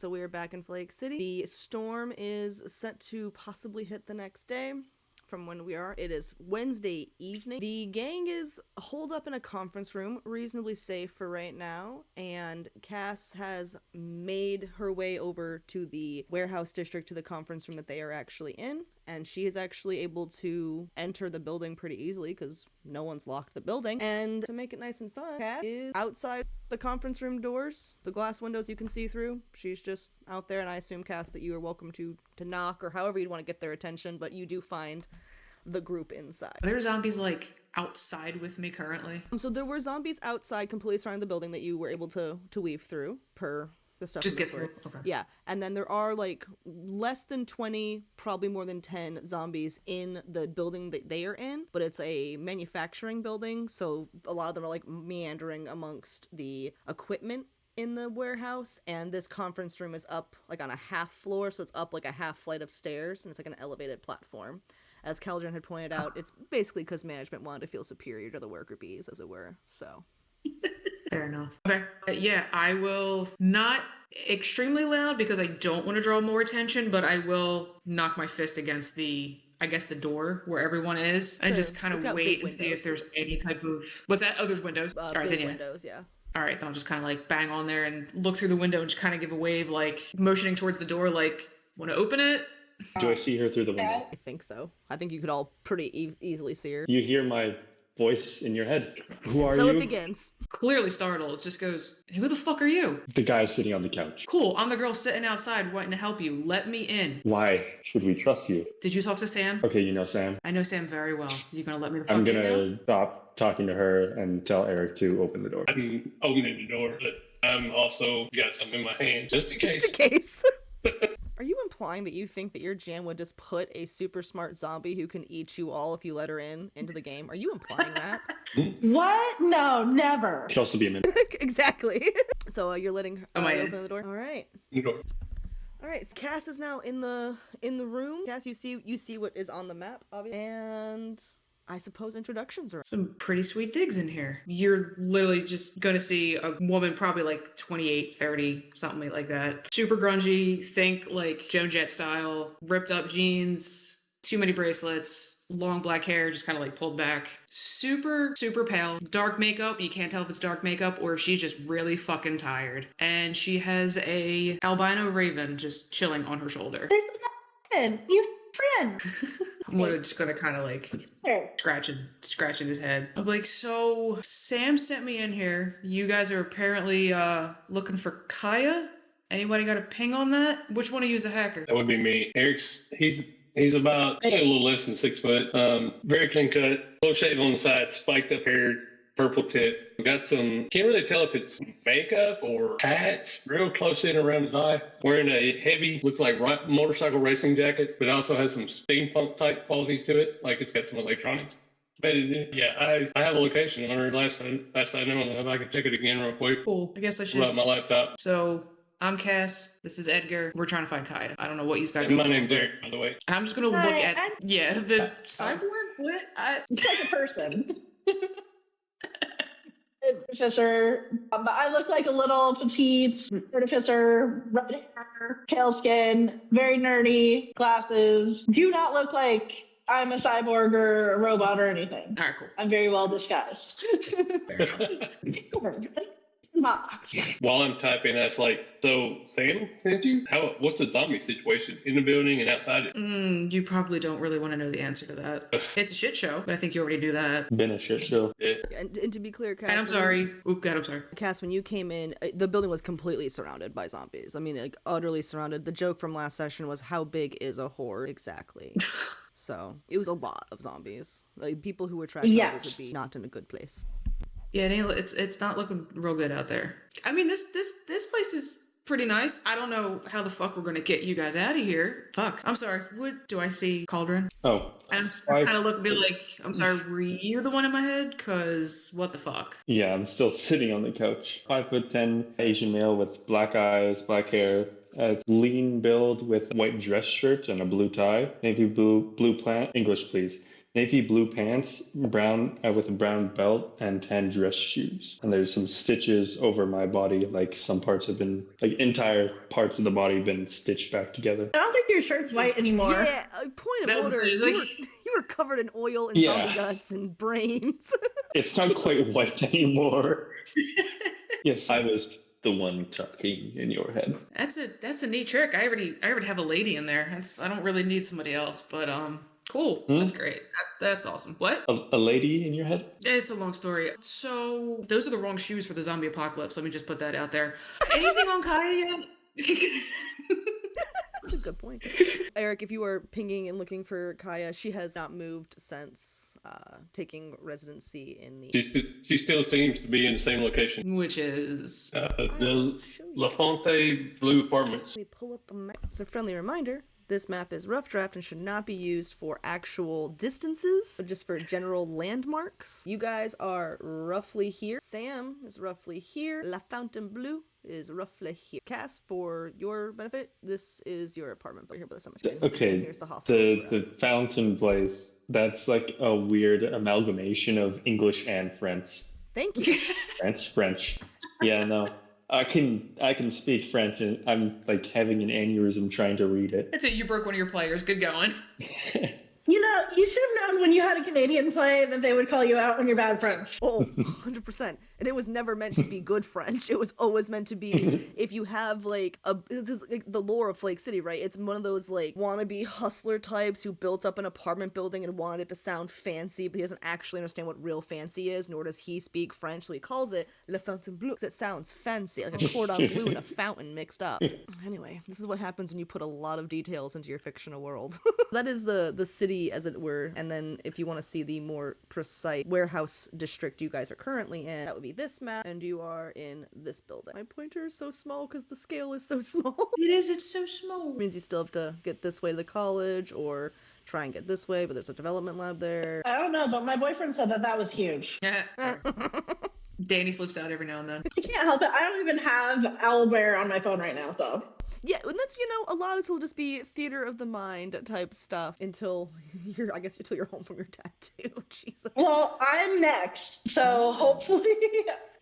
So we are back in Flake City. The storm is set to possibly hit the next day from when we are. It is Wednesday evening. The gang is holed up in a conference room, reasonably safe for right now, and Cass has made her way over to the warehouse district, to the conference room that they are actually in, and she is actually able to enter the building pretty easily because no one's locked the building. And to make it nice and fun, Cass is outside the conference room doors, the glass windows you can see through. She's just out there, and I assume, Cass, that you are welcome to knock or however you'd want to get their attention, but you do find the group inside. Are there zombies like outside with me currently? So there were zombies outside completely surrounding the building that you were able to weave through per the stuff. Just get through. Okay. Yeah, and then there are like less than 20, probably more than 10 zombies in the building that they are in, but it's a manufacturing building, so a lot of them are like meandering amongst the equipment in the warehouse, and this conference room is up like on a half floor, so it's up like a half flight of stairs, and it's like an elevated platform. As Caldron had pointed out, it's basically because management wanted to feel superior to the worker bees, as it were, so. Fair enough. Okay. Yeah, I will not extremely loud because I don't want to draw more attention, but I will knock my fist against the door where everyone is and just kind of wait and see if there's any type of... What's that? Oh, there's windows. All right, then yeah. Windows, yeah. All right, then I'll just kind of like bang on there and look through the window and just kind of give a wave, like motioning towards the door, like, want to open it? Do I see her through the window? I think so. I think you could all pretty easily see her. You hear my voice in your head. Who are you? So it begins. Clearly startled, just goes, who the fuck are you? The guy sitting on the couch. Cool, I'm the girl sitting outside wanting to help you. Let me in. Why should we trust you? Did you talk to Sam? Okay, you know Sam. I know Sam very well. You gonna let me the fuck I'm in gonna now? stop talking to her and tell Erik to open the door. I'm opening the door, but I'm also got something in my hand just in case. Just in case. Are you implying that you think that your jam would just put a super smart zombie who can eat you all if you let her into the game? Are you implying that? What? No, never. Could also be a minute. Exactly. So you're letting her open the door? All right. The door. All right, so Cass is now in the room. Cass, you see what is on the map, obviously. And I suppose introductions are... Some pretty sweet digs in here. You're literally just gonna see a woman probably like 28, 30, something like that. Super grungy, think like Joan Jett style, ripped up jeans, too many bracelets, long black hair just kind of like pulled back. Super, super pale. Dark makeup. You can't tell if it's dark makeup or if she's just really fucking tired. And she has a albino raven just chilling on her shoulder. There's a friend. You friend. I'm just gonna kind of like scratching his head. I'm like, so Sam sent me in here. You guys are apparently looking for Kaya. Anybody got a ping on that? Which one of you is a hacker? That would be me. Eric's he's about a little less than 6 foot. Very clean cut, low shave on the side, spiked up hair, purple tip. Got some, can't really tell if it's makeup or patch, real close in around his eye. Wearing a heavy, looks like motorcycle racing jacket, but also has some steampunk type qualities to it, like it's got some electronics. But yeah, I have a location on her last I know, if I can check it again real quick. Cool. I guess I should. Pull out my laptop. So I'm Cass. This is Edgar. We're trying to find Kaya. I don't know what you''s got And going my on. name's Erik, by the way. I'm just gonna look at the cyborg. What? It's like a person. Artificer, but I look like a little petite artificer, red hair, pale skin, very nerdy, glasses. Do not look like I'm a cyborg or a robot or anything. All right, cool. I'm very well disguised. Fair enough. While I'm typing, that's like, so Sam sent you? What's the zombie situation in the building and outside it? You probably don't really want to know the answer to that. It's a shit show, but I think you already knew that. Been a shit show. Yeah. And to be clear, Cass... And I'm sorry. Oop, God, I'm sorry. Cass, when you came in, the building was completely surrounded by zombies. I mean, like, utterly surrounded. The joke from last session was, how big is a horde? Exactly. So, it was a lot of zombies. Like, people who were trapped zombies would be not in a good place. Yeah, it's not looking real good out there. I mean, this place is pretty nice. I don't know how the fuck we're gonna get you guys out of here. Fuck. I'm sorry. What do I see? Cauldron? Oh. And I'm kind of looking, be like, I'm sorry, were you the one in my head? Cause what the fuck? Yeah, I'm still sitting on the couch. 5'10", Asian male with black eyes, black hair. It's lean build with white dress shirt and a blue tie. Navy blue plant. English, please. navy blue pants, brown with a brown belt, and tan dress shoes. And there's some stitches over my body, like some parts have been, like entire parts of the body been stitched back together. I don't think your shirt's white anymore. Yeah, point of That was order. it, You like- were covered in oil and Yeah. zombie guts and brains. It's not quite white anymore. Yes, I was the one talking in your head. That's a neat trick. I already have a lady in there. I don't really need somebody else, but cool. That's great. That's awesome. What? A lady in your head? It's a long story. So those are the wrong shoes for the zombie apocalypse. Let me just put that out there. Anything on Kaya yet? That's a good point. Erik, if you are pinging and looking for Kaya, she has not moved since taking residency in the... She still seems to be in the same location. Which is The La Fonte Blue Apartments. Let me pull up a map. So, friendly reminder, this map is rough draft and should not be used for actual distances, but just for general landmarks. You guys are roughly here. Sam is roughly here. La Fountain Bleu is roughly here. Cass, for your benefit, this is your apartment, but here by the cemetery. Okay, And here's the hospital. the fountain place, that's like a weird amalgamation of English and French. Thank you. French. Yeah, no. I can speak French, and I'm like having an aneurysm trying to read it. that's it. You broke one of your players. Good going. You know, you should have known when you had a Canadian play that they would call you out on your bad French. Oh, 100%. And it was never meant to be good French. It was always meant to be, if you have like this is like the lore of Flake City, right? It's one of those like wannabe hustler types who built up an apartment building and wanted it to sound fancy, but he doesn't actually understand what real fancy is, nor does he speak French, so he calls it Le Fountain Bleu because it sounds fancy, like a cordon bleu and a fountain mixed up. Anyway, this is what happens when you put a lot of details into your fictional world. That is the city, as it were, and then if you want to see the more precise warehouse district you guys are currently in, that would be this map, and you are in this building. My pointer is so small because the scale is so small. It is. It's so small. Means you still have to get this way to the college, or try and get this way, but there's a development lab there. I don't know, but my boyfriend said that was huge. Yeah. Danny slips out every now and then. I can't help it. I don't even have owlbear on my phone right now, so. Yeah, and that's, a lot of this will just be theater of the mind type stuff until until you're home from your tattoo. Jesus. Well, I'm next, so hopefully.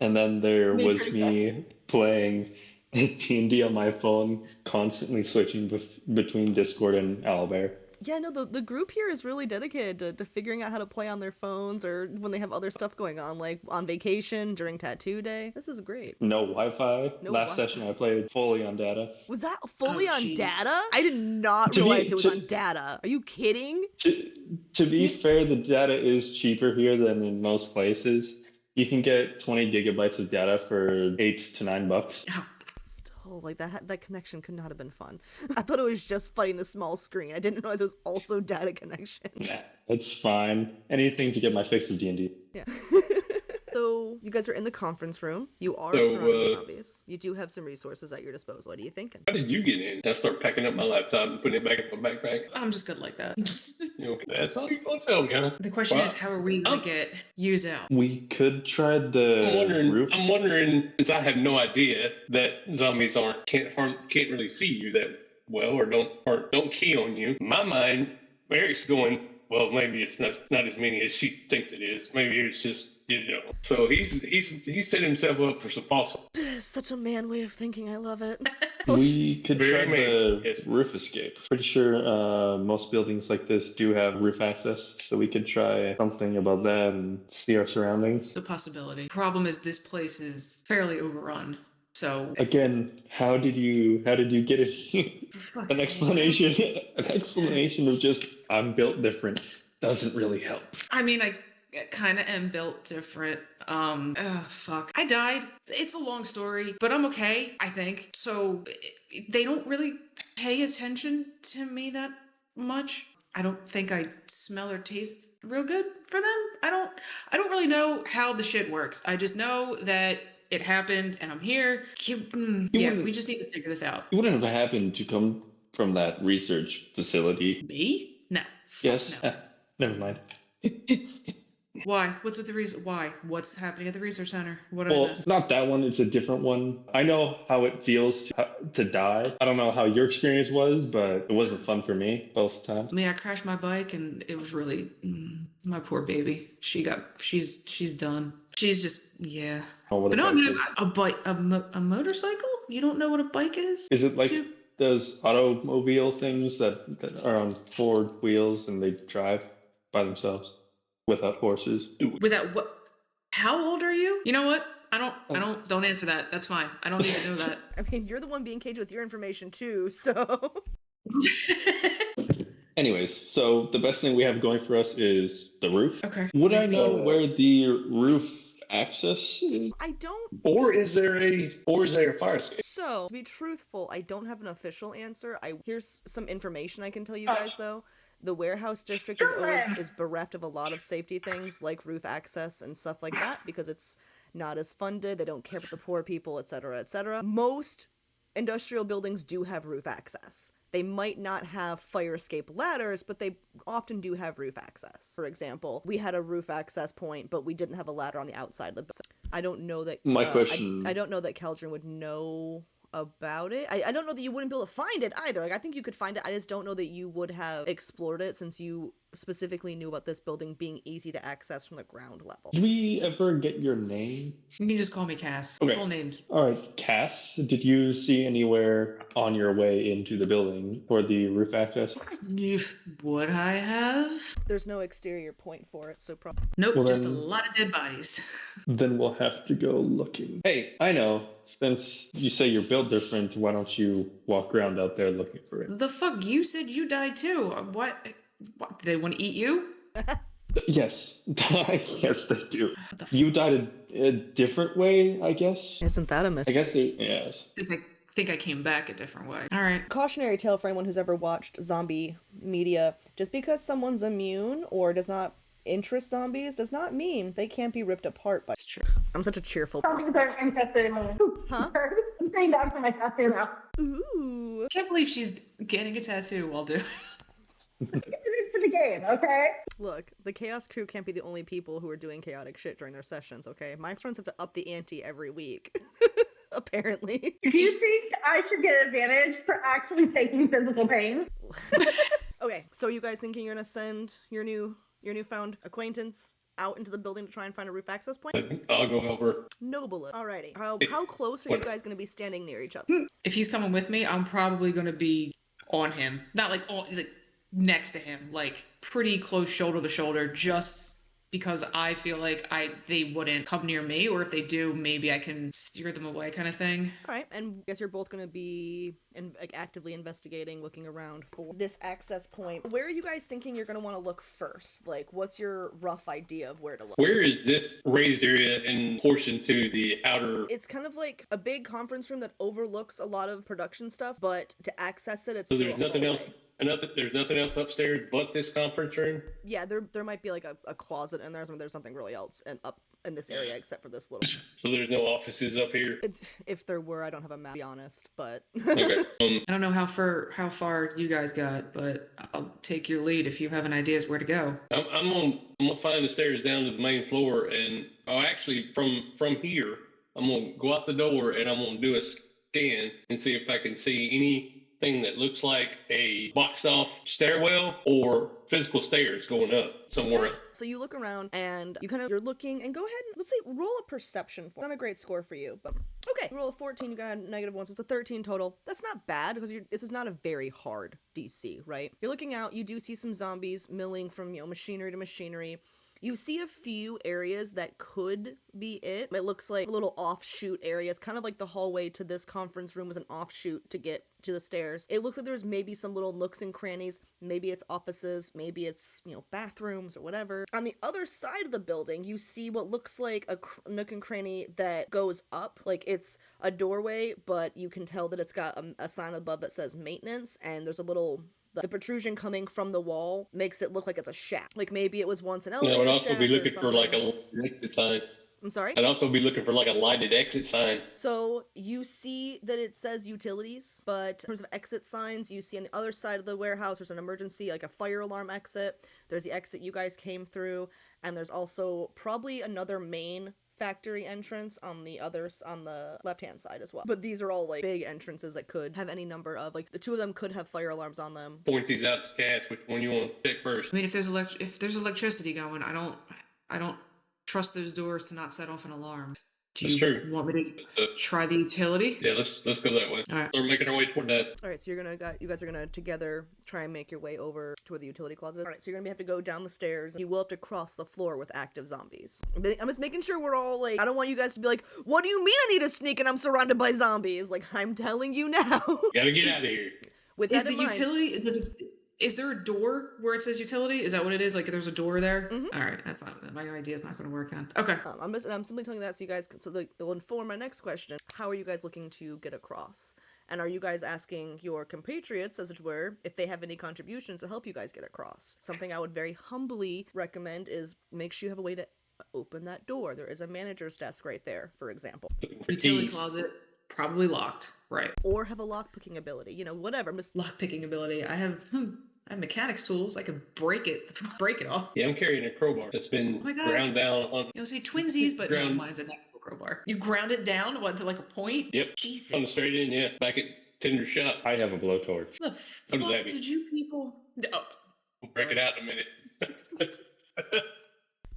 And then there Me was pretty me playing D&D on my phone, constantly switching between Discord and Owlbear. Yeah, no, the group here is really dedicated to figuring out how to play on their phones, or when they have other stuff going on, like on vacation, during tattoo day. This is great. No Wi-Fi. No Last Wi-Fi. session I played fully on data. Was that fully Oh, on jeez. data? I did not To me- realize it was to- on data. Are you kidding? To be fair, the data is cheaper here than in most places. You can get 20 gigabytes of data for $8 to $9. Oh, Still, like that connection could not have been fun. I thought it was just fighting the small screen. I didn't realize it was also data connection. That's fine. Anything to get my fix of D&D. Yeah. So you guys are in the conference room. You are So, surrounded by zombies. You do have some resources at your disposal. What are you thinking? How did you get in? I start packing up my laptop and putting it back in my backpack. I'm just good like that. Okay, that's all you're gonna tell me, huh? The question Well, is, how are we going to get used out? We could try I'm the wondering. roof. I'm wondering, because I have no idea that zombies can't really see you that well, or don't key on you. In my mind, Eric's going, well, maybe it's not as many as she thinks it is. Maybe it's just So he's set himself up for some false. Such a man way of thinking. I love it. We could try Very the man, yes. roof escape. Pretty sure most buildings like this do have roof access, so we could try something about that and see our surroundings. It's a possibility. Problem is, this place is fairly overrun. So, Again, how did you get it? for fuck's An sake. explanation of just I'm built different doesn't really help. I mean, I kind of am built different. Fuck. I died. It's a long story, but I'm okay, I think. So they don't really pay attention to me that much. I don't think I smell or taste real good for them. I don't really know how the shit works. I just know that it happened and I'm here. Yeah, wouldn't- we just need to figure this out. It wouldn't have happened to come from that research facility. Me? No. Fuck Yes. No. Never mind. Why? What's with the reason? Why? What's happening at the research center? What did I Well, miss? not that one. It's a different one. I know how it feels to die. I don't know how your experience was, but it wasn't fun for me both times. I mean, I crashed my bike and it was really My poor baby. She's done. She's just, yeah. Oh, what But a no, I bike mean, is. a bike, a motorcycle? You don't know what a bike is? Is it like Two- those automobile things that are on four wheels and they drive by themselves without horses? Without what? How old are you? You know what? Don't answer that. That's fine. I don't need to know that. I mean, you're the one being caged with your information too, so. Anyways, so the best thing we have going for us is the roof. Okay. Would I know where the roof access is? I don't. Or is there a fire escape? So, to be truthful, I don't have an official answer. Here's some information I can tell you guys though. The warehouse district is bereft of a lot of safety things like roof access and stuff like that because it's not as funded. They don't care about the poor people, etc., etc. Most industrial buildings do have roof access. They might not have fire escape ladders, but they often do have roof access. For example, we had a roof access point, but we didn't have a ladder on the outside of the building. So I don't know that. My question. I don't know that Keldrin would know about it. I don't know that you wouldn't be able to find it either. Like, I think you could find it. I just don't know that you would have explored it since you specifically knew about this building being easy to access from the ground level. Did we ever get your name? You can just call me Cass. Okay. Full names. All right, Cass, did you see anywhere on your way into the building for the roof access? Would I have? There's no exterior point for it, so probably. Nope, Well, just a then- lot of dead bodies. Then we'll have to go looking. Hey, I know. Since you say you're built different, why don't you walk around out there looking for it? The fuck? You said you died too. What? What? They want to eat you? Yes, yes, they do. What the You died a different way, I guess. Isn't that a I mystery? guess they. Yes. I think I came back a different way. All right. Cautionary tale for anyone who's ever watched zombie media. Just because someone's immune or does not interest zombies does not mean they can't be ripped apart by. It's true. I'm such a cheerful person. Zombies are interested in me. Huh? I'm sitting down for my tattoo now. Ooh. I can't believe she's getting a tattoo while doing. It's the game, okay? Look, the Chaos crew can't be the only people who are doing chaotic shit during their sessions, okay? My friends have to up the ante every week. Apparently. Do you think I should get advantage for actually taking physical pain? Okay, so you guys thinking you're gonna send your newfound acquaintance out into the building to try and find a roof access point? I'll go over. Noble. Alrighty. How close are you guys gonna be standing near each other? If he's coming with me, I'm probably gonna be on him. Not like on, like next to him, like pretty close shoulder to shoulder, just because I feel like they wouldn't come near me, or if they do, maybe I can steer them away, kind of thing. Alright, and I guess you're both gonna be actively investigating, looking around for this access point. Where are you guys thinking you're gonna want to look first? Like, what's your rough idea of where to look? Where is this raised area in portion to the outer? It's kind of like a big conference room that overlooks a lot of production stuff, but to access it, it's So through there's a nothing else. hallway. There's nothing else upstairs but this conference room. Yeah, there might be like a closet in there. There's something really else up in this area except for this little. So there's no offices up here. If there were, I don't have a map, to be honest, but. Okay. I don't know how far you guys got, but I'll take your lead if you have an idea as where to go. I'm gonna find the stairs down to the main floor, and I'll actually from here I'm gonna go out the door and I'm gonna do a scan and see if I can see anything that looks like a boxed off stairwell or physical stairs going up somewhere else. So you look around and you're looking and go ahead and let's say roll a perception. Not a great score for you, but okay. You roll a 14, you got a -1, so it's a 13 total. That's not bad because this is not a very hard DC, right? You're looking out, you do see some zombies milling from machinery to machinery. You see a few areas that could be it. It looks like a little offshoot area. It's kind of like the hallway to this conference room was an offshoot to get to the stairs. It looks like there's maybe some little nooks and crannies. Maybe it's offices, maybe it's, bathrooms or whatever. On the other side of the building, you see what looks like a nook and cranny that goes up. Like it's a doorway, but you can tell that it's got a sign above that says maintenance, and there's a little... The protrusion coming from the wall makes it look like it's a shaft. Like maybe it was once an Yeah, elevator I would also shaft be or looking for like a something. lighted exit sign. I'm sorry? I'd also be looking for like a lighted exit sign. So you see that it says utilities, but in terms of exit signs, you see on the other side of the warehouse, there's an emergency, like a fire alarm exit. There's the exit you guys came through, and there's also probably another main factory entrance on the left hand side as well. But these are all like big entrances that could have any number of, like, the two of them could have fire alarms on them. Point these out to Cass. Which one you want to check first? I mean, if there's electricity going, I don't trust those doors to not set off an alarm. Do That's you true. want me to try the utility? Yeah, let's go that way. All right. We're making our way toward that. All right, so you guys are gonna together try and make your way over to where the utility closet is. All right, so you're gonna have to go down the stairs. You will have to cross the floor with active zombies. I'm just making sure we're all like, I don't want you guys to be like, what do you mean I need to sneak and I'm surrounded by zombies? Like, I'm telling you now. Gotta get out of here. With Is that the in mind, utility? Is there a door where it says utility? Is that what it is? Like, there's a door there? Mhm. All right, that's not my idea. Is not going to work then. Okay. I'm simply telling you that so you guys can, so they'll inform my next question. How are you guys looking to get across? And are you guys asking your compatriots, as it were, if they have any contributions to help you guys get across? Something I would very humbly recommend is make sure you have a way to open that door. There is a manager's desk right there, for example. Looking for Utility keys. closet, probably locked. Right. Or have a lockpicking ability. You know, whatever. Lockpicking ability. I have mechanics tools. I could break it off. Yeah, I'm carrying a crowbar that's been Oh my God. ground down on You know, say twinsies, but no, Ground. mine's an actual crowbar. You ground it down to like a point? Yep. Jesus. on the straight in. Yeah, back at Tinder shop. I have a blowtorch. The What does fuck that mean? did you people? Oh, We'll break it out in a minute.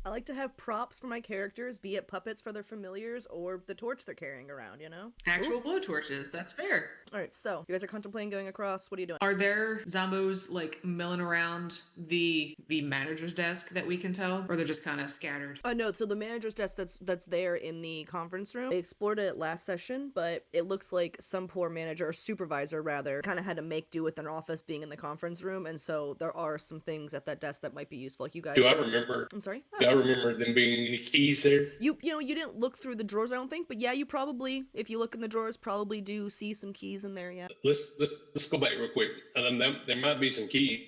I like to have props for my characters, be it puppets for their familiars or the torch they're carrying around, you know? actual blowtorches. That's fair. Alright, so you guys are contemplating going across. What are you doing? Are there zombos like milling around the manager's desk that we can tell, or they're just kind of scattered? No, so the manager's desk that's there in the conference room, they explored it last session, but it looks like some poor manager or supervisor rather kind of had to make do with an office being in the conference room, and so there are some things at that desk that might be useful. Like you guys, Do I remember? I'm sorry. Do I remember them being any keys there? You know you didn't look through the drawers, I don't think, but yeah, you probably, if you look in the drawers, probably do see some keys in there. Yeah. Let's go back real quick. There might be some keys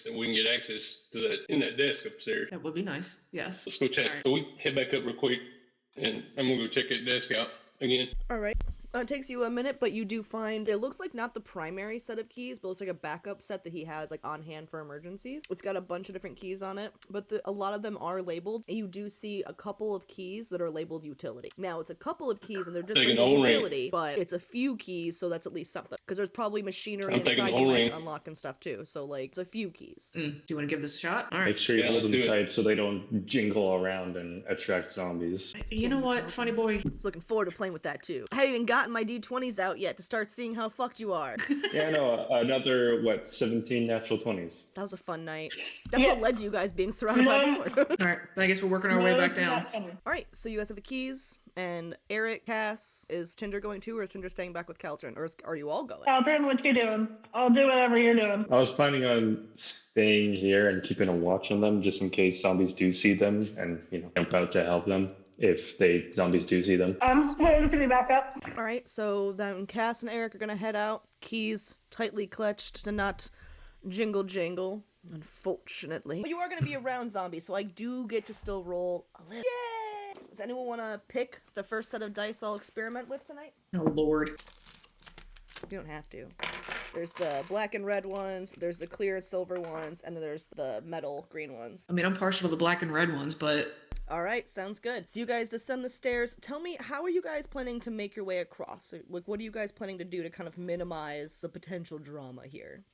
that we can get access to that in that desk upstairs. That would be nice. Yes. Let's go check. All right. So we head back up real quick, and I'm gonna go check that desk out again. All right. It takes you a minute, but you do find, it looks like not the primary set of keys, but it's like a backup set that he has like on hand for emergencies. It's got a bunch of different keys on it, but a lot of them are labeled, and you do see a couple of keys that are labeled utility. Now, it's a couple of keys, and they're just Taking labeled the whole ring. utility, but it's a few keys, so that's at least something. Because there's probably machinery I'm taking inside the you whole might ring. unlock and stuff too, so like, it's a few keys. Do you want to give this a shot? All right. Make sure you Yeah, hold let's them do it. tight so they don't jingle around and attract zombies. You know what, funny boy? I was looking forward to playing with that too. I haven't even gotten my D20s out yet to start seeing how fucked you are. Yeah, no, another 17 natural 20s. That was a fun night. That's Yeah. what led to you guys being surrounded by this one. All right. Then I guess we're working our way back down. All right, so you guys have the keys, and Erik, Cass, is Tinder going too, or is Tinder staying back with Caldron, or are you all going? Caldron, what you doing? I'll do whatever you're doing. I was planning on staying here and keeping a watch on them just in case zombies do see them and, jump out to help them if zombies do see them. I'm waiting to be back up. All right, so then Cass and Erik are gonna head out, keys tightly clutched to not jingle, unfortunately. But you are gonna be around zombies, so I do get to still roll a little. Yay! Does anyone want to pick the first set of dice I'll experiment with tonight? Oh Lord. You don't have to. There's the black and red ones, there's the clear silver ones, and then there's the metal green ones. I mean, I'm partial to the black and red ones, but All right, sounds good. So you guys descend the stairs. Tell me, how are you guys planning to make your way across? Like, what are you guys planning to do to kind of minimize the potential drama here?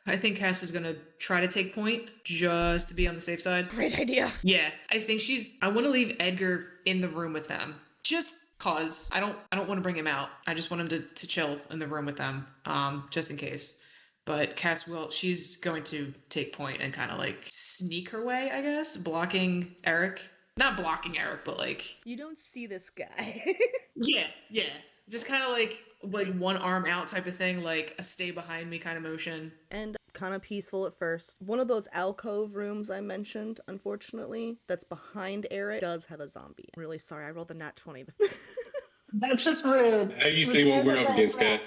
I think Cass is gonna try to take point just to be on the safe side. Great idea. Yeah, I think I want to leave Edgar in the room with them. Just cause I don't want to bring him out. I just want him to chill in the room with them. Just in case. But Cass she's going to take point and kind of like sneak her way, I guess, blocking Erik. Not blocking Erik, but like You don't see this guy. yeah. Just kind of like one arm out type of thing, like a stay behind me kind of motion. And kind of peaceful at first. One of those alcove rooms I mentioned, unfortunately, that's behind Erik, does have a zombie. I'm really sorry, I rolled the nat 20. That's just rude. Now you see what we're up against, guys.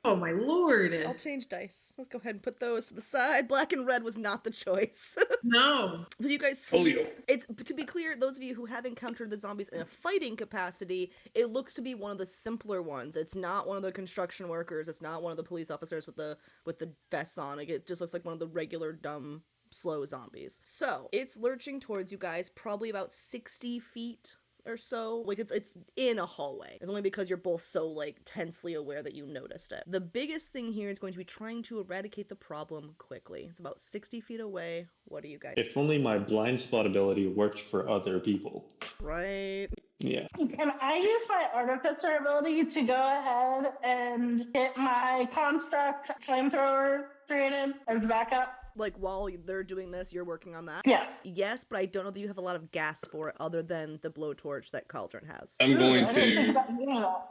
Oh my lord. I'll change dice. Let's go ahead and put those to the side. Black and red was not the choice. No. But you guys see, Polio. it's, to be clear, those of you who have encountered the zombies in a fighting capacity, it looks to be one of the simpler ones. It's not one of the construction workers. It's not one of the police officers with the vests on. Like, it just looks like one of the regular dumb slow zombies. So it's lurching towards you guys, probably about 60 feet or so. Like it's in a hallway. It's only because you're both so like tensely aware that you noticed it. The biggest thing here is going to be trying to eradicate the problem quickly. It's about 60 feet away. What do you guys? If only my blind spot ability worked for other people. Right. Yeah. Can I use my artificer ability to go ahead and hit my construct flamethrower created as backup? Like while they're doing this, you're working on that? Yeah. Yes, but I don't know that you have a lot of gas for it other than the blowtorch that Cauldron has. I'm going I didn't think to. about doing that.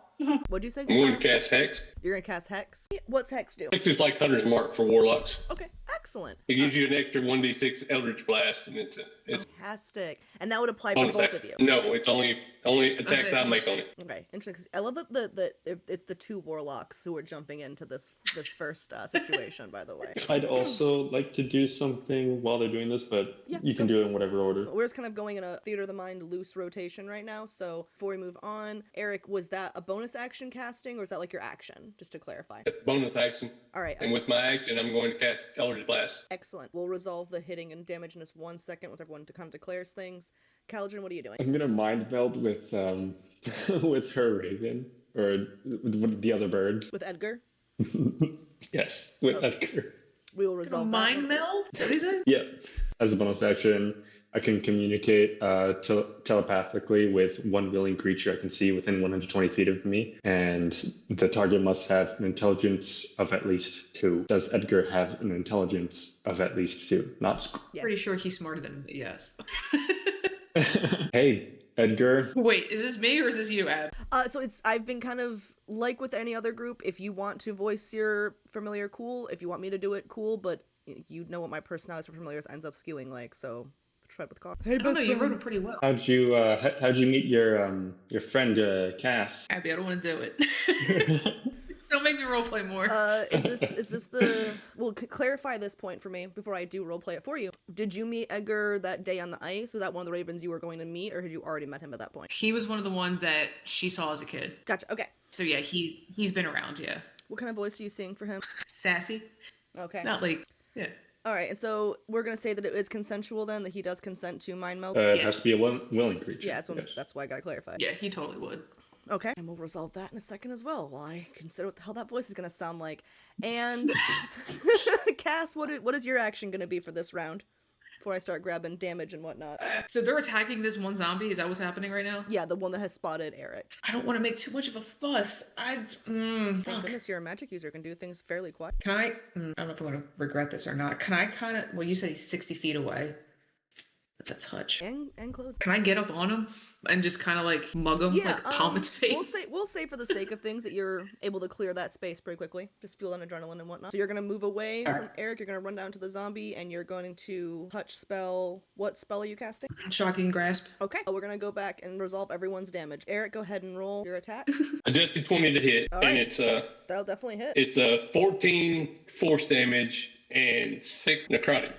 What'd you say? I'm going to cast Hex. You're gonna cast Hex? What's Hex do? Hex is like Hunter's Mark for Warlocks. Okay, excellent. It gives you an extra 1d6 Eldritch Blast, and it's Fantastic. And that would apply for bonus both action. of you. No, it's only attacks I make on it. Okay, interesting. 'Cause I love that it's the two warlocks who are jumping into this first situation. By the way, I'd also like to do something while they're doing this, but Yeah, you can go do it in whatever order. we're just kind of going in a theater of the mind loose rotation right now. So before we move on, Eric, was that a bonus action casting or is that like your action? Just to clarify. It's bonus action. All right. And with my action, I'm going to cast Eldritch Blast. Excellent. We'll resolve the hitting and damage in just 1 second once everyone kind of declares things. Caldron, what are you doing? I'm gonna mind meld with with her raven or with the other bird. With Edgar? Yes, with Okay. Edgar. We will resolve that. Mind meld? Is that what he said? Yeah, as a bonus action, I can communicate telepathically with one willing creature I can see within 120 feet of me, and the target must have an intelligence of at least 2. Does Edgar have an intelligence of at least 2? Not Yes. Pretty sure he's smarter than me, yes. Hey, Edgar. Wait, is this me or is this you, Ab? So I've been kind of like with any other group. If you want to voice your familiar, cool. If you want me to do it, cool. But you know what my personality for familiars ends up skewing like. So tread with caution. Hey, I don't know, you wrote it pretty well. How'd you meet your friend Cass? Abby, I don't want to do it. Don't make me roleplay more. Is this the? Well, clarify this point for me before I do roleplay it for you. Did you meet Edgar that day on the ice? Was that one of the ravens you were going to meet, or had you already met him at that point? He was one of the ones that she saw as a kid. Gotcha. Okay. So yeah, he's been around, yeah. What kind of voice are you seeing for him? Sassy. Okay. Not like, yeah. All right, and so we're gonna say that it is consensual then, that he does consent to mind meld. It Yeah. has to be a willing creature. Yeah, Yes. that's why I gotta clarify. Yeah, he totally would. Okay, and we'll resolve that in a second as well, while I consider what the hell that voice is gonna sound like. And Cass, what is your action gonna be for this round? Before I start grabbing damage and whatnot. So they're attacking this one zombie? Is that what's happening right now? Yeah, the one that has spotted Erik. I don't want to make too much of a fuss. Thank Fuck. goodness you're a magic user, can do things fairly quiet. Can I don't know if I'm going to regret this or not. Can I kind of, well, you said he's 60 feet away. That's a touch. And close. Can I get up on him and just kind of like mug him, like palm its face? We'll say for the sake of things that you're able to clear that space pretty quickly. Just fuel on adrenaline and whatnot. So you're gonna move away from Erik, you're gonna run down to the zombie, and you're going to touch spell. What spell are you casting? Shocking grasp. Okay. We're gonna go back and resolve everyone's damage. Erik, go ahead and roll your attack. Adjusted 20 to hit, All and right. That'll definitely hit. it's 14 force damage and 6 necrotic.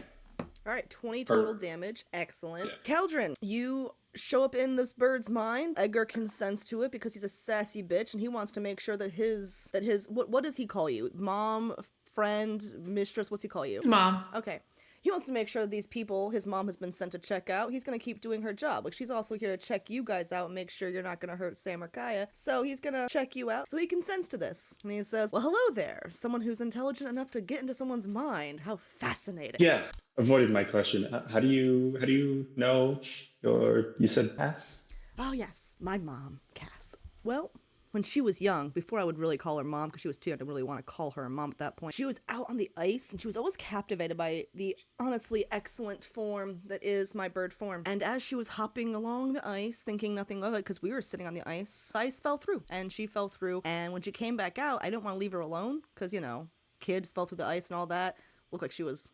All right, 20 total damage. Excellent. Yeah. Caldron, you show up in this bird's mind. Edgar consents to it because he's a sassy bitch and he wants to make sure that his what does he call you? Mom, friend, mistress, what's he call you? Mom. Okay. He wants to make sure that these people his mom has been sent to check out. He's going to keep doing her job. Like, she's also here to check you guys out and make sure you're not going to hurt Sam or Kaya. So he's going to check you out. So he consents to this. And he says, well, hello there. Someone who's intelligent enough to get into someone's mind. How fascinating. Yeah, avoided my question. How do you know you said Cass? Oh, yes. My mom, Cass. Well, when she was young, before I would really call her mom, because she was too young to really want to call her a mom at that point, she was out on the ice, and she was always captivated by the honestly excellent form that is my bird form. And as she was hopping along the ice, thinking nothing of it, because we were sitting on the ice fell through, and she fell through. And when she came back out, I didn't want to leave her alone, because, kids fell through the ice and all that. Looked like she was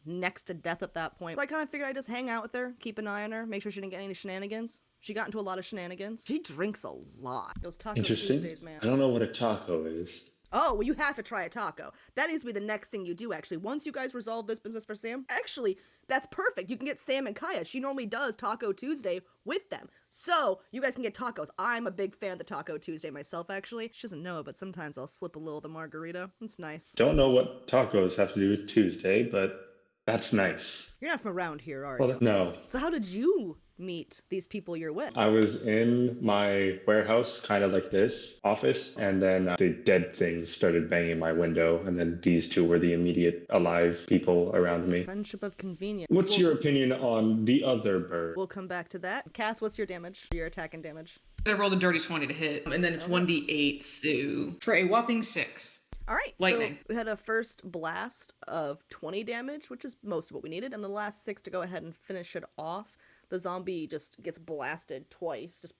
next to death at that point. So I kind of figured I'd just hang out with her, keep an eye on her, make sure she didn't get any shenanigans. She got into a lot of shenanigans. She drinks a lot. Those Taco Interesting. Tuesdays, man. I don't know what a taco is. Oh, well, you have to try a taco. That needs to be the next thing you do, actually. Once you guys resolve this business for Sam, actually, that's perfect. You can get Sam and Kaya. She normally does Taco Tuesday with them. So, you guys can get tacos. I'm a big fan of the Taco Tuesday myself, actually. She doesn't know it, but sometimes I'll slip a little of the margarita. It's nice. Don't know what tacos have to do with Tuesday, but That's nice. You're not from around here, are Well, you? no. So how did you meet these people you're with? I was in my warehouse, kind of like this office, and then the dead things started banging my window, and then these two were the immediate alive people around me. Friendship of convenience. What's your opinion on the other bird? We'll come back to that. Cass, what's your damage? Your attack and damage. I rolled a dirty 20 to hit, and then it's 1d8 for a whopping 6. All right, Lightning. so we had a first blast of 20 damage, which is most of what we needed, and the last 6 to go ahead and finish it off. The zombie just gets blasted twice, just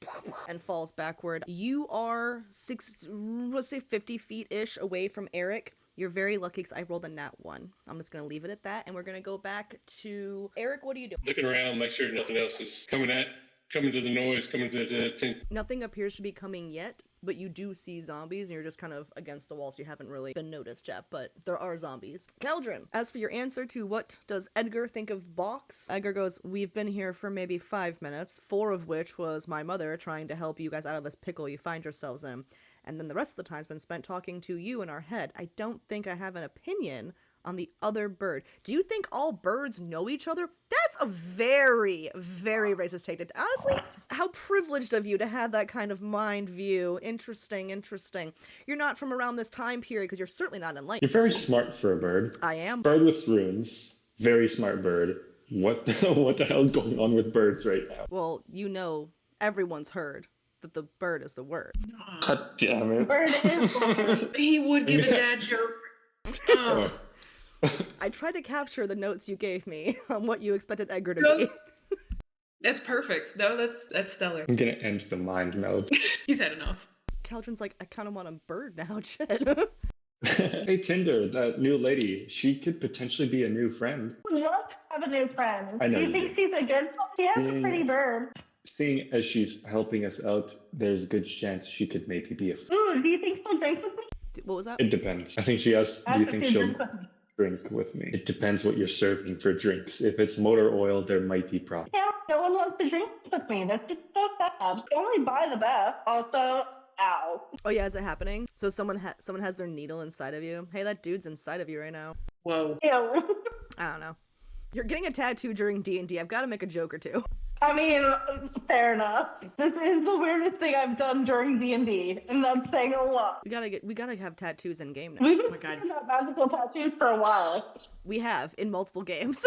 and falls backward. You are 50 feet-ish away from Erik. You're very lucky because I rolled a nat 1. I'm just going to leave it at that, and we're going to go back to Erik. What are you doing? Looking around, make sure nothing else is coming to the noise, coming to the attention. Nothing appears to be coming yet, but you do see zombies, and you're just kind of against the wall, so you haven't really been noticed yet, but there are zombies. Keldrin, as for your answer to what does Edgar think of Box, Edgar goes, we've been here for maybe 5 minutes, 4 of which was my mother trying to help you guys out of this pickle you find yourselves in, and then the rest of the time's been spent talking to you in our head. I don't think I have an opinion on the other bird. Do you think all birds know each other? That's a very, very racist take. Honestly, how privileged of you to have that kind of mind view. Interesting. You're not from around this time period because you're certainly not You're enlightened. very smart for a bird. I am. Bird with runes. Very smart bird. What the hell is going on with birds right now? Well, you know, everyone's heard that the bird is the word. God damn it. Bird is He would give a dad joke. Oh. I tried to capture the notes you gave me on what you expected Edgar to No, be. That's perfect. No, that's stellar. I'm gonna end the mind meld. He's had enough. Keldrin's like, I kind of want a bird now, shit. Hey Tinder, that new lady, she could potentially be a new friend. Let's have a new friend. I know Do you you think do. she's a good one? She has a Yeah. pretty bird. Seeing as she's helping us out, there's a good chance she could maybe be a friend. Ooh, do you think she'll drink with me? What was that? It depends. I think she asked, do you Ask think if she'll drink with me. drink with me? It depends what you're serving for drinks. If it's motor oil, there might be problems. Yeah, no one wants to drink with me. That's just so sad. Only buy the best. Also, ow. Oh yeah, is it happening? So someone has their needle inside of you. Hey, that dude's inside of you right now. Whoa. Ew. I don't know. You're getting a tattoo during D&D. I've got to make a joke or two. I mean, fair enough. This is the weirdest thing I've done during D&D, and that's saying a lot. We gotta have tattoos in game now. We've been my God. talking about magical tattoos for a while. We have in multiple games.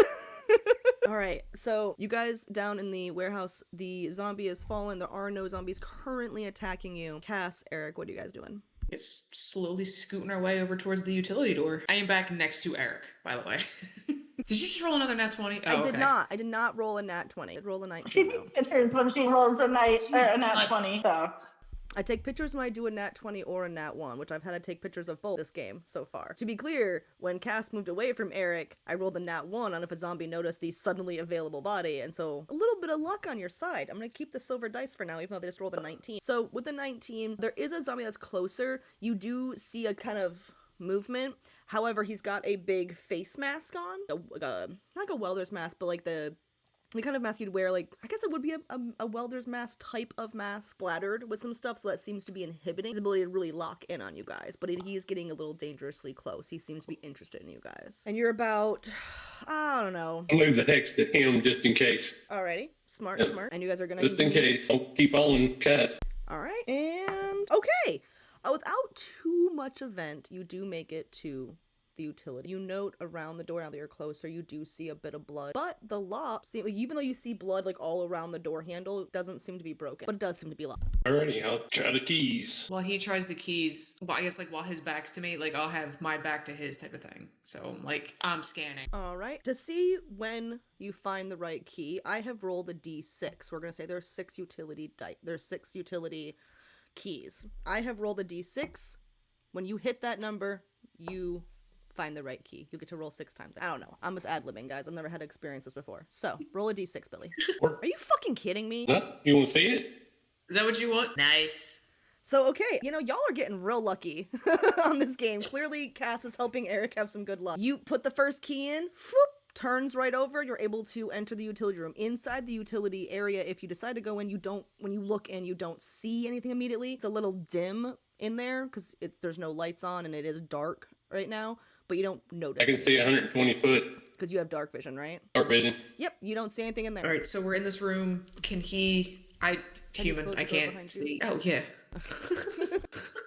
All right, so you guys down in the warehouse, the zombie has fallen. There are no zombies currently attacking you. Cass, Erik, what are you guys doing? It's slowly scooting our way over towards the utility door. I am back next to Erik, by the way. Did you just roll another nat 20? Oh, I did okay. not. I did not roll a nat 20. I did roll a She 19 though. takes pictures when she rolls a nat Jesus. 20, so. I take pictures when I do a nat 20 or a nat 1, which I've had to take pictures of both this game so far. To be clear, when Cass moved away from Erik, I rolled a nat 1 on if a zombie noticed the suddenly available body, and so a little bit of luck on your side. I'm gonna keep the silver dice for now, even though they just rolled a 19. So with the 19, there is a zombie that's closer. You do see a kind of movement. However, he's got a big face mask on. Not like a welder's mask, but like the kind of mask you'd wear, like, I guess it would be a welder's mask type of mask splattered with some stuff, so that seems to be inhibiting his ability to really lock in on you guys, but he's getting a little dangerously close. He seems to be interested in you guys. And you're about, I don't know. I'll move the hex to him just in case. Alrighty, smart. And you guys are gonna Just in continue. case. I'll keep on Cass. Alright, and okay. Without too much event, you do make it to the utility. You note around the door, now that you're closer, you do see a bit of blood, but the lock, even though you see blood like all around the door handle, it doesn't seem to be broken, but it does seem to be locked. Alrighty, I'll try the keys. While he tries the keys, well, I guess like while his back's to me, like I'll have my back to his type of thing. So like I'm scanning. Alright, to see when you find the right key, I have rolled a d6. We're gonna say there's 6 utility keys. I have rolled a d6. When you hit that number, you find the right key. You get to roll 6 times. I don't know. I'm just ad-libbing, guys. I've never had experiences before. So, roll a d6, Billy. Are you fucking kidding me? Huh? You want to see it? Is that what you want? Nice. So, okay, y'all are getting real lucky on this game. Clearly, Cass is helping Erik have some good luck. You put the first key in, whoop, turns right over. You're able to enter the utility room. Inside the utility area, if you decide to go in, when you look in, you don't see anything immediately. It's a little dim in there because there's no lights on and it is dark right now, but you don't notice. I can see 120 foot. Because you have dark vision, right? Dark vision. Yep, you don't see anything in there. All right, so we're in this room. Can he? you Human. closed I the door can't behind you? see. Oh yeah.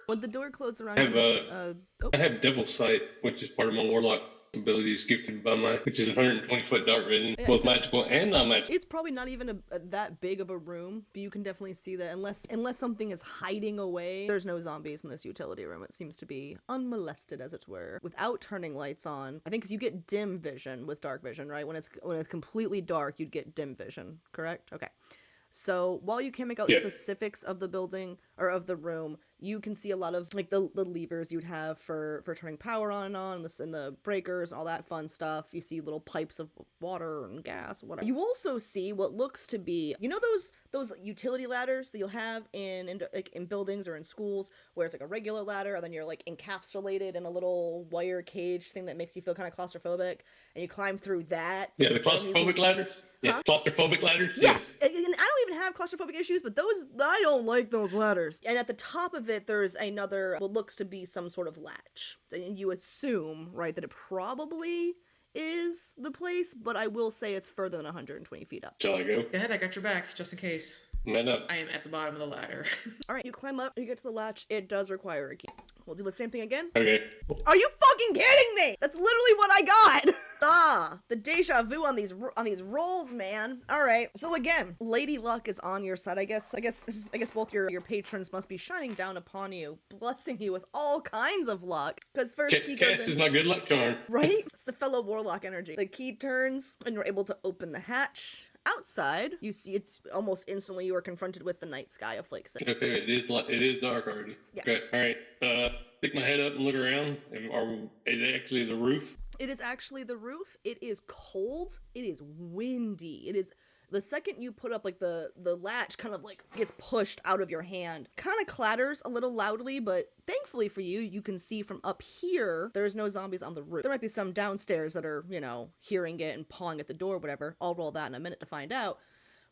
When the door closed around I have, you, I have Devil Sight, which is part of my Warlock abilities gifted by my, which is 120-foot dark vision, Yeah, both magical and non-magical. it's probably not even that big of a room, but you can definitely see that unless something is hiding away, there's no zombies in this utility room. It seems to be unmolested, as it were, without turning lights on. I think because you get dim vision with dark vision, right? When it's completely dark, you'd get dim vision, correct? Okay. So while you can't make out Yeah. specifics of the building or of the room, you can see a lot of like the levers you'd have for turning power on and on, and the breakers, all that fun stuff. You see little pipes of water and gas, whatever. You also see what looks to be, you know, those utility ladders that you'll have in buildings or in schools, where it's like a regular ladder and then you're like encapsulated in a little wire cage thing that makes you feel kind of claustrophobic, and you climb through that. Yeah, the and you claustrophobic ladders. Yeah, Huh? claustrophobic ladders. Yes, and I don't even have claustrophobic issues, but I don't like those ladders. And at the top of it, there's another, what looks to be some sort of latch. And you assume, right, that it probably is the place, but I will say it's further than 120 feet up. Shall I go? Go ahead, I got your back, just in case. Man up. I am at the bottom of the ladder. All right, you climb up, you get to the latch. It does require a key. We'll do the same thing again. Okay. Are you fucking kidding me? That's literally what I got. The deja vu on these rolls, man. All right. So again, Lady Luck is on your side. I guess both your patrons must be shining down upon you, blessing you with all kinds of luck. Because first key goes Cast in. is my good luck charm. Right? It's the fellow warlock energy. The key turns, and you're able to open the hatch. Outside, you see it's almost instantly you are confronted with the night sky of Flake City. Okay, it is dark already. Yeah. Okay, all right. Stick my head up and look around. Is it actually the roof? It is actually the roof. It is cold. It is windy. It is the second you put up like the latch kind of like gets pushed out of your hand, kind of clatters a little loudly, but thankfully for you, you can see from up here, there's no zombies on the roof. There might be some downstairs that are, you know, hearing it and pawing at the door, whatever. I'll roll that in a minute to find out.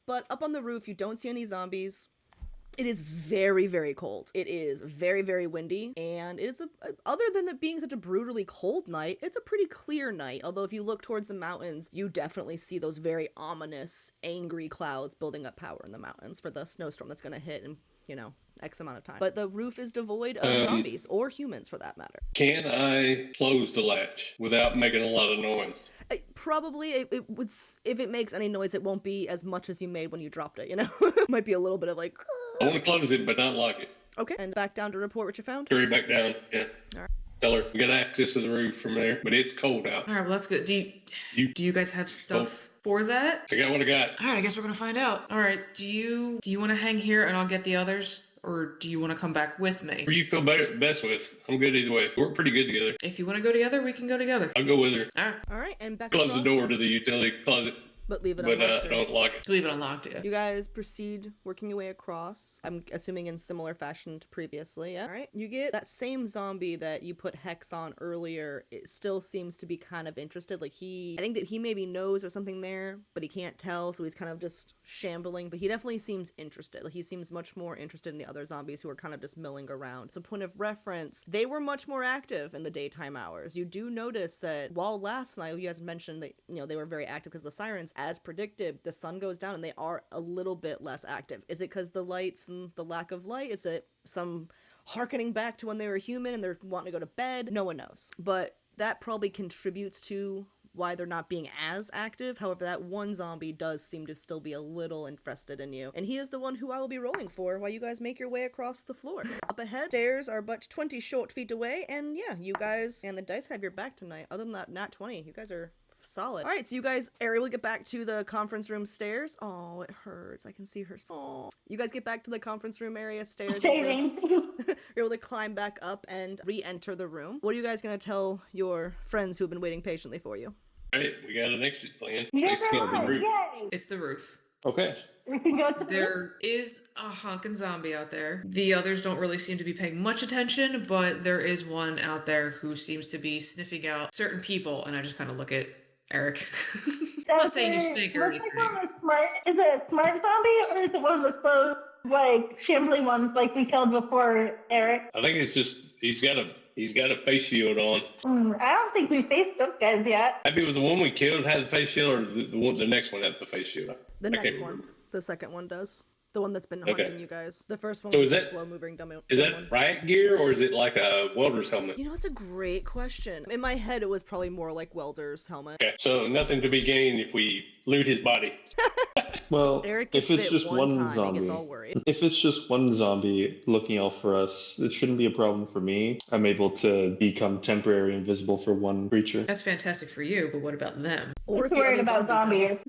But up on the roof, you don't see any zombies. It is very, very cold. It is very, very windy, and it's other than it being such a brutally cold night, it's a pretty clear night. Although if you look towards the mountains, you definitely see those very ominous, angry clouds building up power in the mountains for the snowstorm that's going to hit in, you know, X amount of time. But the roof is devoid of zombies, or humans for that matter. Can I close the latch without making a lot of noise? Probably it would, if it makes any noise, it won't be as much as you made when you dropped it, you know? Might be a little bit of like... I want to close it, but not lock it. Okay, and back down to report what you found? Hurry back down, yeah. All right. Tell her we got access to the roof from there, but it's cold out. All right, well that's good. Do you guys have stuff for that? I got what I got. All right, I guess we're gonna find out. All right, do you want to hang here and I'll get the others, or do you want to come back with me? Who you feel best with? I'm good either way. We're pretty good together. If you want to go together, we can go together. I'll go with her. All right, All right, and back Close the across, door to the utility closet, but leave it but unlocked. or- don't lock it. leave it unlocked. Yeah. You guys proceed working your way across. I'm assuming in similar fashion to previously. Yeah. All right. You get that same zombie that you put Hex on earlier. It still seems to be kind of interested. Like I think that he maybe knows there's something there, but he can't tell. So he's kind of just shambling, but he definitely seems interested. Like he seems much more interested in the other zombies who are kind of just milling around. As a point of reference, they were much more active in the daytime hours. You do notice that while last night you guys mentioned that, you know, they were very active because of the sirens, as predicted, the sun goes down and they are a little bit less active. Is it because the lights and the lack of light? Is it some harkening back to when they were human and they're wanting to go to bed? No one knows. But that probably contributes to why they're not being as active. However, that one zombie does seem to still be a little interested in you. And he is the one who I will be rolling for while you guys make your way across the floor. Up ahead, stairs are but 20 short feet away. And yeah, you guys and the dice have your back tonight. Other than that, nat 20. You guys are solid. All right, so you guys are able to get back to the conference room stairs. Oh, it hurts. I can see her. Oh, you guys get back to the conference room area stairs. Shaving. You're able to climb back up and re-enter the room. What are you guys gonna tell your friends who have been waiting patiently for you? All right, we got an exit plan. Yeah, Nice to go to the roof. yay! It's the roof. Okay. We can go to the roof. There is a honkin' zombie out there. The others don't really seem to be paying much attention, but there is one out there who seems to be sniffing out certain people, and I just kind of look at Erik. I'm not saying you stink or anything. Is it a smart zombie or is it one of those like shambling ones like we killed before, Erik? I think it's just he's got a He's got a face shield on. I don't think we faced those guys yet. Maybe it was the one we killed had the face shield, or the next one had the face shield. The I can't next one. remember. The second one does. The one that's been Okay. hunting you guys. The first one So was is just a that- slow-moving dumb Is one. that riot gear, or is it like a welder's helmet? You know, it's a great question. In my head, it was probably more like welder's helmet. Okay, so nothing to be gained if we loot his body. Well, Eric gets if it's bit just one time, he zombie, gets all worried. if it's just one zombie looking out for us, it shouldn't be a problem for me. I'm able to become temporary invisible for one creature. That's fantastic for you, but what about them? Or if the Worried other about zombies. have us.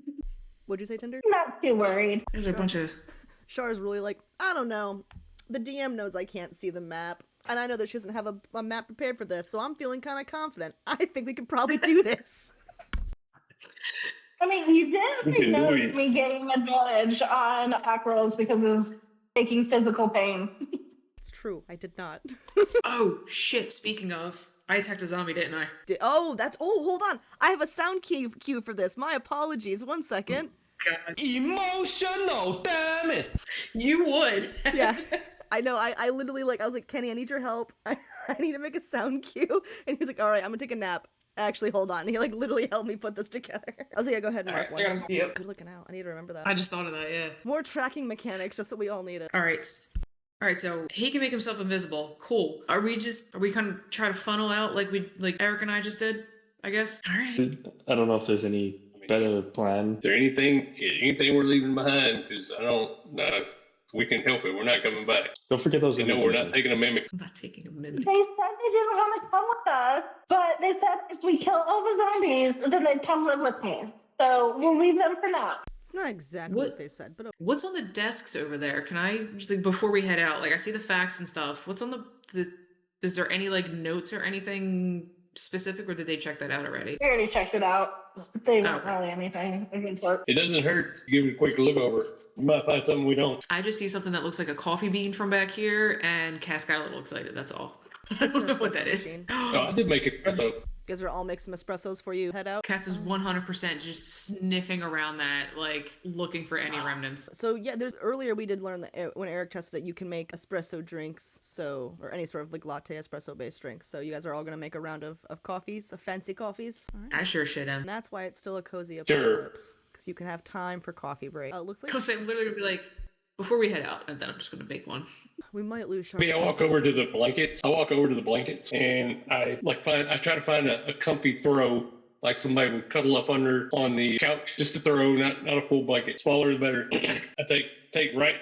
What'd you say, Tinder? Not too worried. There's a bunch of. Char's really like, I don't know. The DM knows I can't see the map. And I know that she doesn't have a map prepared for this, so I'm feeling kind of confident. I think we could probably do this. I mean, you We did can do notice it. me getting advantage on attack rolls because of taking physical pain. It's true. I did not. Oh shit! Speaking of, I attacked a zombie, didn't I? Oh, hold on. I have a sound cue for this. My apologies. 1 second. Emotional, damn it! You would. Yeah. I know. I literally I was like, Kenny, I need your help. I need to make a sound cue. And he's like, all right, I'm gonna take a nap. Actually, hold on. He literally helped me put this together. I was like, yeah, go ahead and mark one. Yep. Good looking out. I need to remember that. I just thought of that. Yeah. More tracking mechanics, just that we all need it. All right. All right. So he can make himself invisible. Cool. Are we kind of try to funnel out like Eric and I just did? I guess. All right. I don't know if there's any better plan. Is there anything we're leaving behind? Because I don't know if we can help it. We're not coming back. Don't forget those. You know, we're not images. taking a mimic. I'm not taking a They minute. said they didn't want to come with us, but they said if we kill all the zombies, then they'd come live with me. So we'll leave them for now. It's not exactly what they said, but What's on the desks over there? Can I just before we head out? I see the facts and stuff. What's on the? Is there any notes or anything specific, or did they check that out already? We already checked it out. They weren't Okay. really anything. Good for It doesn't hurt to give it a quick look over. We might find something we don't. I just see something that looks like a coffee bean from back here, and Cass got a little excited. That's all. I don't know what that espresso is. Oh, I did make espresso. you guys are all make some espressos for you. Head out. Cass is 100% just sniffing around that, looking for any remnants. So yeah, earlier we did learn that when Eric tested it, you can make espresso drinks, or any sort of latte espresso based drink. So you guys are all gonna make a round of coffees, of fancy coffees. All right. I sure should And am. that's why it's still a cozy Sure. apocalypse, because you can have time for coffee break. Looks like Because I'm literally gonna be like, before we head out, and then I'm just gonna make one. we might lose Char. I walk over to the blankets. And I try to find a comfy throw, like somebody would cuddle up under on the couch, just to throw, not a full blanket. Smaller the better. I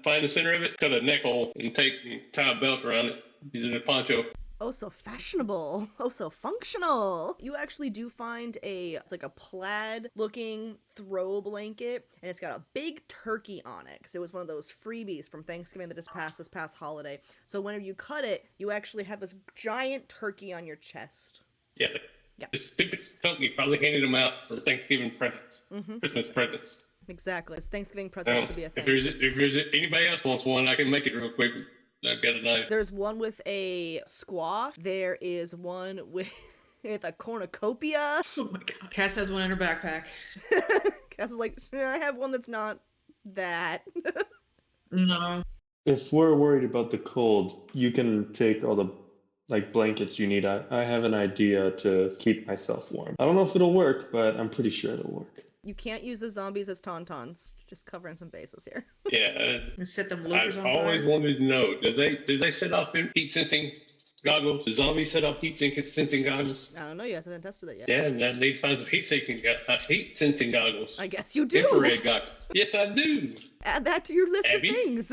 find the center of it, cut a neck hole, and tie a belt around it, using a poncho. Oh, so fashionable. Oh, so functional. You actually do find it's like a plaid looking throw blanket, and it's got a big turkey on it, because it was one of those freebies from Thanksgiving that just passed this past holiday. So whenever you cut it, you actually have this giant turkey on your chest. Yeah. Yeah. The stupid company probably handed them out for Thanksgiving presents, Mm-hmm. Christmas presents. Exactly. This Thanksgiving present should be a If thing. there's anybody else wants one, I can make it real quick. I've got a knife. There's one with a squash. There is one with a cornucopia. Oh my god. Cass has one in her backpack. Cass is like, I have one that's not that. No. If we're worried about the cold, you can take all the blankets you need. I have an idea to keep myself warm. I don't know if it'll work, but I'm pretty sure it'll work. You can't use the zombies as tauntauns. Just covering some bases here. Yeah. Let's set them loafers I've on fire. always wanted to know, do they set off heat sensing goggles? Do zombies set off heat sensing goggles? I don't know. You guys haven't tested it yet. Yeah, and I need to find some heat sensing goggles. I guess you do. Infrared goggles. Yes, I do. Add that to your list Abby? of things.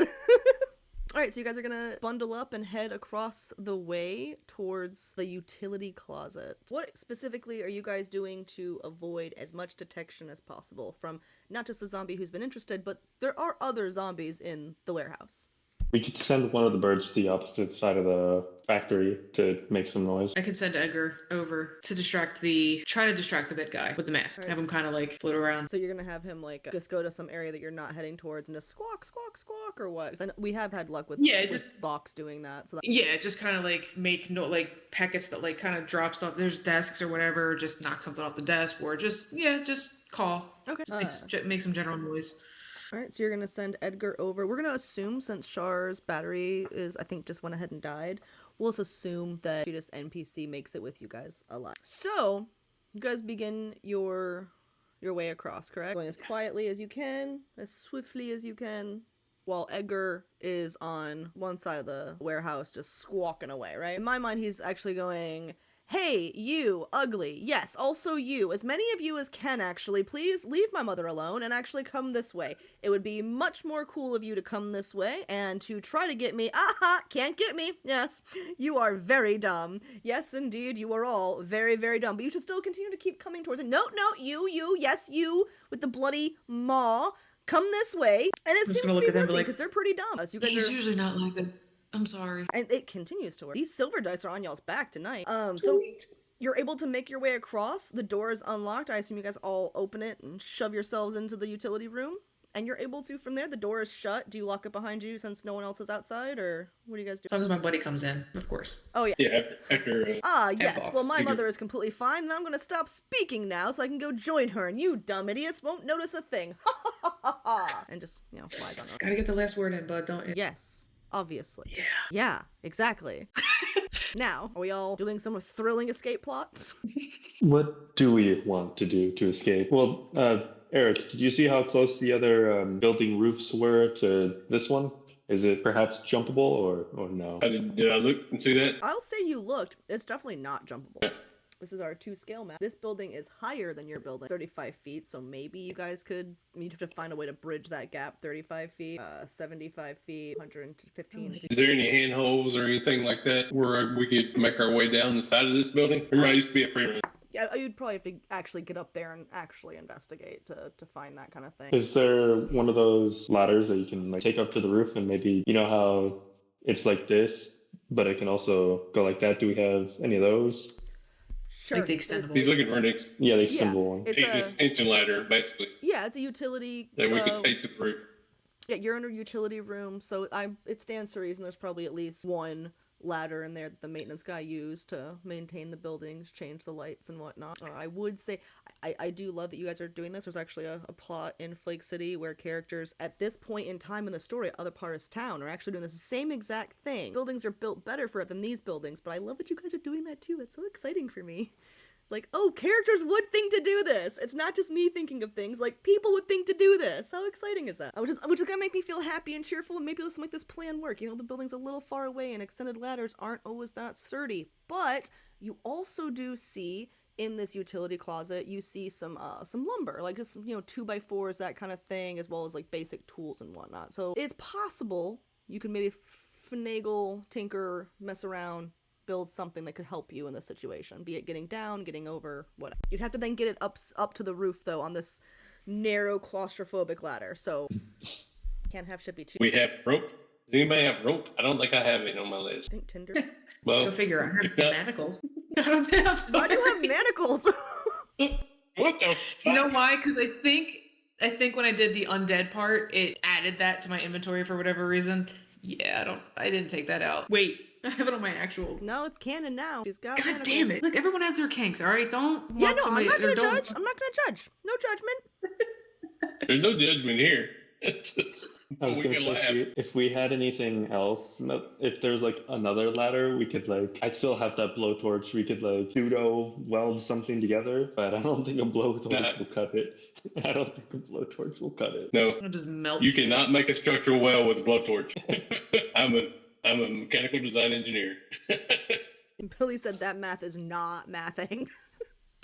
All right, so you guys are gonna bundle up and head across the way towards the utility closet. What specifically are you guys doing to avoid as much detection as possible from not just the zombie who's been interested, but there are other zombies in the warehouse? We could send one of the birds to the opposite side of the factory to make some noise. I can send Edgar over to try to distract the bit guy with the mask. Alright. Have him kind of float around. So you're gonna have him just go to some area that you're not heading towards and just squawk, squawk, squawk, or what? 'Cause I know we have had luck with Box doing that. So Yeah, just kind of make packets that kind of drop stuff. There's desks or whatever. Just knock something off the desk, or just call. okay. Make some general noise. All right, so you're gonna send Edgar over. We're gonna assume, since Char's battery I think just went ahead and died, we'll just assume that she just NPC makes it with you guys alive. So, you guys begin your way across, correct? Going as quietly as you can, as swiftly as you can, while Edgar is on one side of the warehouse just squawking away, right? In my mind, he's actually going, hey, you, ugly, yes, also you, as many of you as can actually, please leave my mother alone and actually come this way. It would be much more cool of you to come this way and to try to get me. Aha, can't get me. Yes, you are very dumb. Yes, indeed, you are all very, very dumb, but you should still continue to keep coming towards it. No, you, yes, you, with the bloody maw. Come this way, and it I'm just seems gonna to look be at them and working be because they're pretty dumb. So you guys He's are, usually not like that. I'm sorry. and it continues to work. These silver dice are on y'all's back tonight. So you're able to make your way across. The door is unlocked. I assume you guys all open it and shove yourselves into the utility room, and you're able to from there. The door is shut. Do you lock it behind you since no one else is outside, or what do you guys do? As long as my buddy comes in, of course. Oh yeah. Yeah, after Yes. box. Well, my Figure- mother is completely fine, and I'm gonna stop speaking now so I can go join her, and you dumb idiots won't notice a thing. Ha ha ha ha! And just flies on over. Gotta get the last word in, bud, don't you? Yes, obviously. Yeah. Yeah, exactly. Now, are we all doing some thrilling escape plot? What do we want to do to escape? Well, Eric, did you see how close the other building roofs were to this one? Is it perhaps jumpable or no? did I look and see that? I'll say you looked. It's definitely not jumpable. This is our 2-scale map. This building is higher than your building, 35 feet, so maybe you guys could, you'd have to find a way to bridge that gap, 35 feet, 75 feet, 115 feet. Is there any handholds or anything like that where we could make our way down the side of this building? Remember, I used to be a free runner. Yeah, you'd probably have to actually get up there and actually investigate to find that kind of thing. Is there one of those ladders that you can like take up to the roof and maybe how it's like this, but it can also go like that? Do we have any of those? Sure. Like the extendable. He's looking for an Yeah, the extendable one. It's a extension ladder, basically, it's a utility. that we could take to the roof. Yeah, you're in a utility room, so it stands to reason there's probably at least one ladder in there that the maintenance guy used to maintain the buildings, change the lights and whatnot. I would say I do love that you guys are doing this. There's actually a plot in Flake City where characters at this point in time in the story, other parts of town, are actually doing the same exact thing. Buildings are built better for it than these buildings, but I love that you guys are doing that too. It's so exciting for me. Like, oh, characters would think to do this. It's not just me thinking of things. Like, people would think to do this. How exciting is that? Which is gonna make me feel happy and cheerful, and maybe let's make this plan work. The building's a little far away, and extended ladders aren't always that sturdy. But you also do see in this utility closet, you see some lumber, like just 2x4s, that kind of thing, as well as like basic tools and whatnot. So it's possible you can maybe finagle, tinker, mess around, build something that could help you in this situation, be it getting down, getting over, whatever. You'd have to then get it up to the roof though on this narrow claustrophobic ladder, so can't have shit be too. We have rope. Does anybody have rope? I don't think I have it on my I list. think Tinder. Well, Go figure. I if have not- manacles. I don't think I'm Why do you have manacles? what the fuck? You know why? Because I think when I did the undead part, it added that to my inventory for whatever reason. Yeah, I didn't take that out. Wait, I have it on my actual. No, it's canon now. She's got God manacles. damn it! Look, everyone has their kinks. All right, don't. Yeah, mock no, somebody, I'm not or gonna don't- judge. I'm not gonna judge. No judgment. There's no judgment here. I was We gonna can say laugh. if we had anything else, if there's like another ladder, we could I'd still have that blowtorch. We could pseudo weld something together, but I don't think a blowtorch Nah. will cut it. I don't think a blowtorch will cut it. No, It'll just melt. you cannot make a structural well with a blowtorch. I'm a mechanical design engineer. And Billy said that math is not mathing.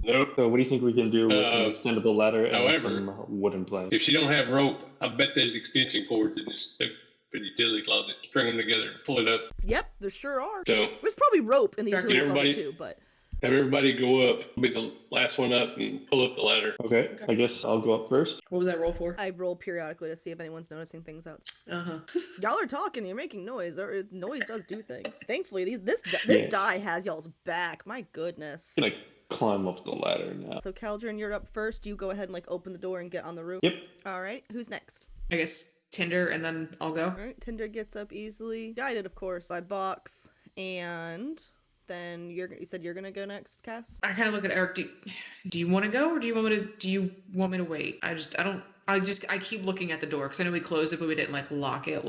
Nope. So what do you think we can do with an extendable ladder and however, some wooden planks? If she don't have rope, I bet there's extension cords in this utility closet. String them together, pull it up. Yep, there sure are. So There's probably rope in the Sure. utility closet Everybody- too, but have everybody go up, be the last one up, and pull up the ladder. Okay, I guess I'll go up first. What was that roll for? I roll periodically to see if anyone's noticing things out. Uh-huh. Y'all are talking, you're making noise, or noise does do things. Thankfully, this Yeah. die has y'all's back. My goodness. I'm gonna climb up the ladder now. So Caldron, you're up first. You go ahead and open the door and get on the roof. Yep. All right, who's next? I guess Tinder, and then I'll go. All right, Tinder gets up easily, guided of course by Box, and then you said you're gonna go next, Cass. I kind of look at Eric. Do you want to go, or do you want me to wait? I keep looking at the door because I know we closed it, but we didn't lock it.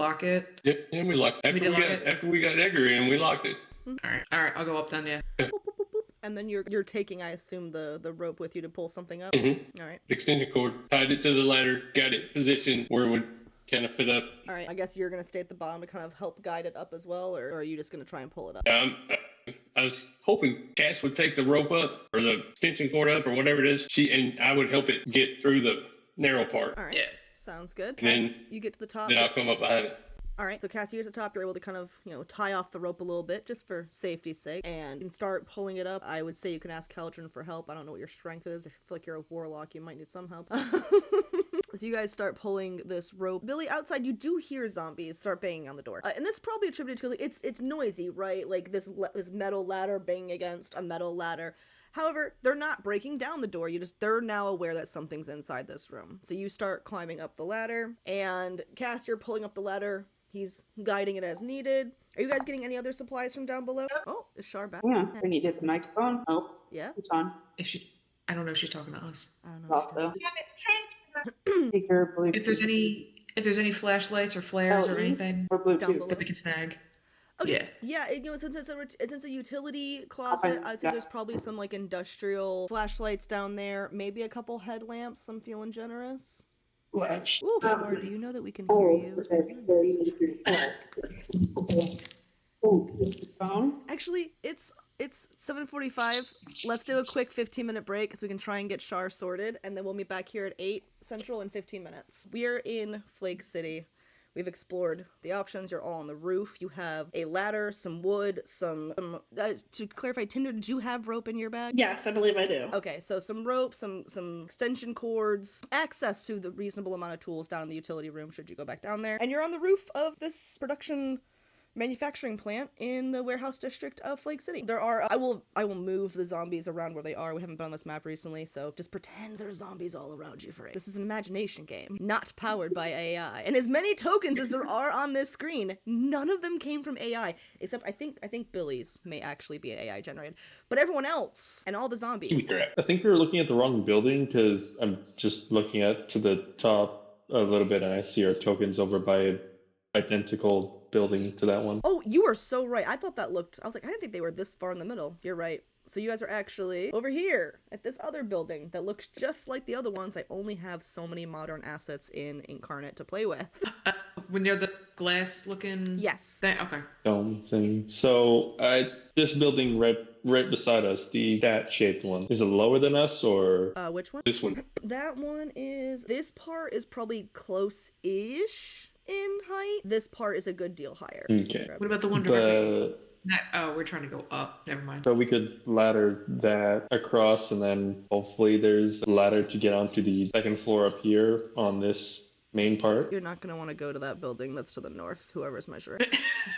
Yep, and we locked it. We did lock it? After we got Edgar in, we locked it. All right, I'll go up then. Yeah. Boop, boop, boop, boop. And then you're taking, I assume, the rope with you to pull something up. Mm-hmm. All right. Extended cord, tied it to the ladder, got it positioned where it would kind of fit up. All right. I guess you're gonna stay at the bottom to kind of help guide it up as well, or are you just gonna try and pull it up? I was hoping Cass would take the rope up or the extension cord up or whatever it is. And I would help it get through the narrow part. All right. Yeah. Sounds good. And Cass, you get to the top. Then I'll come up behind it. All right, so Cassie, you're at the top. You're able to kind of, tie off the rope a little bit just for safety's sake and you can start pulling it up. I would say you can ask Caldron for help. I don't know what your strength is. I feel like you're a warlock. You might need some help. So you guys start pulling this rope. Billy, outside, you do hear zombies start banging on the door. And that's probably attributed to, like, it's noisy, right? Like this metal ladder banging against a metal ladder. However, they're not breaking down the door. They're now aware that something's inside this room. So you start climbing up the ladder, and Cass, you're pulling up the ladder. He's guiding it as needed. Are you guys getting any other supplies from down below? Oh, is Char back? Yeah, we need to hit the microphone. Oh, Yeah? it's on. I don't know if she's talking to us. I don't know. Off though. Take your Bluetooth. If there's any flashlights or flares or LE anything or Down Bluetooth. below. that we can snag. Okay. Yeah, since it's a utility closet, I'd say yeah. there's probably some, like, industrial flashlights down there. Maybe a couple headlamps. I'm feeling generous. Flash. Ooh, Char, do you know that we can hear you? Phone. Actually, it's 7:45. Let's do a quick 15-minute break so we can try and get Char sorted, and then we'll meet back here at 8 Central in 15 minutes. We're in Flake City. We've explored the options. You're all on the roof. You have a ladder, some wood, to clarify, Tinder, did you have rope in your bag? Yes, I believe I do. Okay, so some rope, some extension cords, access to the reasonable amount of tools down in the utility room should you go back down there. And you're on the roof of this production manufacturing plant in the warehouse district of Flake City. There are, I will move the zombies around where they are. We haven't been on this map recently, so just pretend there's zombies all around you for it. This is an imagination game, not powered by AI. And as many tokens as there are on this screen, none of them came from AI, except I think Billy's may actually be an AI generated, but everyone else and all the zombies. Correct. I think we were looking at the wrong building because I'm just looking at to the top a little bit and I see our tokens over by an identical building to that one. Oh, you are so right. I thought that looked, I was like, I didn't think they were this far in the middle. You're right. So you guys are actually over here at this other building that looks just like the other ones. I only have so many modern assets in Incarnate to play with. When near the glass looking Yes. thing? Okay. Dome thing. So this building right beside us, the dat-shaped one, is it lower than us or? Which one? This one. That one is, this part is probably close-ish in height. This part is a good deal higher. Okay. What about the one directly? We're trying to go up. Never mind. So we could ladder that across and then hopefully there's a ladder to get onto the second floor up here on this main part. You're not going to want to go to that building that's to the north, whoever's measuring.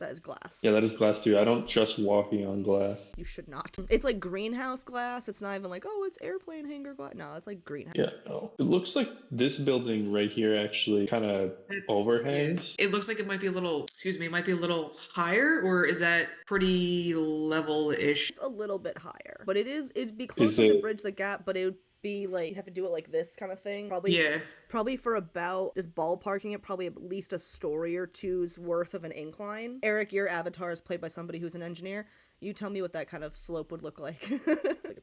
That is glass. Yeah, that is glass too. I don't trust walking on glass. You should not. It's like greenhouse glass. It's not even like, oh, it's airplane hangar glass. No, it's like greenhouse. Yeah, no. It looks like this building right here actually kind of overhangs. It looks like it might be a little, higher, or is that pretty level-ish? It's a little bit higher, but it'd be close enough to it- bridge the gap, but it would be like, you have to do it like this kind of thing. Yeah. Probably for about, just ballparking it, probably at least a story or two's worth of an incline. Erik, your avatar is played by somebody who's an engineer. You tell me what that kind of slope would look like.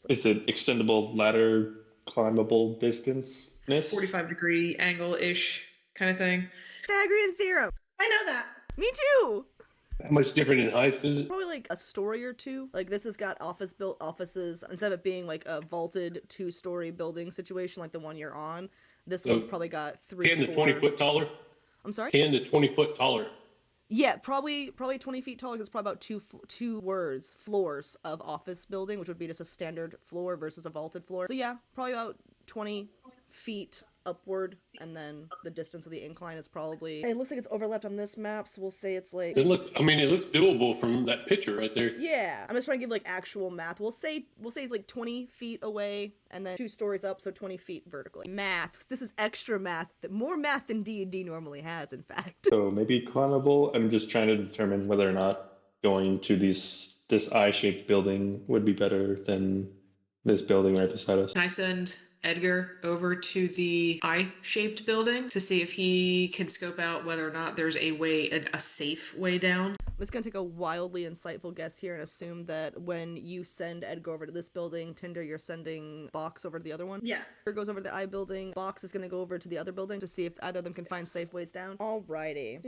It's an extendable ladder climbable distance. 45-degree angle-ish kind of thing. Pythagorean theorem. I know that. Me too. How much different in height is it? Probably like a story or two. Like this has got offices instead of it being like a vaulted 2-story building situation like the one you're on. This one's probably got 3, 10 to 20 foot taller? I'm sorry? 10 to 20 foot taller. Yeah, probably 20 feet tall because it's probably about two floors of office building, which would be just a standard floor versus a vaulted floor. So yeah, probably about 20 feet upward, and then the distance of the incline is probably, it looks like it's overlapped on this map, so we'll say it's like, It looks doable from that picture right there. yeah, I'm just trying to give like actual math. We'll say it's like 20 feet away and then 2 stories up, so 20 feet vertically. Math. This is extra math. More math than D&D normally has, in fact. So maybe climbable. I'm just trying to determine whether or not going to this I-shaped building would be better than this building right beside us. Can I send Edgar over to the I-shaped building to see if he can scope out whether or not there's a safe way down? just gonna take a wildly insightful guess here and assume that when you send Edgar over to this building, Tinder, you're sending Box over to the other one? Yes. Edgar goes over to the I building, Box is gonna go over to the other building to see if either of them can find safe ways down. Alrighty.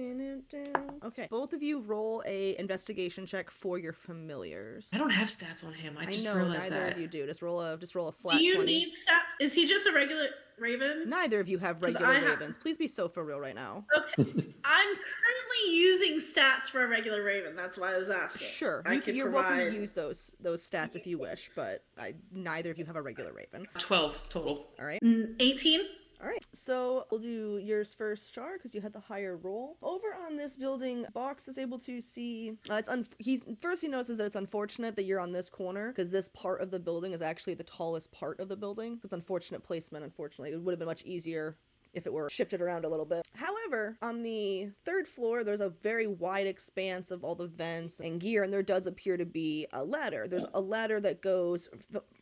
Okay, both of you roll a investigation check for your familiars. I don't have stats on him. I just know, realized neither that. of you do. Just roll a flat Do you 20. need stats? Is he just a regular raven? Neither of you have 'Cause regular I have- ravens. Please be so for real right now. Okay. I'm currently using stats for a regular raven. That's why I was asking. Sure, you're welcome to use those stats if you wish, but neither of you have a regular raven. 12 total. All right. 18? All right, so we'll do yours first, Char, because you had the higher roll. Over on this building, Box is able to see. He notices that it's unfortunate that you're on this corner because this part of the building is actually the tallest part of the building. It's unfortunate placement. Unfortunately, it would have been much easier if it were shifted around a little bit. However, on the third floor, there's a very wide expanse of all the vents and gear, and there does appear to be a ladder. There's a ladder that goes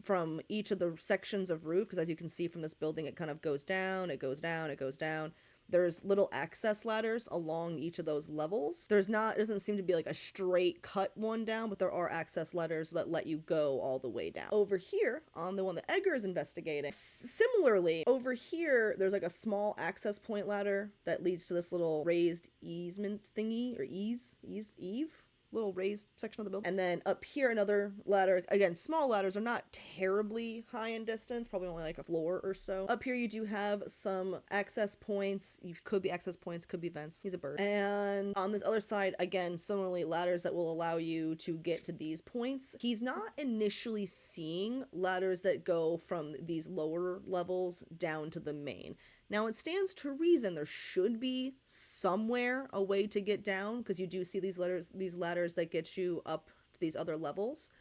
from each of the sections of roof, because as you can see from this building, it kind of goes down, it goes down, it goes down. There's little access ladders along each of those levels. It doesn't seem to be like a straight cut one down, but there are access ladders that let you go all the way down. Over here, on the one that Edgar is investigating, similarly, over here, there's like a small access point ladder that leads to this little raised easement thingy, or eave? Little raised section of the building. And then up here, another ladder. Again, small ladders are not terribly high in distance, probably only like a floor or so. Up here, you do have some access points. You could be access points, could be vents. He's a bird. And on this other side, again, similarly, ladders that will allow you to get to these points. He's not initially seeing ladders that go from these lower levels down to the main. Now, it stands to reason there should be somewhere a way to get down, because you do see these ladders that get you up to these other levels,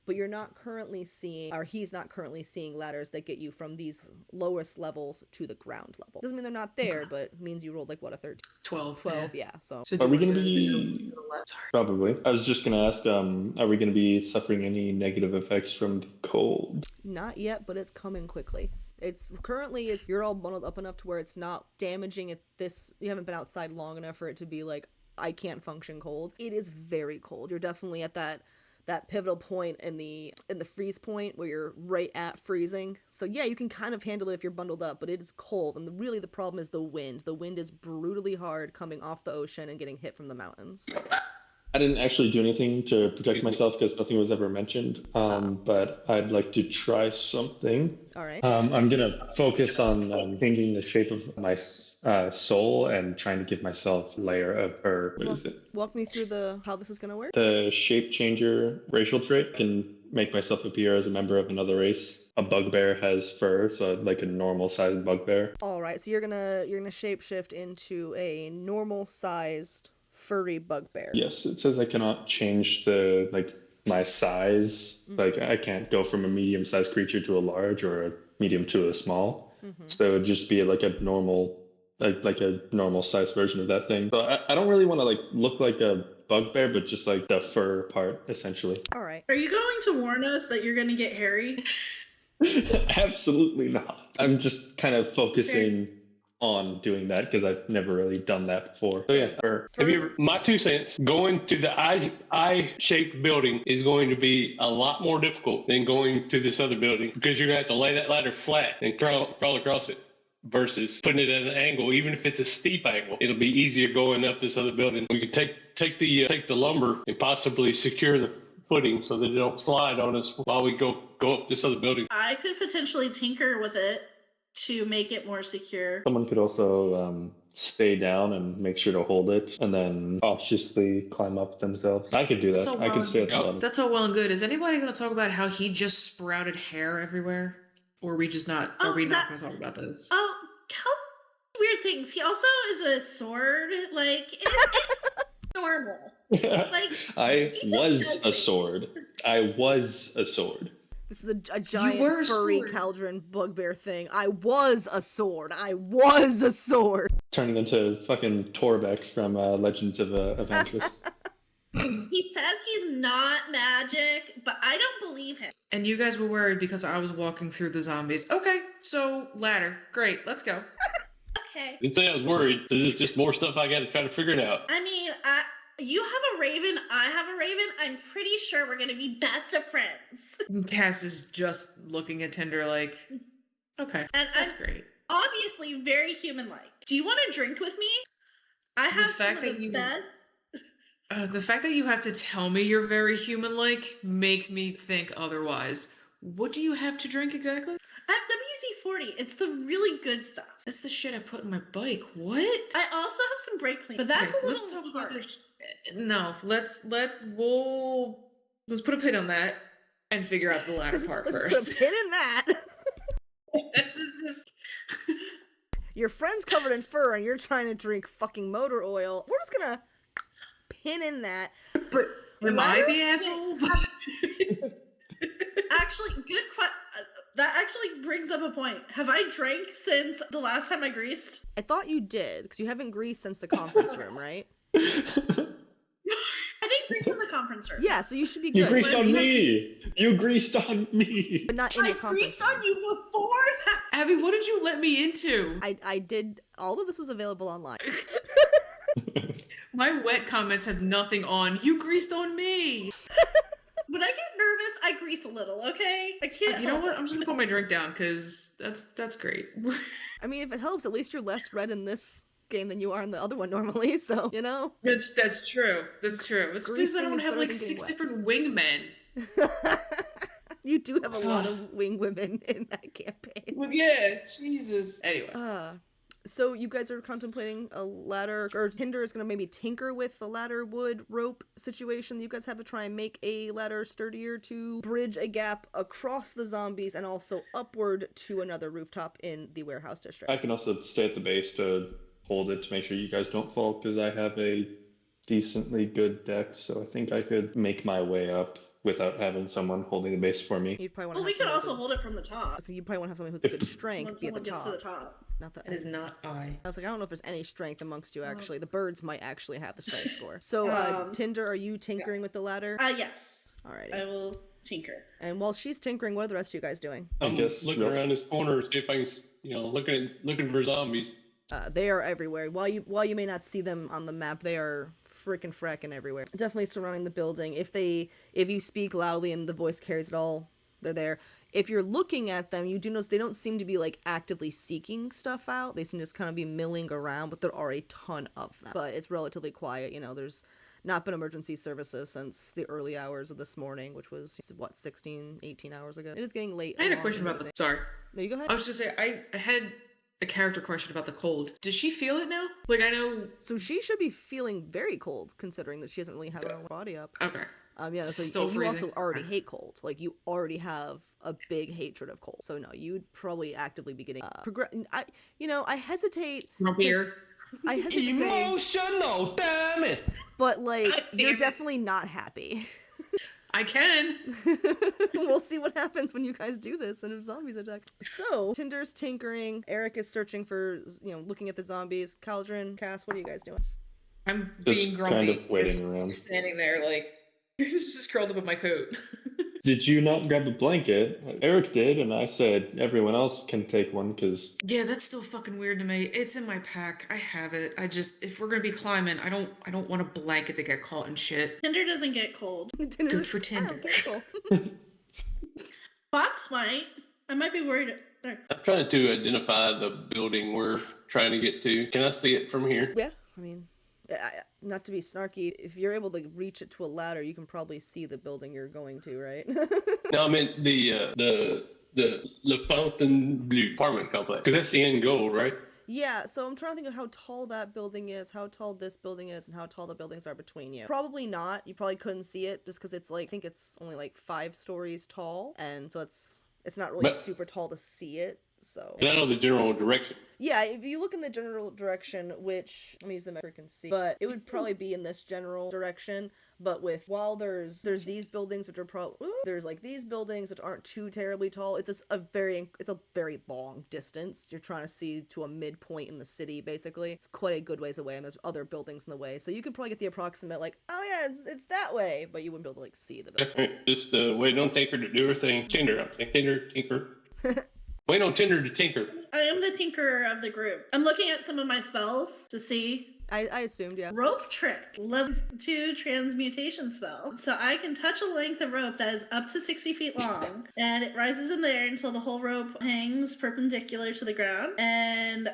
but you're not currently seeing, or he's not currently seeing ladders that get you from these lowest levels to the ground level. Doesn't mean they're not there, but it means you rolled like, what, a 13? 12. 12, yeah, so. Are we going to be... Probably. I was just going to ask, are we going to be suffering any negative effects from the cold? Not yet, but it's coming quickly. You're all bundled up enough to where it's not damaging you haven't been outside long enough for it to be like, I can't function cold. It is very cold. You're definitely at that pivotal point in the freeze point where you're right at freezing. So yeah, you can kind of handle it if you're bundled up, but it is cold. And really the problem is the wind. The wind is brutally hard coming off the ocean and getting hit from the mountains. I didn't actually do anything to protect myself because nothing was ever mentioned, but I'd like to try something. All right. I'm going to focus on changing the shape of my soul and trying to give myself a layer of her. What is it? Walk me through how this is going to work. The shape changer racial trait can make myself appear as a member of another race. A bugbear has fur, so like a normal sized bugbear. All right, so you're gonna shapeshift into a normal sized furry bugbear. Yes, it says I cannot change my size. Mm-hmm. Like I can't go from a medium-sized creature to a large or a medium to a small. Mm-hmm. So it would just be like a normal sized version of that thing. So I don't really want to look like a bugbear, but just like the fur part, essentially. All right. Are you going to warn us that you're going to get hairy? Absolutely not. I'm just kind of focusing on doing that because I've never really done that before. So yeah, my 2 cents, going to the I-shaped building is going to be a lot more difficult than going to this other building because you're going to have to lay that ladder flat and crawl across it versus putting it at an angle. Even if it's a steep angle, it'll be easier going up this other building. We could take the lumber and possibly secure the footing so that it don't slide on us while we go up this other building. I could potentially tinker with it to make it more secure. Someone could also stay down and make sure to hold it and then cautiously climb up themselves. I could do that. I could stay at the bottom. That's all well and good. Is anybody going to talk about how he just sprouted hair everywhere? Or are we just not? Are we not going to talk about this? Oh, weird things. He also is a sword. It's normal. I was a sword. This is a giant furry cauldron bugbear thing. I was a sword. Turning into fucking Torbeck from Legends of Eventress. He says he's not magic, but I don't believe him. And you guys were worried because I was walking through the zombies. Okay, so ladder. Great, let's go. Okay. Didn't say I was worried. This is just more stuff I got to try to figure it out. I mean, You have a raven, I have a raven. I'm pretty sure we're gonna be best of friends. Cass is just looking at Tinder like, okay, And that's I'm great. obviously very human-like. Do you want to drink with me? I have fact some of that the you- best. The fact that you have to tell me you're very human-like makes me think otherwise. What do you have to drink exactly? I have WD-40. It's the really good stuff. That's the shit I put in my bike. What? I also have some brake clean, but that's Okay, a little let's talk about harsh. this. No, let's put a pin on that and figure out the latter part Let's first. put a pin in that. It's just- Your friend's covered in fur and you're trying to drink fucking motor oil. We're just gonna pin in that. But am I the asshole? Actually, good question. That actually brings up a point. Have I drank since the last time I greased? I thought you did, because you haven't greased since the conference room, right? I didn't grease in the conference room. Yeah, so you should be good. You greased Whereas on you- me. You greased on me. But not in I the conference greased room. on you before that. Abby, what did you let me into? I did, all of this was available online. My wet comments have nothing on. You greased on me. When I get nervous, I grease a little, okay? I can't. You know help what? it. I'm just gonna put my drink down because that's great. I mean, if it helps, at least you're less red in this game than you are in the other one normally, so, you know? That's true. That's true. It's because I Greasing don't is have better like than getting 6 wet. different wingmen. You do have a lot of wing women in that campaign. Well, yeah, Jesus. Anyway, So you guys are contemplating a ladder, or Tinder is going to maybe tinker with the ladder wood rope situation. You guys have to try and make a ladder sturdier to bridge a gap across the zombies and also upward to another rooftop in the warehouse district. I can also stay at the base to hold it to make sure you guys don't fall because I have a decently good dex, so I think I could make my way up without having someone holding the base for me. You'd probably want Well, to we could also hold it from the top So you probably want to have someone with good strength once be at someone the gets top. to the top. Not that it is not I. I was like, I don't know if there's any strength amongst you, Oh. actually. The birds might actually have the strength score. So, Tinder, are you tinkering with the ladder? Yes. Alrighty. I will tinker. And while she's tinkering, what are the rest of you guys doing? I I'm guess looking real- around this corner, see if I can, looking for zombies. They are everywhere. While you may not see them on the map, they are fracking everywhere. Definitely surrounding the building. If you speak loudly and the voice carries it all, they're there. If you're looking at them, you do notice they don't seem to be like actively seeking stuff out. They seem to just kind of be milling around, but there are a ton of them. But it's relatively quiet. You know, there's not been emergency services since the early hours of this morning, which was, 16, 18 hours ago. It is getting late. I had a along question in about the the. day. Sorry, No, you go ahead. I was just say I had a character question about the cold. Does she feel it now? Like I know. So she should be feeling very cold, considering that she doesn't really have her own body up. Okay. Yeah, so Still and you freezing. also already hate cold. Like, you already have a big hatred of cold. So no, you'd probably actively be getting I hesitate Grumpier. I hesitate to say, Emotional, damn it! but like, God damn you're it. definitely not happy. I can. We'll see what happens when you guys do this and if zombies attack. So, Tinder's tinkering, Erik is searching for, looking at the zombies. Caldron, Cass, what are you guys doing? I'm Just being grumpy. kind of waiting just around. standing there like just curled up in my coat. Did you not grab a blanket? Eric did, and I said everyone else can take one because Yeah, that's still fucking weird to me. It's in my pack. I have it. If we're gonna be climbing, I don't want a blanket to get caught in shit. Tinder doesn't get cold. Tinder's for like, Tinder. "I don't get cold." Fox might. I might be worried. There. I'm trying to identify the building we're trying to get to. Can I see it from here? Yeah, I mean, not to be snarky, if you're able to reach it to a ladder, you can probably see the building you're going to, right? No, I meant the Le Fontainebleau apartment complex, because that's the end goal, right? Yeah, so I'm trying to think of how tall that building is, how tall this building is, and how tall the buildings are between you. Probably not. You probably couldn't see it just because it's like, I think it's only like 5 stories tall, and so it's not really But- super tall to see it. So And I know the general direction. yeah, if you look in the general direction, which let me use the metric and see, but it would probably be in this general direction. But while there's these buildings which are there's like these buildings which aren't too terribly tall. It's just a very long distance. You're trying to see to a midpoint in the city basically. It's quite a good ways away, and there's other buildings in the way, so you could probably get the approximate like, oh yeah, it's that way, but you wouldn't be able to like see the building. Just wait on Tinker to do her thing. Tinder, I'm saying Tinder, tinker. Wait on Tinder to tinker. I am the tinkerer of the group. I'm looking at some of my spells to see I assumed, yeah. Rope trick, level 2 transmutation spell. So I can touch a length of rope that is up to 60 feet long, and it rises in the air until the whole rope hangs perpendicular to the ground, and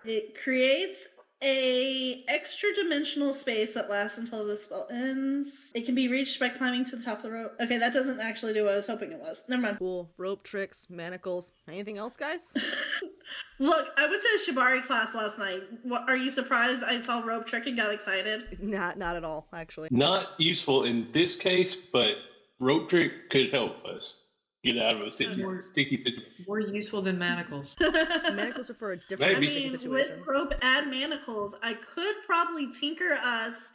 it creates a extra dimensional space that lasts until the spell ends. It can be reached by climbing to the top of the rope. Okay, that doesn't actually do what I was hoping it was. Never mind. Cool. Rope tricks, manacles. Anything else, guys? Look, I went to a Shibari class last night. What, are you surprised I saw rope trick and got excited? Not at all, actually. Not useful in this case, but rope trick could help us get out of a sticky situation. More useful than manacles. Manacles are for a different I Maybe. mean, situation. with rope and manacles, I could probably tinker us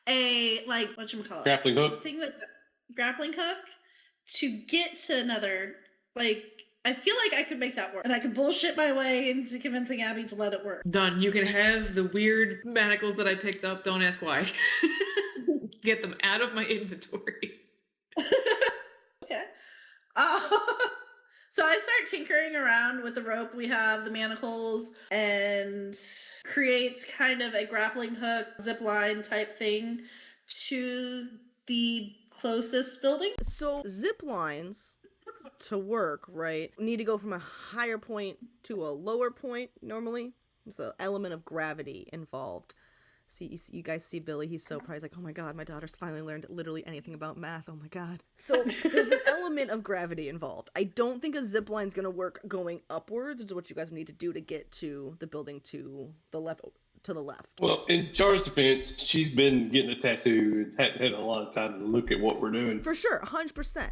a, like, whatchamacallit? Grappling hook. Thing that, grappling hook to get to another, like, I feel like I could make that work. And I could bullshit my way into convincing Abby to let it work. Done. You can have the weird manacles that I picked up. Don't ask why. Get them out of my inventory. Okay. So I start tinkering around with the rope. We have the manacles and create kind of a grappling hook, zip line type thing to the closest building. So zip lines to work, right, need to go from a higher point to a lower point normally. There's an element of gravity involved. See, you guys see Billy, he's so proud. He's like, oh my god, my daughter's finally learned literally anything about math. Oh my god. So there's an element of gravity involved. I don't think a zip line's gonna work going upwards, which is what you guys would need to do to get to the building to the left. Well, in Char's defense, she's been getting a tattoo and hadn't had a lot of time to look at what we're doing. For sure, 100%.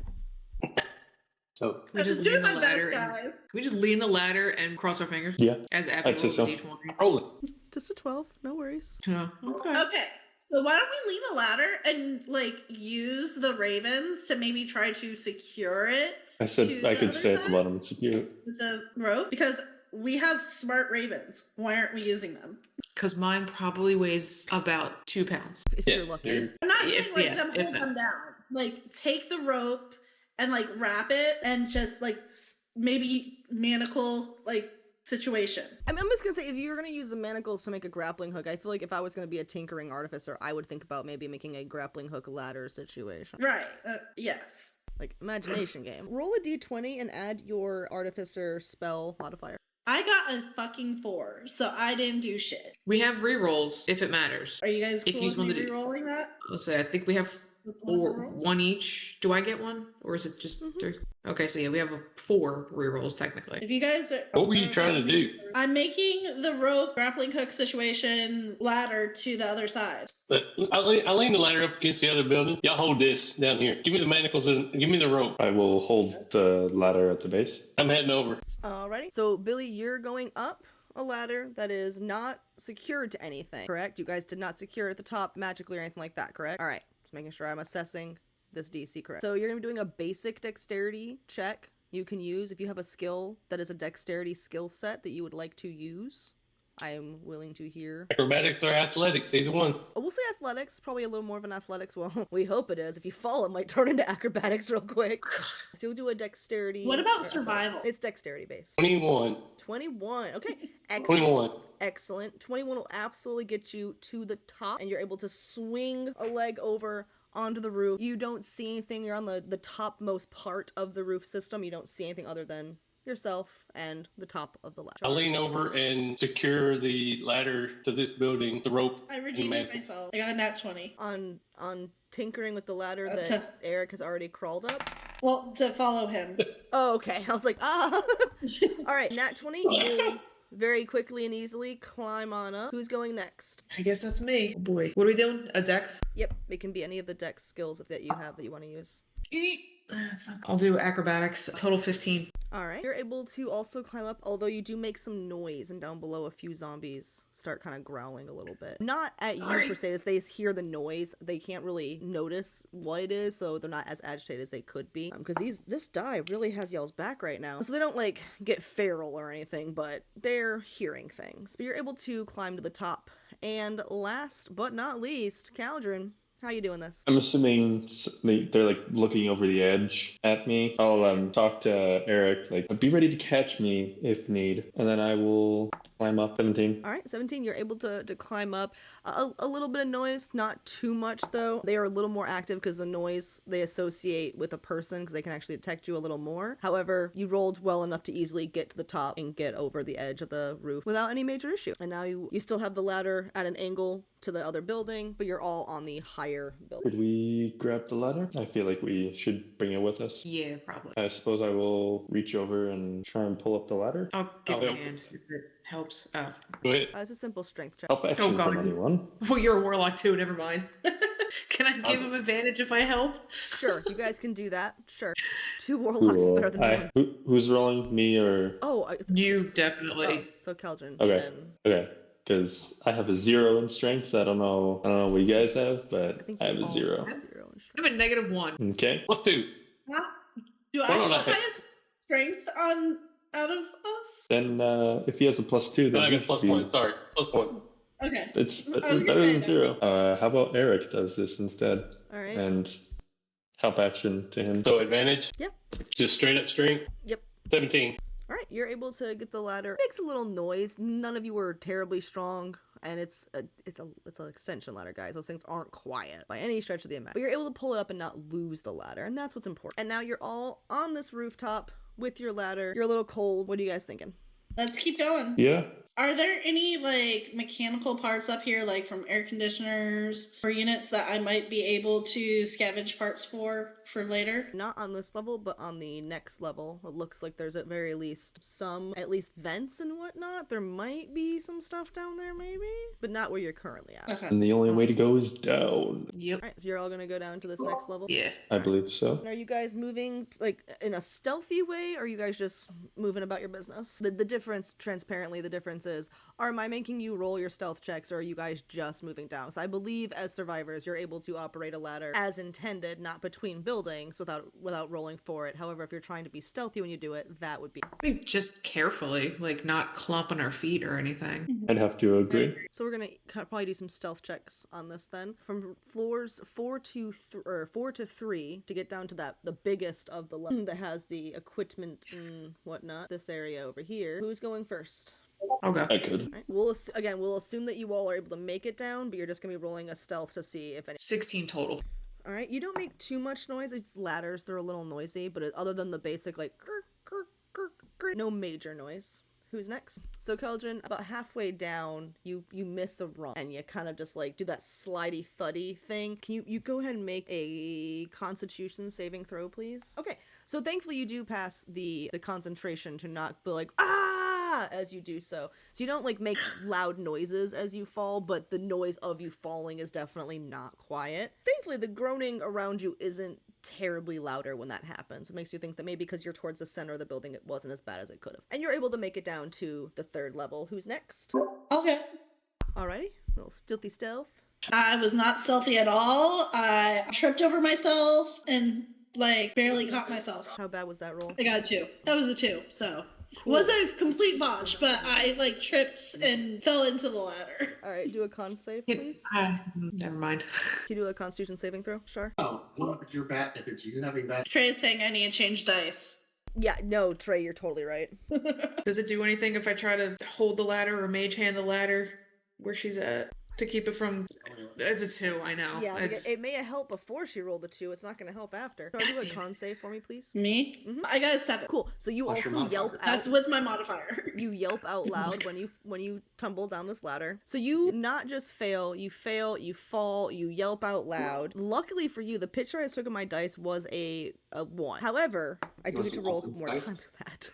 So Can we I'm just just doing lean the my best, ladder? guys. Can we just lean the ladder and cross our fingers? Yeah. As Abby I'd say rolls so. a d20. roll it. Just a 12, no worries. Yeah. Okay. Okay. So why don't we lean a ladder and like use the ravens to maybe try to secure it? I said to I the could other stay at the side bottom and secure it. with the rope? Because we have smart ravens. Why aren't we using them? Because mine probably weighs about 2 pounds. If you're lucky. I'm not saying If- like yeah, them if hold that- them down. Like take the rope and like wrap it and just like maybe manacle like situation. I'm just gonna say, if you're gonna use the manacles to make a grappling hook, I feel like if I was gonna be a tinkering artificer, I would think about maybe making a grappling hook ladder situation. Right. Yes. Like, imagination game. Roll a d20 and add your artificer spell modifier. I got a fucking 4, so I didn't do shit. We have rerolls if it matters. Are you guys If cool you with want me to do- re-rolling that? Let's say I think we have With one four, rerolls? one each. Do I get one, or is it just 3? Okay, so yeah, we have 4 rerolls technically. If you guys are, What were you trying to do? I'm making the rope grappling hook situation ladder to the other side. But I lean the ladder up against the other building. Y'all hold this down here. Give me the manacles and give me the rope. I will hold the ladder at the base. I'm heading over. Alrighty. So, Billy, you're going up a ladder that is not secured to anything, correct? You guys did not secure it at the top magically or anything like that, correct? Alright. Just making sure I'm assessing this DC correct. So, you're going to be doing a basic dexterity check you can use if you have a skill that is a dexterity skill set that you would like to use. I am willing to hear. Acrobatics or athletics, either one. Oh, we'll say athletics, probably a little more of an athletics. Well, we hope it is. If you fall, it might turn into acrobatics real quick. So you'll do a dexterity. What about or athletics. survival? It's dexterity based. 21. 21. Okay. Excellent. 21. Excellent. 21 will absolutely get you to the top, and you're able to swing a leg over onto the roof. You don't see anything. You're on the topmost part of the roof system. You don't see anything other than yourself and the top of the ladder. I lean over and secure the ladder to this building, the rope. I and redeemed manacles. myself. I got a nat 20. On tinkering with the ladder that To- Erik has already crawled up. Well, to follow him. Oh, okay. I was like, ah. All right, nat 20. You very quickly and easily climb on up. Who's going next? I guess that's me. Oh boy. What are we doing? A dex? Yep, it can be any of the dex skills that you have that you want to use. I'll do acrobatics. Total 15. All right. You're able to also climb up, although you do make some noise, and down below a few zombies start kind of growling a little bit. Not at you Sorry. per se, as they hear the noise. They can't really notice what it is, so they're not as agitated as they could be. Because this die really has y'all's back right now. So they don't, like, get feral or anything, but they're hearing things. But you're able to climb to the top. And last but not least, Caldron, How you doing this? I'm assuming they're like looking over the edge at me. I'll talk to Eric, like, be ready to catch me if need, and then I will climb up 17. All right, 17, you're able to climb up. A little bit of noise, not too much though. They are a little more active because the noise they associate with a person because they can actually detect you a little more. However, you rolled well enough to easily get to the top and get over the edge of the roof without any major issue. And now you still have the ladder at an angle to the other building, but you're all on the higher building. Could we grab the ladder? I feel like we should bring it with us. Yeah, probably. I suppose I will reach over and try and pull up the ladder. I'll give I'll him a help. hand if it helps. Oh. Go ahead. It's a simple strength check. Help action God. from anyone. Well, you're a warlock too, never mind. Can I give him advantage if I help? Sure, you guys can do that. Sure. 2 warlocks is Cool. better than one. Who's rolling? Me or? Oh, You definitely. so Keldrin. Okay. And Okay. Because I have a 0 in strength. I don't know what you guys have, but think I have you a all 0. have 0 in strength. I'm at -1. Okay. Let's do. Do I Why have don't the I- highest strength out of us? Then if he has a +2, then No, I he got should plus be- point. Sorry, plus point. Okay. It's I was better gonna say than that. 0. How about Eric does this instead All right. and help action to him? So advantage. Yep. Just straight up strength. Yep. 17. All right, you're able to get the ladder. It makes a little noise. None of you were terribly strong, and it's an extension ladder, guys. Those things aren't quiet by any stretch of the imagination. But you're able to pull it up and not lose the ladder, and that's what's important. And now you're all on this rooftop with your ladder. You're a little cold. What are you guys thinking? Let's keep going. Yeah. Are there any like mechanical parts up here, like from air conditioners or units that I might be able to scavenge parts for later? Not on this level, but on the next level. It looks like there's at very least some, at least vents and whatnot. There might be some stuff down there, maybe, but not where you're currently at. Okay. And the only way to go is down. Yep. All right, so you're all gonna go down to this next level. Yeah. I believe so. Are you guys moving like in a stealthy way, or are you guys just moving about your business? The difference, transparently, the difference is, am I making you roll your stealth checks, or are you guys just moving down? So I believe as survivors, you're able to operate a ladder as intended, not between buildings without rolling for it. However, if you're trying to be stealthy when you do it, that would be. I think just carefully, like not clumping our feet or anything. I'd have to agree. So we're gonna probably do some stealth checks on this then. From floors 4 to 3 to get down to the biggest of the level that has the equipment and whatnot. This area over here. Who's going first? Okay. I could. All right. We'll assume that you all are able to make it down, but you're just gonna be rolling a stealth to see if any. 16 total. All right. You don't make too much noise. It's ladders; they're a little noisy, but other than the basic like no major noise. Who's next? So Keldrin, about halfway down, you miss a run and you kind of just like do that slidey thuddy thing. Can you go ahead and make a Constitution saving throw, please? Okay. So thankfully you do pass the concentration to not be like as you do so. So you don't like make loud noises as you fall, but the noise of you falling is definitely not quiet. Thankfully the groaning around you isn't terribly louder when that happens. It makes you think that maybe because you're towards the center of the building, it wasn't as bad as it could have. And you're able to make it down to the 3rd level. Who's next? Okay. Alrighty, a little stealthy stealth. I was not stealthy at all. I tripped over myself and like barely caught myself. How bad was that roll? I got a 2. That was a 2, so it was a complete botch, but I like tripped and fell into the ladder. Alright, do a con save, please. Never mind. Can you do a Constitution saving throw, Char? Oh, well, if you're bad, if it's you having bad, Trey is saying I need to change dice. Yeah, no, Trey, you're totally right. Does it do anything if I try to hold the ladder or mage hand the ladder where she's at to keep it from? It's a 2, I know. Yeah, like, It's... it may have helped before she rolled a 2. It's not going to help after. So do a con save for me, please. Me? Mhm. I got a 7. Cool. So you What's your also yelp modifier? out. That's with my modifier. You yelp out loud when you tumble down this ladder. So you not just fail, you fall, you yelp out loud. Luckily for you, the picture I took of my dice was a 1. However, I do Must need to have roll opened more dice. times with that.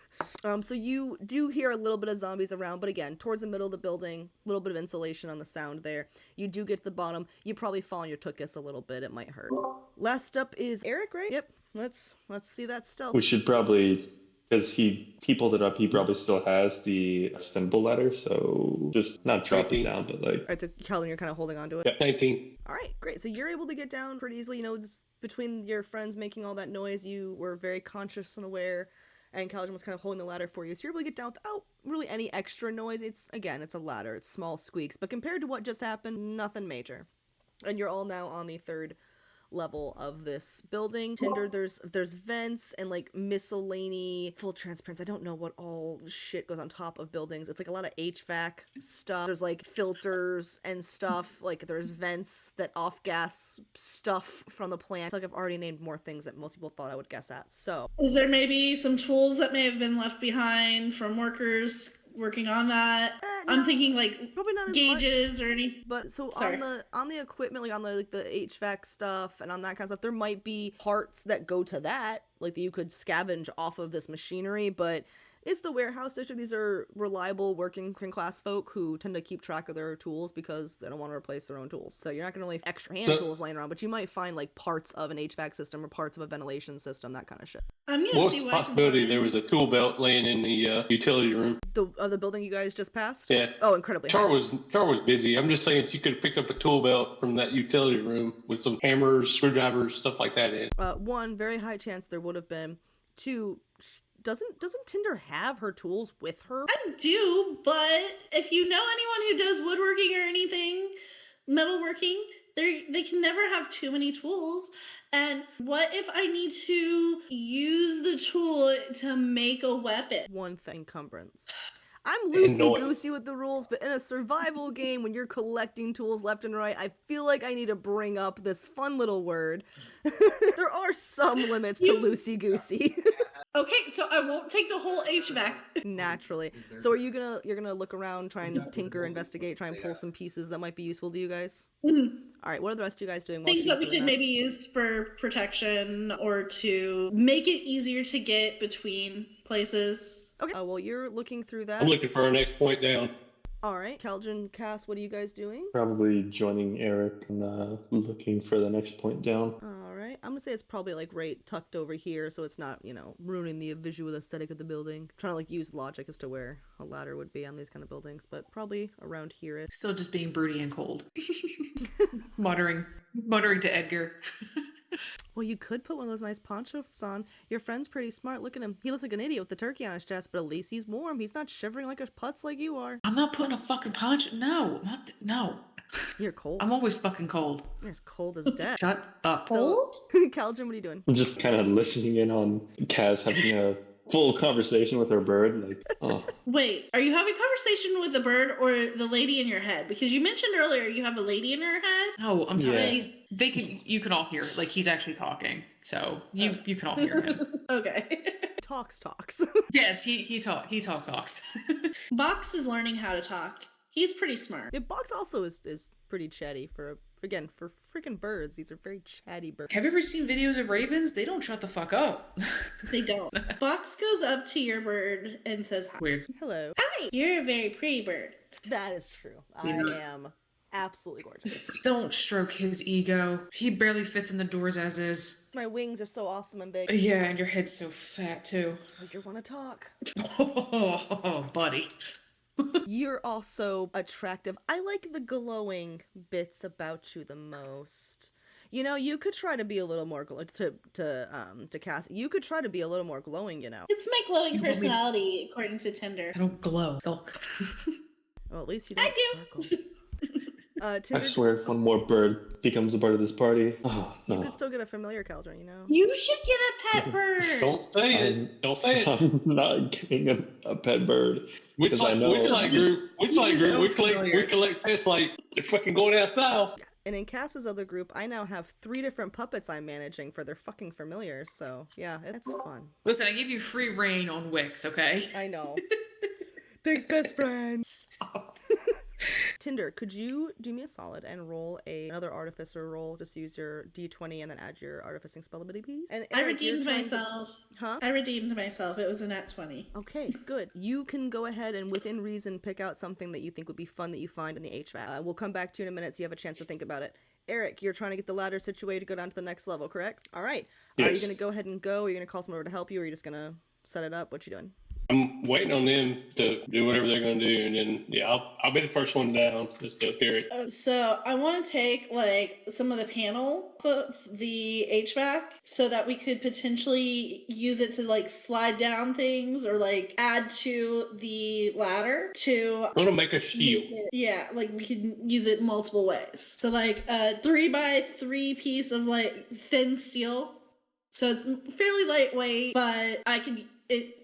So you do hear a little bit of zombies around, but again, towards the middle of the building, a little bit of insulation on the sound there. You do get to the bottom. You probably fall on your tuchus a little bit. It might hurt. Last up is Erik, right? Yep. Let's see that stealth. We should probably, because he pulled it up, he probably still has the assemble ladder, so just not drop it 19. down, but like. All right, so Calvin, you're kind of holding on to it. Yep. 19. All right, great. So you're able to get down pretty easily. You know, just between your friends making all that noise, you were very conscious and aware, and Calvin was kind of holding the ladder for you. So you're able to get down without really any extra noise. It's a ladder. It's small squeaks, but compared to what just happened, nothing major. And you're all now on the 3rd level of this building. Tinder, there's vents and like miscellany, full transparency. I don't know what all shit goes on top of buildings. It's like a lot of HVAC stuff. There's like filters and stuff. Like there's vents that off gas stuff from the plant. I feel like I've already named more things that most people thought I would guess at. So Is there maybe some tools that may have been left behind from workers working on that? I'm thinking like probably not as gauges much, or anything. but so Sorry. on the equipment, like on the HVAC stuff and on that kind of stuff, there might be parts that go to that, like that you could scavenge off of this machinery, but it's the warehouse district. These are reliable working class folk who tend to keep track of their tools because they don't want to replace their own tools. So you're not going to leave extra hand tools laying around, but you might find like parts of an HVAC system or parts of a ventilation system, that kind of shit. I'm gonna What's see the what I can possibility find. there was a tool belt laying in the utility room? The building you guys just passed? Yeah. Oh, incredibly Char high. was busy. I'm just saying she could have picked up a tool belt from that utility room with some hammers, screwdrivers, stuff like that in. One, very high chance there would have been. Two, doesn't Tinder have her tools with her? I do, but if you know anyone who does woodworking or anything, metalworking, they can never have too many tools. And what if I need to use the tool to make a weapon? One thing, encumbrance. I'm loosey-goosey Annoying. with the rules, but in a survival game, when you're collecting tools left and right, I feel like I need to bring up this fun little word. There are some limits to loosey-goosey. Okay, so I won't take the whole HVAC. Naturally. So are you're gonna look around, try and tinker, investigate, try and pull some pieces that might be useful to you guys? Mhm. All right, what are the rest of you guys doing? While Things she's that we doing could maybe use for protection or to make it easier to get between places. Okay. Well, you're looking through that. I'm looking for our next point down. All right, Keljan, Cass, what are you guys doing? Probably joining Eric and looking for the next point down. All right, I'm gonna say it's probably like right tucked over here, so it's not, ruining the visual aesthetic of the building. Trying to like use logic as to where a ladder would be on these kind of buildings, but probably around here. Still just being broody and cold. muttering to Edgar. Well, you could put one of those nice ponchos on. Your friend's pretty smart. Look at him. He looks like an idiot with the turkey on his chest, but at least he's warm. He's not shivering like a putz like you are. I'm not putting a fucking poncho. No, no. You're cold. I'm always fucking cold. You're as cold as death. Shut up. Cold? Keljan, what are you doing? I'm just kind of listening in on Kaz having a full conversation with her bird. Like, oh, Wait, are you having a conversation with the bird or the lady in your head? Because you mentioned earlier you have a lady in your head. No, I'm telling Yeah. you, you can all hear. Like he's actually talking, so you can all hear him. Okay. Talks. Yes, he talks. Box is learning how to talk. He's pretty smart. Yeah, Box also is pretty chatty for freaking birds. These are very chatty birds. Have you ever seen videos of ravens? They don't shut the fuck up. They don't. Box goes up to your bird and says hi. Weird. Hello. Hi, you're a very pretty bird. That is true. I am absolutely gorgeous. Don't stroke his ego. He barely fits in the doors as is. My wings are so awesome and big. Yeah, and your head's so fat too. Oh, you want to talk? Oh, buddy. You're also attractive. I like the glowing bits about you the most. You could try to be a little more to Cass. You could try to be a little more glowing. It's my glowing personality, according to Tinder. I don't glow. Skulk. Well, at least you don't I do. sparkle. I Tinder, swear if one more bird becomes a part of this party, oh, you no. could still get a familiar Caldron. You should get a pet bird. Don't say it. Don't say it. I'm not getting a pet bird. Which Because I know- group? sounds We familiar. collect pets like they're fucking going out of style. And in Cass's other group, I now have 3 different puppets I'm managing for their fucking familiars. So yeah, it's fun. Listen, I give you free reign on Wix, okay? I know. Thanks, best friend. Tinder, could you do me a solid and roll another artificer roll? Just use your d20 and then add your artificing spell ability, please. And I Erik, you're redeemed trying to- myself. Huh? I redeemed myself. It was a nat 20. Okay, good. You can go ahead and within reason pick out something that you think would be fun that you find in the HVAC. We'll come back to you in a minute so you have a chance to think about it. Erik, you're trying to get the ladder situated to go down to the next level, correct? All right. Are you Yes. going to go ahead and go? Or are you going to call someone over to help you? Or are you just going to set it up? What you doing? I'm waiting on them to do whatever they're going to do, and then I'll be the first one down just to hear it. So I want to take like some of the panel of the HVAC so that we could potentially use it to like slide down things or like add to the ladder to I'm going to make a shield. yeah, like we can use it multiple ways. So like a 3x3 piece of like thin steel. So it's fairly lightweight, but it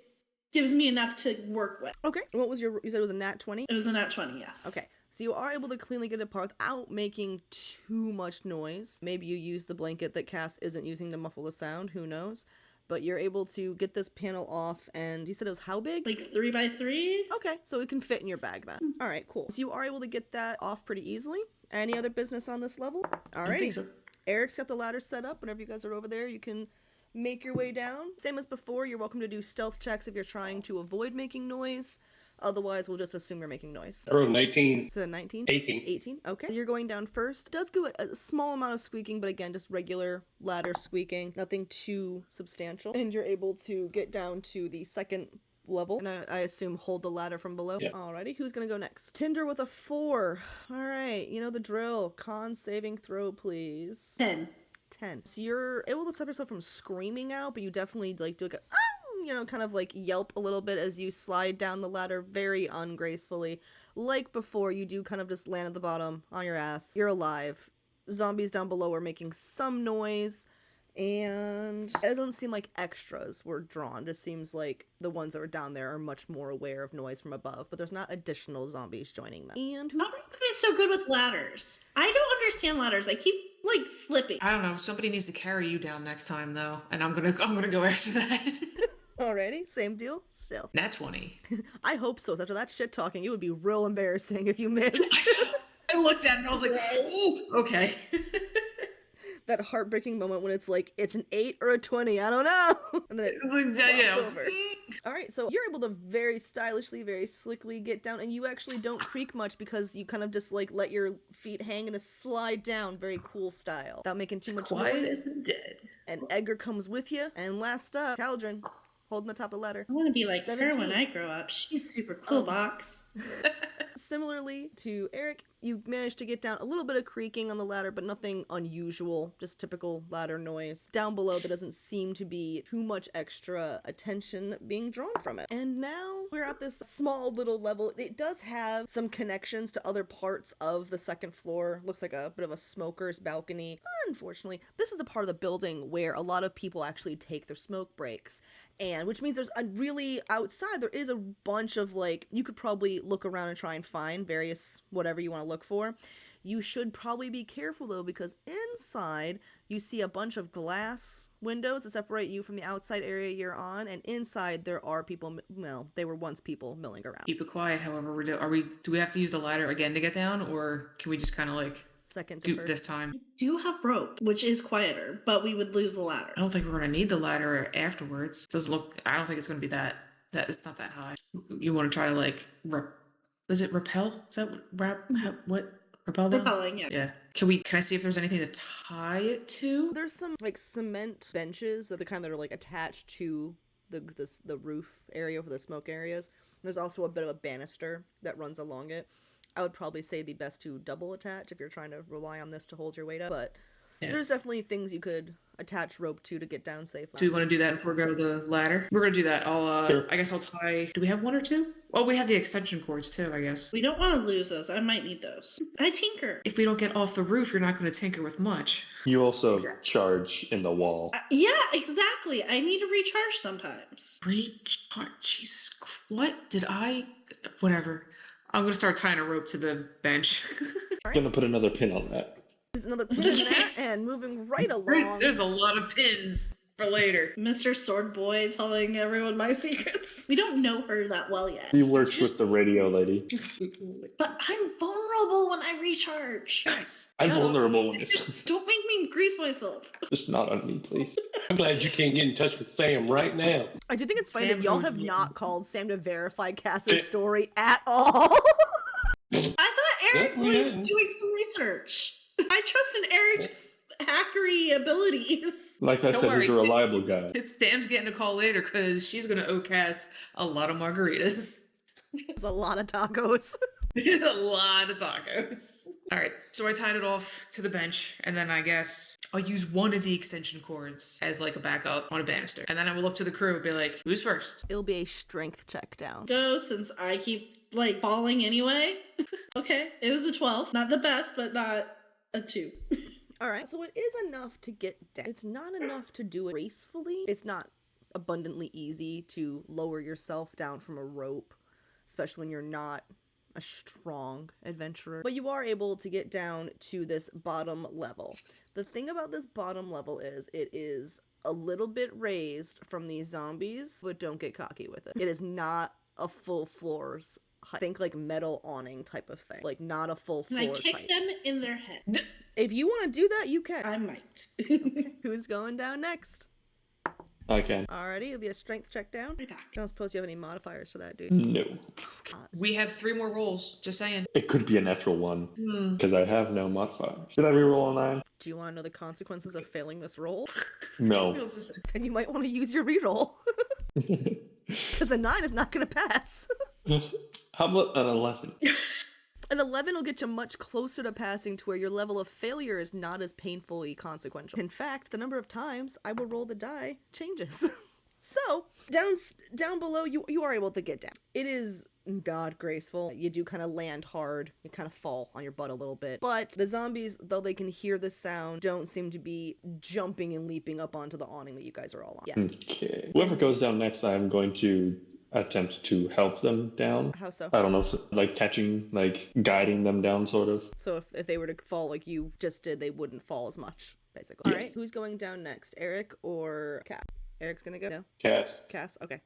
gives me enough to work with. Okay. What was you said it was a nat 20? It was a nat 20, yes. Okay. So you are able to cleanly get it apart without making too much noise. Maybe you use the blanket that Cass isn't using to muffle the sound, who knows? But you're able to get this panel off, and you said it was how big? Like 3x3? Okay, so it can fit in your bag then. All right, cool. So you are able to get that off pretty easily. Any other business on this level? All right. I think so. Eric's got the ladder set up. Whenever you guys are over there, you can make your way down. Same as before, you're welcome to do stealth checks if you're trying to avoid making noise. Otherwise, we'll just assume you're making noise. I rolled an 18. So 19? 18. 18, okay. You're going down first. It does go a small amount of squeaking, but again, just regular ladder squeaking. Nothing too substantial. And you're able to get down to the second level. And I assume hold the ladder from below. Yep. Alrighty, who's gonna go next? Tinder with a 4. Alright, you know the drill. Con saving throw, please. 10. 10. So you're able to stop yourself from screaming out, but you definitely like do like a kind of like yelp a little bit as you slide down the ladder very ungracefully. Like before, you do kind of just land at the bottom on your ass. You're alive. Zombies down below are making some noise, and it doesn't seem like extras were drawn. It just seems like the ones that were down there are much more aware of noise from above, but there's not additional zombies joining them. And who's How are you so good with ladders? I don't understand ladders. I keep like slipping. I don't know. Somebody needs to carry you down next time though, and I'm gonna go after that. Alrighty, same deal. Still. Nat 20. I hope so. After that shit talking, it would be real embarrassing if you missed. I looked at it and I was like, ooh, okay. That heartbreaking moment when it's like, it's an 8 or a 20, I don't know. And then it Yeah, flops over. All right, so you're able to very stylishly, very slickly get down, and you actually don't creak much because you kind of just like let your feet hang and just slide down, very cool style, without making too much quiet noise. as the dead. And Edgar comes with you, and last up, Caldron, holding the top of the ladder. I want to be like 17. her when I grow up. She's super cool, box. Similarly to Eric, you managed to get down a little bit of creaking on the ladder, but nothing unusual, just typical ladder noise. Down below, there doesn't seem to be too much extra attention being drawn from it. And now we're at this small little level. It does have some connections to other parts of the second floor. Looks like a bit of a smoker's balcony. Unfortunately, this is the part of the building where a lot of people actually take their smoke breaks. And which means there's a really outside, there is a bunch of like, you could probably look around and try and find various whatever you want to look for. You should probably be careful though, because inside you see a bunch of glass windows that separate you from the outside area you're on, and inside there are people, well, they were once people milling around. Keep it quiet, however, do we have to use the ladder again to get down, or can we just kind of like Second to goop first. this time? Do have rope, which is quieter, but we would lose the ladder. I don't think we're gonna need the ladder afterwards. Doesn't look. I don't think it's gonna be that it's not that high. You want to try to like is it rappel? Is that what rappel down? Repelling, yeah. Yeah. Can I see if there's anything to tie it to? There's some like cement benches that the kind that are like attached to the roof area for the smoke areas. There's also a bit of a banister that runs along it. I would probably say it'd be best to double attach if you're trying to rely on this to hold your weight up, but Yeah. there's definitely things you could attach rope to get down safely. Do we want to do that and forego the ladder? We're gonna do that. Sure. I guess I'll tie. Do we have one or two? Well, we have the extension cords too, I guess. We don't want to lose those. I might need those. I tinker. If we don't get off the roof, you're not going to tinker with much. You also charge in the wall. Yeah, exactly. I need to recharge sometimes. Recharge. Jesus, what did I? Whatever. I'm gonna start tying a rope to the bench. I'm gonna put another pin on that. There's another pin in that, and moving right along. There's a lot of pins for later. Mr. Sword Boy telling everyone my secrets. We don't know her that well yet. He works with the radio lady. But I'm vulnerable when I recharge. Guys, I'm shut up. vulnerable when it's Don't make me grease myself. just not on me, please. I'm glad you can't get in touch with Sam right now. I do think it's funny Sam that y'all would have be- not called Sam to verify Cass's story at all. I thought Eric Yeah, we was didn't. doing some research. I trust in Eric's hackery abilities. Like I Don't said, worry, he's a Sam. reliable guy. Sam's getting a call later because she's gonna OCAS a lot of margaritas. There's a lot of tacos. A lot of tacos. All right, so I tied it off to the bench, and then I guess I'll use one of the extension cords as like a backup on a banister, and then I will look to the crew and be like, "Who's first?" It'll be a strength check down. Go, since I keep like falling anyway. Okay, it was a 12. Not the best, but not a 2. All right, so it is enough to get down. It's not enough to do it gracefully. It's not abundantly easy to lower yourself down from a rope, especially when you're not a strong adventurer. But you are able to get down to this bottom level. The thing about this bottom level is it is a little bit raised from these zombies, but don't get cocky with it. It is not a full floor's height. Think like metal awning type of thing. Like not a full Can floor's I kick height. them in their head? If you want to do that, you can. I might. Okay, who's going down next? I can. Alrighty, it'll be a strength check down. Right back. I don't suppose you have any modifiers for that, dude. No. We have 3 more rolls. Just saying. It could be a natural one because I have no modifiers. Did I reroll a 9? Do you want to know the consequences of failing this roll? No. Then you might want to use your reroll. Because a 9 is not going to pass. How about an 11? An 11 will get you much closer to passing to where your level of failure is not as painfully consequential. In fact, the number of times I will roll the die changes. So, down below, you are able to get down. It is not graceful. You do kind of land hard. You kind of fall on your butt a little bit. But the zombies, though they can hear the sound, don't seem to be jumping and leaping up onto the awning that you guys are all on. Yeah. Okay. Whoever goes down next, I'm going to attempt to help them down. How so? I don't know, like catching, like guiding them down, sort of. So if they were to fall like you just did, they wouldn't fall as much, basically. Yeah. All right, who's going down next? Erik or Cass? Eric's gonna go? No? Cass. Cass? Okay.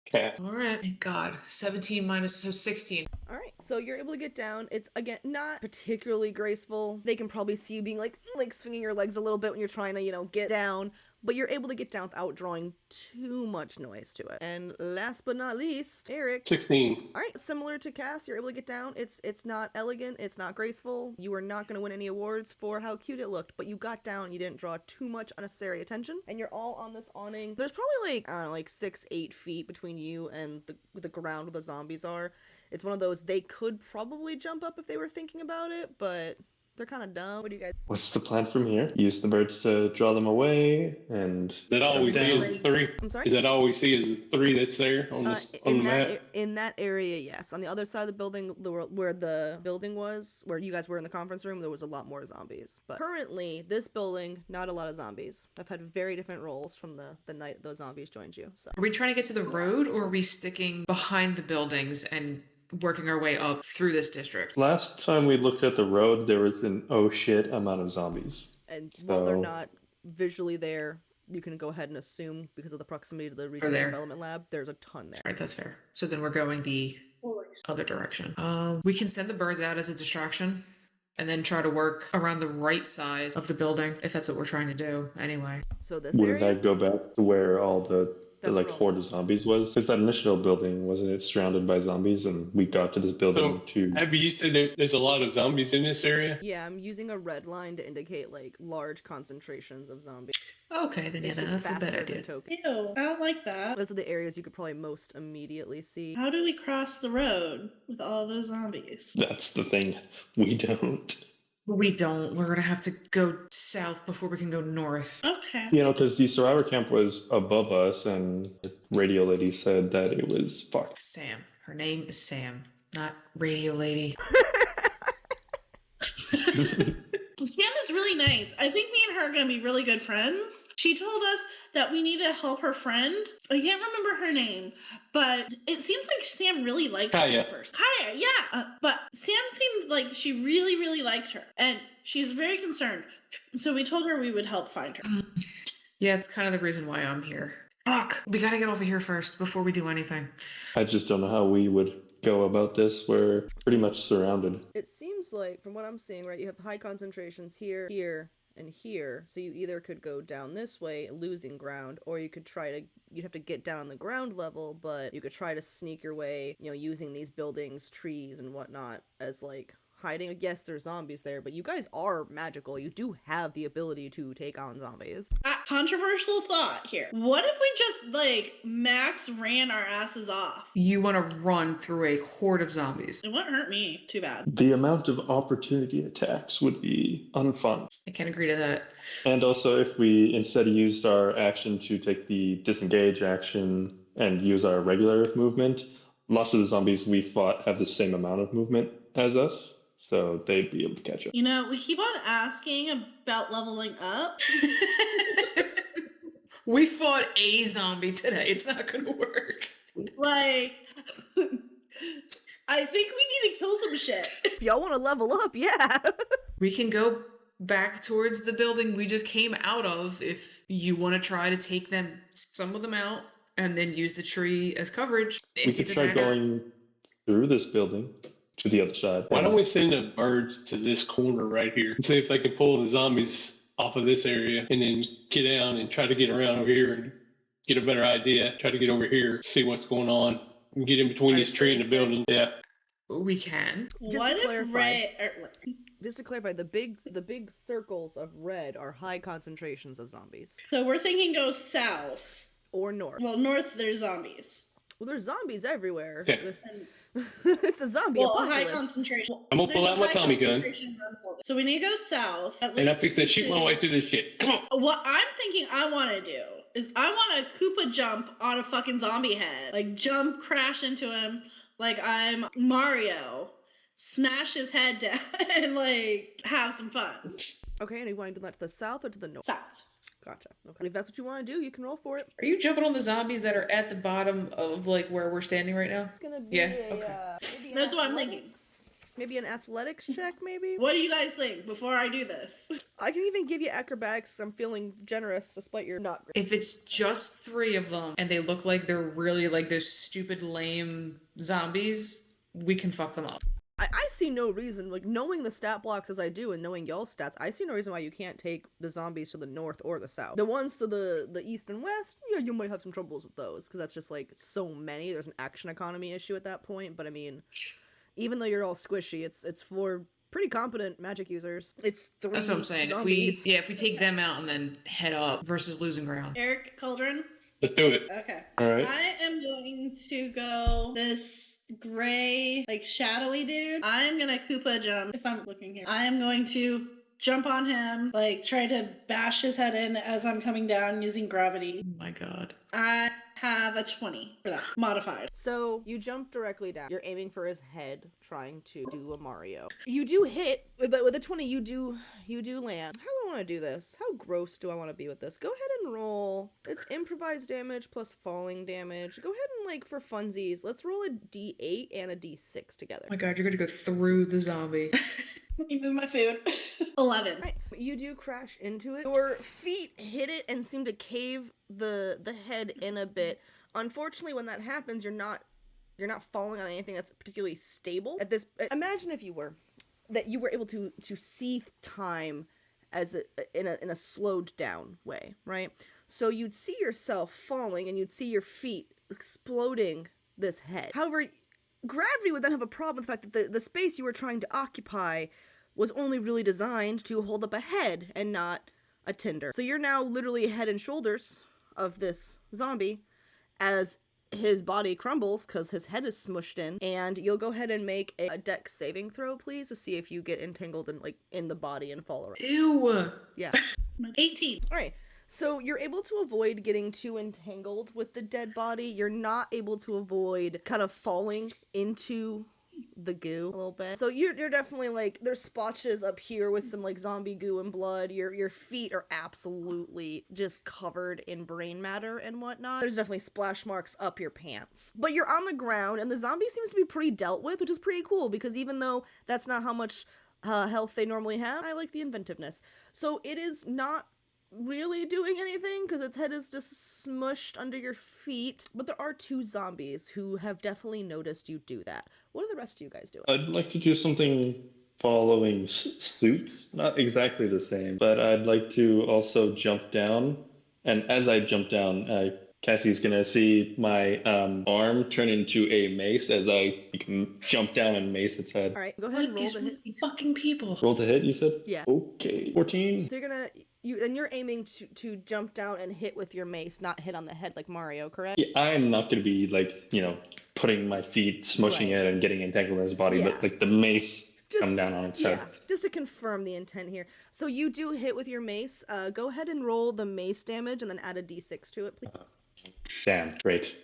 Cass. All right. Thank God. 17 minus 16. All right, so you're able to get down. It's, again, not particularly graceful. They can probably see you being like swinging your legs a little bit when you're trying to, get down. But you're able to get down without drawing too much noise to it. And last but not least, Erik. 16. All right, similar to Cass, you're able to get down. It's not elegant, it's not graceful. You are not going to win any awards for how cute it looked, but you got down, you didn't draw too much unnecessary attention, and you're all on this awning. There's probably I don't know, 6-8 feet between you and the ground where the zombies are. It's one of those, they could probably jump up if they were thinking about it, but they're kind of dumb. What do you guys? What's the plan from here? Use the birds to draw them away, and Is that all we see is 3? I'm sorry? Is that all we see is 3 that's there on the in map? in that area, yes. On the other side of the building, where the building was, where you guys were in the conference room, there was a lot more zombies. But currently, this building, not a lot of zombies. I've had very different roles from the night those zombies joined you. So Are we trying to get to the road, or are we sticking behind the buildings and working our way up through this district? last time we looked at the road, there was an oh shit amount of zombies. and while they're So- not visually there, you can go ahead and assume because of the proximity to the research there. and development lab, there's a ton there. All right, that's fair. So then we're going the other direction. We can send the birds out as a distraction and then try to work around the right side of the building if that's what we're trying to do anyway. So this Wouldn't area, that go back to where all the That's like wrong. horde of zombies was? Because that initial building, wasn't it surrounded by zombies, and we got to this building to... Have you said there's a lot of zombies in this area? yeah, I'm using a red line to indicate large concentrations of zombies. Okay, then yeah, It's then just that's a faster bad than idea. token. Ew, I don't like that. Those are the areas you could probably most immediately see. How do we cross the road with all those zombies? That's the thing. We don't. We don't. We're gonna have to go south before we can go north. Okay. Because the survivor camp was above us, and the radio lady said that it was fucked. Sam. Her name is Sam, not Radio Lady. Sam is really nice. I think me and her are going to be really good friends. She told us that we need to help her friend. I can't remember her name, but it seems like Sam really likes Kaya. this person. Kaya, yeah. But Sam seemed like she really, really liked her, and she's very concerned. So we told her we would help find her. Yeah, it's kind of the reason why I'm here. Fuck! We gotta get over here first before we do anything. I just don't know how we would go about this. We're pretty much surrounded. It seems like, from what I'm seeing, right, you have high concentrations here, here, and here. So you either could go down this way, losing ground, or you could you'd have to get down on the ground level, but you could try to sneak your way, using these buildings, trees, and whatnot as, hiding. Yes, there's zombies there, but you guys are magical. You do have the ability to take on zombies. Controversial thought here. What if we just like max ran our asses off? You want to run through a horde of zombies. It wouldn't hurt me too bad. The amount of opportunity attacks would be unfun. I can't agree to that. And also, if we instead used our action to take the disengage action and use our regular movement, lots of the zombies we fought have the same amount of movement as us, so they'd be able to catch up. You know, we keep on asking about leveling up. We fought a zombie today. It's not going to work. Like, I think we need to kill some shit. If y'all want to level up, yeah. We can go back towards the building we just came out of if you want to try to take them, some of them out, and then use the tree as coverage. We could try going through this building to the other side. Why don't we send the birds to this corner right here and see if they can pull the zombies off of this area and then get down and try to get around over here and get a better idea. Try to get over here, see what's going on, and get in between this tree and the building. Yeah. We can. What if Rae... Just to clarify, the big circles of red are high concentrations of zombies. So we're thinking go south. Or north. Well, north there's zombies. Well, there's zombies everywhere. Yeah. It's a zombie apocalypse. High concentration. I'm gonna pull out my Tommy gun. So we need to go south. And I fix to shoot my way through this shit. Come on. What I'm thinking I want to do is I want to Koopa jump on a fucking zombie head. Like jump, crash into him like I'm Mario. Smash his head down and like have some fun. Okay, and you want to do that to the south or to the north? South. Gotcha. Okay. If that's what you want to do, you can roll for it. Are you jumping on the zombies that are at the bottom of like where we're standing right now? It's gonna be Yeah, a, okay. maybe That's what I'm thinking. Maybe an athletics check, maybe? What do you guys think before I do this? I can even give you acrobatics. I'm feeling generous despite your not great. If it's just 3 of them and they look like they're really like those stupid lame zombies, we can fuck them up. I see no reason, like, knowing the stat blocks as I do and knowing y'all's stats, I see no reason why you can't take the zombies to the north or the south. The ones to the east and west, yeah, you might have some troubles with those, because that's just, like, so many. There's an action economy issue at that point, but I mean, even though you're all squishy, it's for pretty competent magic users. It's 3 That's what I'm saying. zombies. If we take them out and then head up versus losing ground. Erik Cauldron? Let's do it. Okay. All right. I am going to go this gray, like shadowy dude. I'm gonna Koopa jump if I'm looking here. I am going to jump on him, like try to bash his head in as I'm coming down using gravity. Oh my god. I have a 20 for that, modified. So you jump directly down. You're aiming for his head, trying to do a Mario. You do hit, but with a 20, you do land. How do I want to do this? How gross do I want to be with this? Go ahead and roll. It's improvised damage plus falling damage. Go ahead and, like, for funsies, let's roll a d8 and a d6 together. Oh my god, you're gonna go through the zombie. Let me move my food. 11. Right. You do crash into it. Your feet hit it and seem to cave the head in a bit. Unfortunately, when that happens, you're not falling on anything that's particularly stable. Imagine if you were able to see time as in a slowed down way, right? So you'd see yourself falling and you'd see your feet exploding this head. However, gravity would then have a problem with the fact that the space you were trying to occupy was only really designed to hold up a head and not a Tinder. So you're now literally head and shoulders of this zombie as his body crumbles because his head is smushed in, and you'll go ahead and make a dex saving throw, please, to see if you get entangled in the body and fall around. Ew. Yeah. 18. All right. So you're able to avoid getting too entangled with the dead body. You're not able to avoid kind of falling into the goo a little bit. So you're definitely, like, there's splotches up here with some, like, zombie goo and blood. Your feet are absolutely just covered in brain matter and whatnot. There's definitely splash marks up your pants. But you're on the ground, and the zombie seems to be pretty dealt with, which is pretty cool, because even though that's not how much health they normally have, I like the inventiveness. So it is not really doing anything because its head is just smushed under your feet, but there are 2 zombies who have definitely noticed you do that. What are the rest of you guys doing? I'd like to do something following suit. Not exactly the same, but I'd like to also jump down. And as I jump down, I Cassie's gonna see my arm turn into a mace as I jump down and mace its head. All right, go ahead What and roll is the hit. with these fucking people? Roll to hit, you said? Yeah. Okay. 14. So you're aiming to jump down and hit with your mace, not hit on the head like Mario, correct? Yeah, I'm not gonna be like, putting my feet, smushing Right. it, and getting entangled in his body, Yeah. but like the mace come Just down on its yeah, head. just to confirm the intent here. So you do hit with your mace. Go ahead and roll the mace damage and then add a d6 to it, please. Damn, great.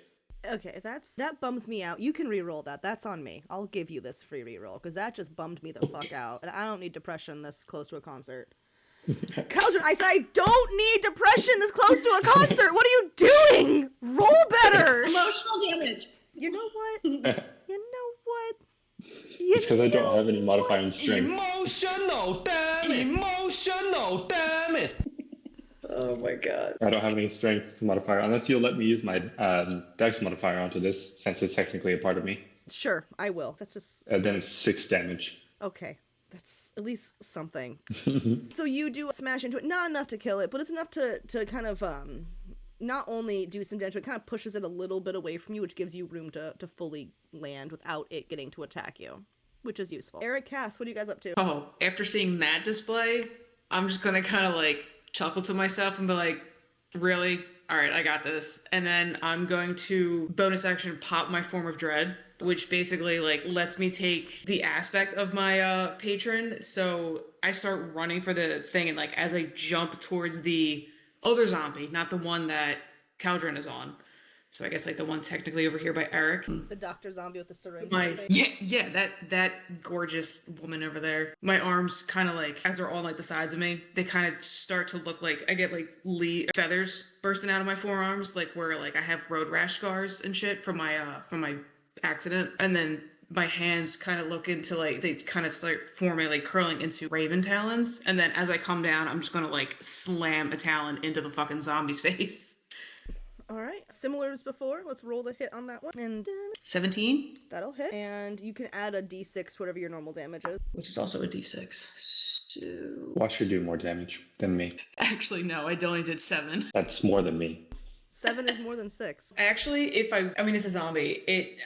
Okay, that bums me out. You can re-roll that. That's on me. I'll give you this free re-roll because that just bummed me the fuck out, and I don't need depression this close to a concert. Cauldron, I said I don't need depression this close to a concert. What are you doing? Roll better. Emotional damage. You know what? You know what? It's because I don't have any modifier in what? strength. Emotional, damn it! Emotional, damn it! Oh my god. I don't have any strength modifier, unless you'll let me use my dex modifier onto this, since it's technically a part of me. Sure, I will. That's just Then it's 6 damage. okay. That's at least something. So you do smash into it, not enough to kill it, but it's enough to kind of not only do some damage, but it kind of pushes it a little bit away from you, which gives you room to fully land without it getting to attack you, which is useful. Erik, Cass, what are you guys up to? Oh, after seeing that display, I'm just gonna kind of like chuckle to myself and be like, really? All right, I got this. And then I'm going to bonus action pop my Form of Dread, which basically like lets me take the aspect of my patron. So I start running for the thing, and like as I jump towards the other zombie, not the one that Caldron is on. So I guess like the one technically over here by Erik. The doctor zombie with the syringe. Yeah, that gorgeous woman over there. My arms kind of like, as they're on like the sides of me, they kind of start to look like I get like feathers bursting out of my forearms, like where like I have road rash scars and shit from my accident. And then my hands kind of look into like, they kind of start forming, like curling into raven talons. And then as I come down, I'm just gonna like slam a talon into the fucking zombie's face. All right, similar as before. Let's roll the hit on that one, and 17, that'll hit. And you can add a d6 to whatever your normal damage is. which is also a d6. So Watch her do more damage than me. actually, no, I only did 7. That's more than me. 7 is more than 6. Actually, if I mean, it's a zombie.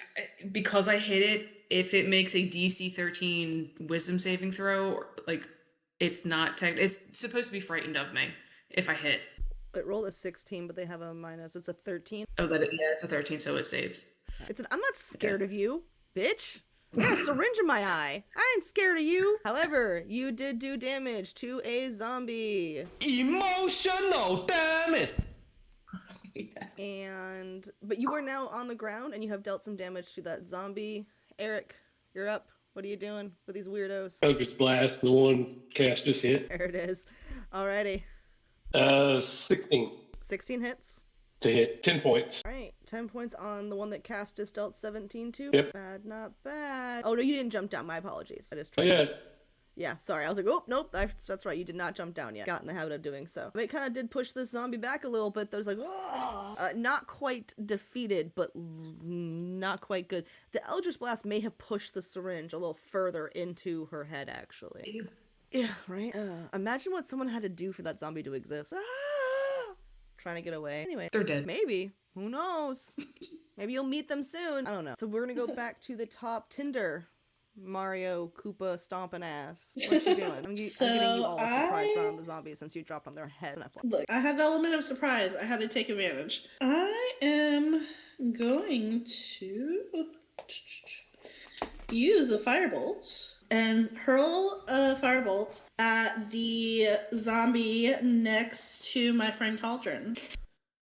Because I hit it, if it makes a DC 13 wisdom saving throw, like, it's not it's supposed to be frightened of me if I hit. It rolled a 16, but they have a minus. It's a 13. Oh, it's a 13, so it saves. I'm not scared of you, bitch. I got a syringe in my eye. I ain't scared of you. However, you did do damage to a zombie. Emotional, damn it! But you are now on the ground, and you have dealt some damage to that zombie. Erik, you're up. What are you doing with these weirdos? Eldritch Blast, the one cast just hit. There it is. Alrighty. 16 16 hits. to hit, 10 points. All right, 10 points on the one that cast just dealt 17 to. Yep. Bad, not bad. Oh, no, you didn't jump down. My apologies. That is Oh true. yeah, Yeah, sorry. I was like, oh, nope, that's right. You did not jump down yet. Got in the habit of doing so. It kind of did push this zombie back a little bit. There's like, not quite defeated, but not quite good. The Eldritch Blast may have pushed the syringe a little further into her head, actually. Ew. Yeah, right? Imagine what someone had to do for that zombie to exist. Trying to get away. Anyway. They're dead. Maybe. Who knows? Maybe you'll meet them soon. I don't know. So we're gonna go back to the top. Tinder. Mario, Koopa, stomping ass. What you doing? I'm getting you all a surprise round on the zombies since you dropped on their head. Look, I have the element of surprise. I had to take advantage. I am going to use a firebolt and hurl a firebolt at the zombie next to my friend Cauldron.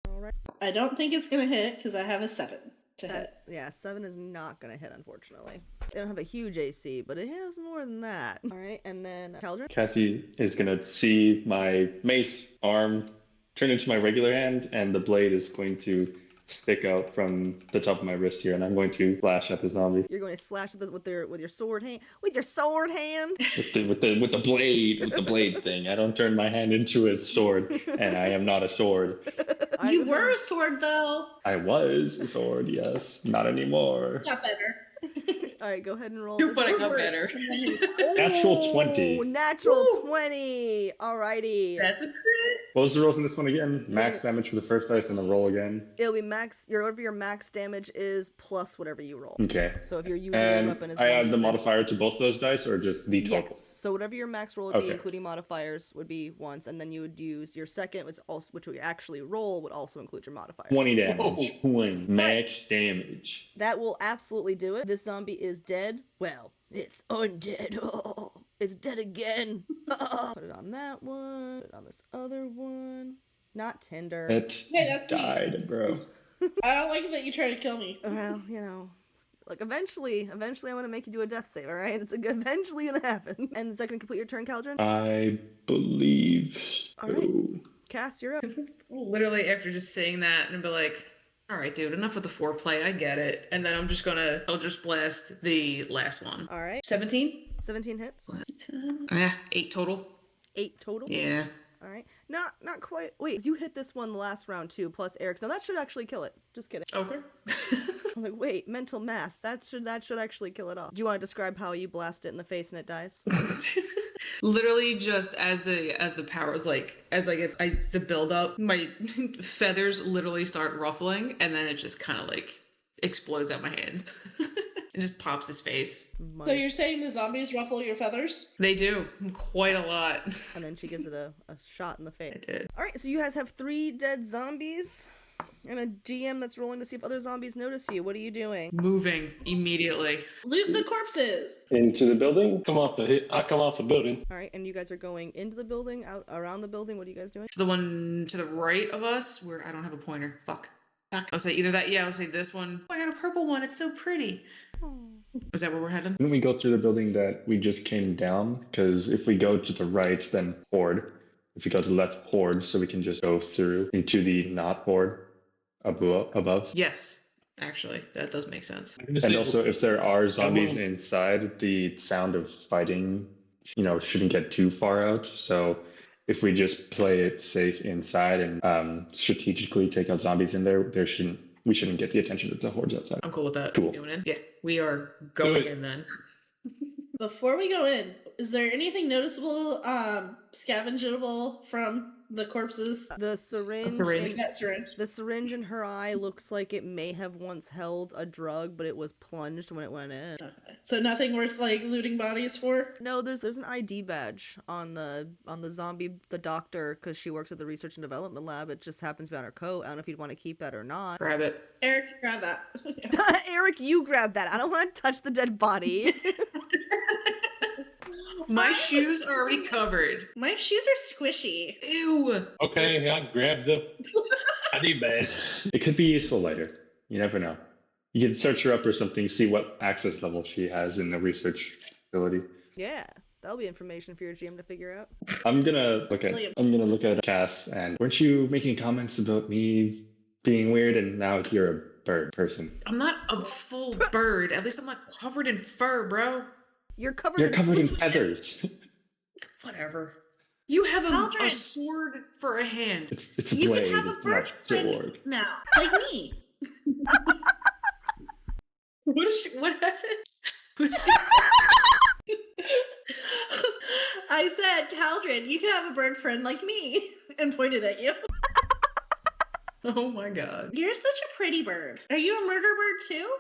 Alright. I don't think it's gonna hit because I have a 7 to hit. Yeah, 7 is not gonna hit, unfortunately. They don't have a huge AC, but it has more than that. Alright, and then Cauldron? Cassie is gonna see my mace arm turn into my regular hand, and the blade is going to stick out from the top of my wrist here, and I'm going to slash at the zombie. You're going to slash at this with your sword hand? With your sword hand? With the blade thing. I don't turn my hand into a sword, and I am not a sword. You were a sword though. I was a sword, yes. Not anymore. Got better. All right, go ahead and roll. You're the putting up first. better. Natural 20. Natural Woo! 20. Alrighty. That's a crit. What was the rolls in this one again? Max damage for the first dice and the roll again. It'll be max. Whatever your max damage is plus whatever you roll. Okay. So if you're using your And weapon as I add the 1d6. modifier to both those dice, or just the total? Yes. So whatever your max roll would be, Okay. including modifiers, would be once, and then you would use your second, which would actually roll, would also include your modifiers. 20 damage. 20. Max damage. That will absolutely do it. This zombie is dead. Well, it's undead. Oh, it's dead again. Put it on that one. Put it on this other one. Not Tinder. It Hey, that's me. died, bro. I don't like that you try to kill me. Well, you know. Like, eventually I'm gonna make you do a death save, alright? It's eventually gonna happen. And is that gonna complete your turn, Caldron? I believe so. Alright. Cass, you're up. Literally after just saying that and be like, all right, dude, enough of the foreplay. I get it. And then I'll just blast the last one. Alright. 17? 17 hits. Yeah, 8 total. 8 total? Yeah. Alright. Not quite. Wait, you hit this one the last round too, plus Eric's. No, that should actually kill it. Just kidding. Okay. I was like, wait, mental math. That should actually kill it off. Do you want to describe how you blast it in the face and it dies? Literally just as the power was like, as I get the build up, my feathers literally start ruffling and then it just kind of like explodes out my hands. It just pops his face. So you're saying the zombies ruffle your feathers? They do. Quite a lot. And then she gives it a shot in the face. I did. Alright, so you guys have 3 dead zombies. And a GM that's rolling to see if other zombies notice you. What are you doing? Moving immediately. Loot the corpses. Into the building. I come off the building. Alright, and you guys are going into the building, out around the building. What are you guys doing? So the one to the right of us, where I don't have a pointer. Fuck. I'll say either that. Yeah, I'll say this one. Oh, I got a purple one. It's so pretty. Is that where we're heading? Didn't we go through the building that we just came down? Because if we go to the right, then horde. If we go to the left, horde, so we can just go through into the not horde above. Yes, actually, that does make sense. And also, if there are zombies inside, the sound of fighting, shouldn't get too far out. So if we just play it safe inside and strategically take out zombies in there, we shouldn't get the attention of the hordes outside. I'm cool with that. Cool. Going in? Yeah, we are going in then. Before we go in, is there anything noticeable, scavengeable from the corpses? The syringe. syringe. That syringe. The syringe in her eye looks like it may have once held a drug, but it was plunged when it went in. Okay. So nothing worth like looting bodies for? No, there's an ID badge on the zombie, the doctor, because she works at the research and development lab. It just happens to be on her coat. I don't know if you'd want to keep that or not. Grab it. Eric, grab that. Eric, you grab that. I don't want to touch the dead body. My shoes are already covered. My shoes are squishy. Ew. Okay, I grabbed the ID badge. It could be useful later. You never know. You can search her up or something, see what access level she has in the research facility. Yeah, that'll be information for your GM to figure out. I'm gonna look at Cass, and weren't you making comments about me being weird and now you're a bird person? I'm not a full bird. At least I'm not covered in fur, bro. You're covered in feathers. Whatever. You have a Aldrin. sword for a hand. It's a You blade. can have a It's not a bird sword. now, like me. What happened? What did she I said, Caldron, you can have a bird friend like me, and pointed at you. say? Oh my god. You're such a pretty bird. Are you a murder bird too?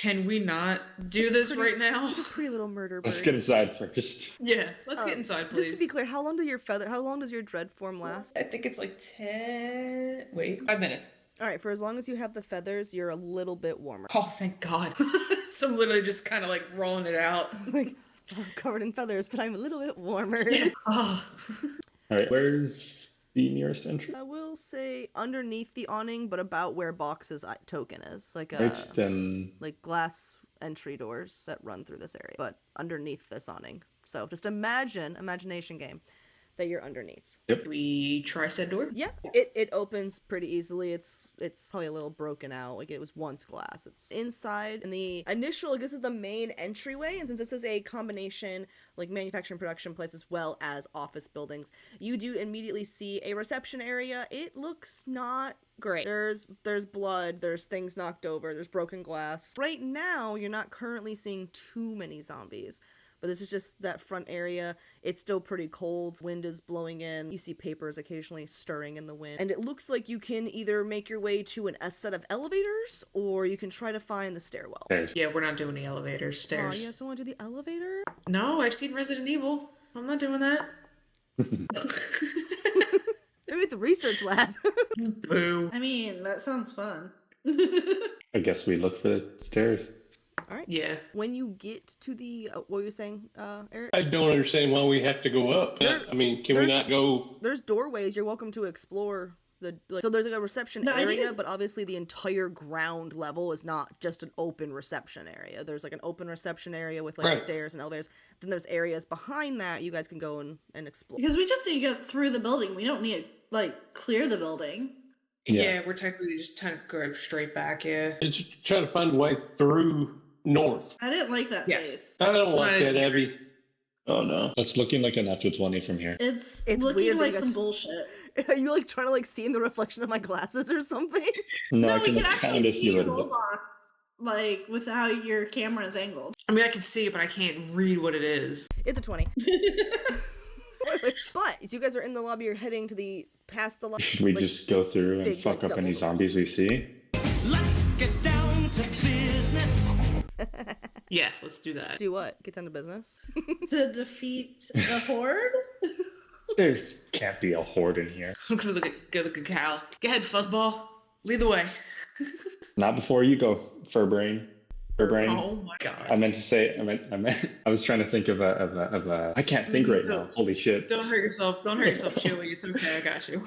Can we not do this right now? He's a pretty little murder bird. Let's get inside first. Yeah, let's get inside, please. Just to be clear, how long does your dread form last? I think it's like 5 minutes. All right, for as long as you have the feathers, you're a little bit warmer. Oh, thank God. So I'm literally just kind of like rolling it out. Like, I'm covered in feathers, but I'm a little bit warmer. Oh. All right, where's the nearest entry? I will say underneath the awning, but about where Box's token is, like Right, then like glass entry doors that run through this area, but underneath this awning. So just imagination game. that you're underneath. Do we try said door? Yeah, it opens pretty easily. It's probably a little broken out, like it was once glass. It's inside, and the initial, like, this is the main entryway, and since this is a combination, like, manufacturing production place as well as office buildings, you do immediately see a reception area. It looks not great. There's blood, there's things knocked over, there's broken glass. Right now, you're not currently seeing too many zombies. But this is just that front area. It's still pretty cold. Wind is blowing in. You see papers occasionally stirring in the wind. And it looks like you can either make your way to a set of elevators, or you can try to find the stairwell. Stairs. Yeah, we're not doing the elevators. Oh, Stairs. you guys don't want to do the elevator? No, I've seen Resident Evil. I'm not doing that. Maybe at the research lab. Boo. I mean, that sounds fun. I guess we look for the stairs. All right. Yeah. When you get to the, what were you saying, Eric? I don't understand why we have to go up. I mean, can we not go? There's doorways. You're welcome to explore so there's like a reception area, but obviously the entire ground level is not just an open reception area. There's like an open reception area with like stairs and elevators. Then there's areas behind that you guys can go and explore. Because we just need to get through the building. We don't need to, like, clear the building. Yeah, we're technically just trying to go straight back, yeah. It's trying to find a way through north. I didn't like that Yes. face. I don't like that, Abby. Oh no. That's looking like a natural 20 from here. It's It's looking weird that like you guys- some bullshit. Are you like trying to like see in the reflection of my glasses or something? No, I we can can actually kind of see see a your little bit. robot, like, with how your camera is angled. I mean, I can see it, but I can't read what it is. It's a 20. But so you guys are in the lobby. You're heading to the past the lobby. Should we like, just go through and big, fuck like, up any double doors. zombies we see? Let's get down to business. Yes, let's do that. Do what? Get down to business. To defeat the horde? There can't be a horde in here. I'm gonna go look at Cal. Go ahead, Fuzzball. Lead the way. Not before you go, Furbrain. Furbrain. Oh my god. I meant to say. I was trying to think of a. I can't think right now. Holy shit. Don't hurt yourself. Don't hurt yourself, Chewie. It's okay. I got you.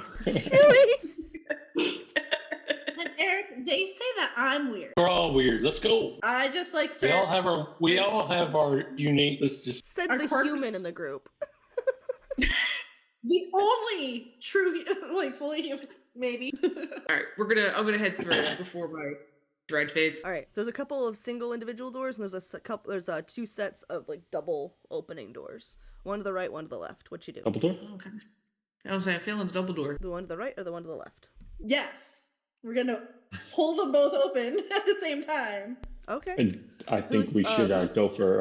And Eric, they say that I'm weird. We're all weird. Let's go. I just like We all have our unique. Let's just. Said Our the quirks. human in the group. the only true, like, fully human, maybe. Alright, I'm gonna head through before my dread fades. All right. There's a couple of single individual doors, and there's two sets of like double opening doors. One to the right, one to the left. What you do? Double door? Okay. I was saying, I'm feeling the double door. The one to the right or the one to the left? Yes. We're gonna pull them both open at the same time. Okay. And I think Who's- we should who's- go for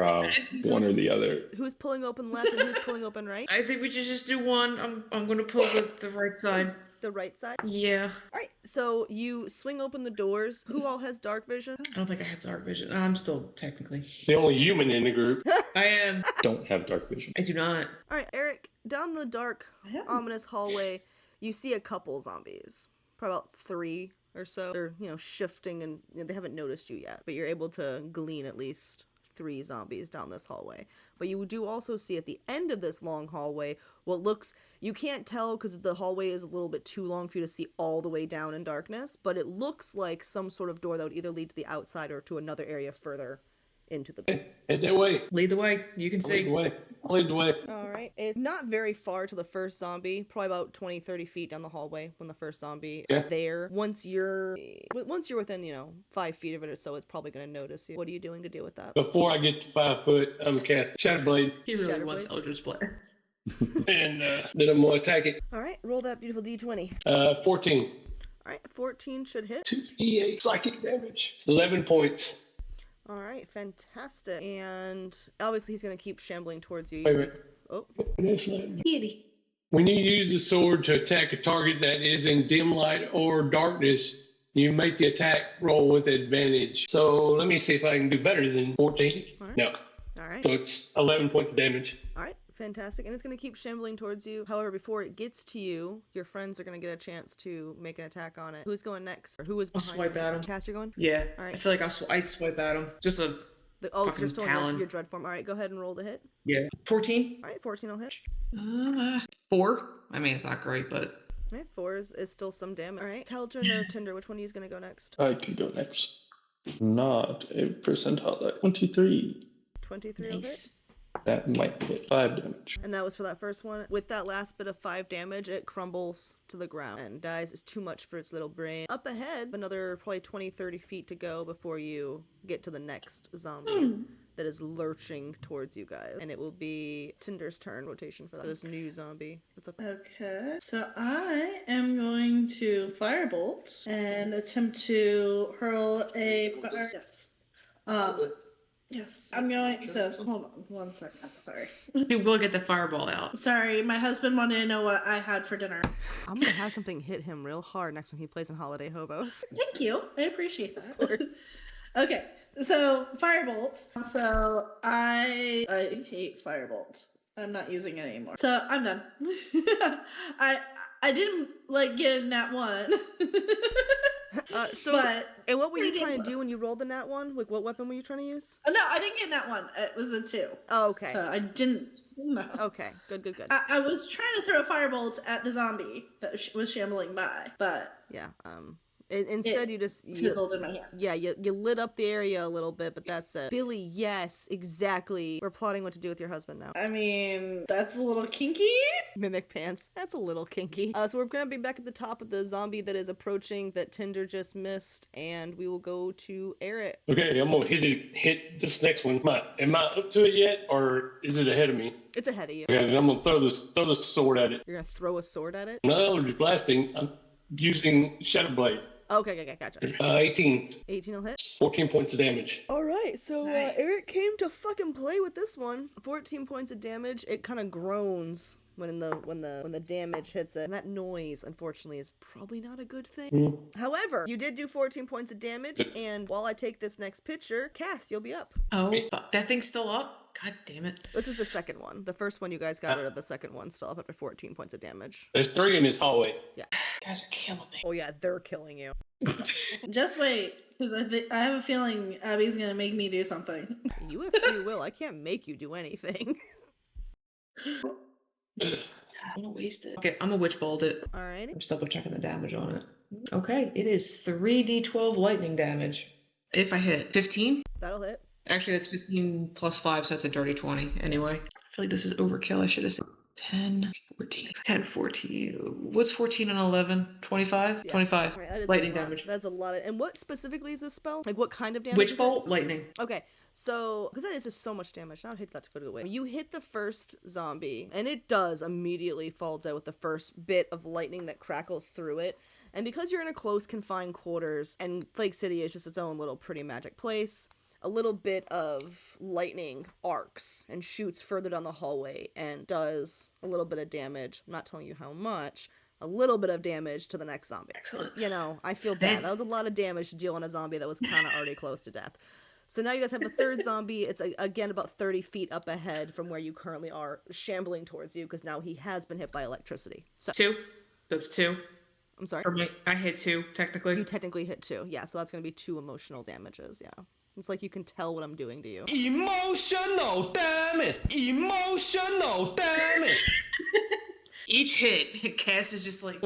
one or the other. Who's pulling open left and who's pulling open right? I think we should just do one. I'm gonna pull the right side. The right side? Yeah. All right. So you swing open the doors. Who all has dark vision? I don't think I have dark vision. I'm still technically. The only human in the group. I am. Don't have dark vision. I do not. All right, Eric. Down the dark, ominous hallway, you see a couple zombies. Probably about 3 or so. They're, shifting and they haven't noticed you yet, but you're able to glean at least 3 zombies down this hallway. But you do also see at the end of this long hallway what looks, you can't tell because the hallway is a little bit too long for you to see all the way down in darkness, but it looks like some sort of door that would either lead to the outside or to another area further into the building. Head that way. Lead the way. You can Lead the see. way. Lead the way. All right. It's not very far to the first zombie, probably about 20, 30 feet down the hallway when the first zombie there. Once you're within, 5 feet of it or so, it's probably going to notice you. What are you doing to deal with that? Before I get to 5 foot, I'm casting Shadowblade, He really Shatterblade. wants Eldritch Blast. and then I'm gonna attack it. All right. Roll that beautiful D20. 14. All right. 14 should hit. 2d8 psychic damage. 11 points. All right. Fantastic. And obviously he's going to keep shambling towards you. Wait a minute. Oh. Kitty. When you use the sword to attack a target that is in dim light or darkness, you make the attack roll with advantage. So let me see if I can do better than 14. All right. No. All right. So it's 11 points of damage. All right. Fantastic. And it's going to keep shambling towards you. However, before it gets to you, your friends are going to get a chance to make an attack on it. Who's going next? Or who is I'll behind swipe you? at him. Cass, you're going? Yeah. All right. I feel like I'd swipe at him. Just a Because fucking you're still in talon. your dread form. All right. Go ahead and roll to hit. yeah. 14. All right. 14 will hit. 4. I mean, it's not great, but All right. 4 is still some damage. All right. Caldron or Tinder, which one of you is going to go next? I could go next. Not a percentile. 23. 23 will hit. nice. That might be it. 5 damage. And that was for that first one. With that last bit of 5 damage, it crumbles to the ground and dies. It's too much for its little brain. Up ahead, another probably 20-30 feet to go before you get to the next zombie that is lurching towards you guys. And it will be Tinder's turn rotation for that. This new zombie. That's up. Okay. So I am going to firebolt and attempt to hurl a fire. Yes. Yes. I'm going. So hold on 1 second. Sorry. You will get the fireball out. Sorry, my husband wanted to know what I had for dinner. I'm gonna have something hit him real hard next time he plays in Holiday Hobos. Thank you. I appreciate that. Okay. So firebolt. So I hate firebolt. I'm not using it anymore. So I'm done. I didn't get a nat 1. And what were you trying to do when you rolled the nat 1? Like, what weapon were you trying to use? Oh, no, I didn't get nat 1. It was a 2. Oh, okay. So I didn't. No. Okay, good. I was trying to throw a firebolt at the zombie that was shambling by, but yeah. Instead, you fizzled in my hand. Yeah, you lit up the area a little bit, but that's it. Billy, yes, exactly. We're plotting what to do with your husband now. I mean, that's a little kinky. Mimic pants. That's a little kinky. So we're gonna be back at the top of the zombie that is approaching that Tinder just missed, and we will go to Erik. Okay, I'm gonna hit this next one. Am I up to it yet, or is it ahead of me? It's ahead of you. Okay, then I'm gonna throw the sword at it. You're gonna throw a sword at it? No, just blasting. I'm using Shadow Blade. Okay, gotcha. 18. 18 will hit. 14 points of damage. Alright, so Nice. Erik came to fucking play with this one. 14 points of damage. It kind of groans when the damage hits it. And that noise, unfortunately, is probably not a good thing. However, you did do 14 points of damage, and while I take this next picture, Cass, you'll be up. Oh, fuck. That thing's still up? God damn it. This is the second one. The first one you guys got rid of. The second one still up after 14 points of damage. There's 3 in this hallway. You guys are killing me. Oh yeah, they're killing you. Just wait, because I have a feeling Abby's gonna make me do something. You have free will. I can't make you do anything. I'm gonna waste it. Okay, I'm gonna witch bolt it. Alrighty. I'm just double checking the damage on it. Okay, it is 3d12 lightning damage. If I hit 15? That'll hit. Actually, that's 15 plus 5, so that's a dirty 20 anyway. I feel like this is overkill. I should have said 10, 14. 10, 14. What's 14 and 11? 25? Yeah. 25. Alright, that is Lightning a lot. damage. That's a lot. And what specifically is this spell? Like, what kind of damage? Witch is it? bolt, lightning. Okay, so, because that is just so much damage, I would hate that to put it away. You hit the first zombie, and it does immediately fall dead with the first bit of lightning that crackles through it. And because you're in a close, confined quarters, and Flake City is just its own little pretty magic place, a little bit of lightning arcs and shoots further down the hallway and does a little bit of damage. I'm not telling you how much. A little bit of damage to the next zombie. Excellent. You know, I feel bad. That was a lot of damage to deal on a zombie that was kind of already close to death. So now you guys have the third zombie. It's, again, about 30 feet up ahead from where you currently are, shambling towards you, because now he has been hit by electricity. So 2. That's 2. I'm sorry? I hit 2, technically. You technically hit 2. Yeah, so that's going to be 2 emotional damages, yeah. It's like you can tell what I'm doing to you. Emotional damage! Emotional damage! Each hit, Cass is just like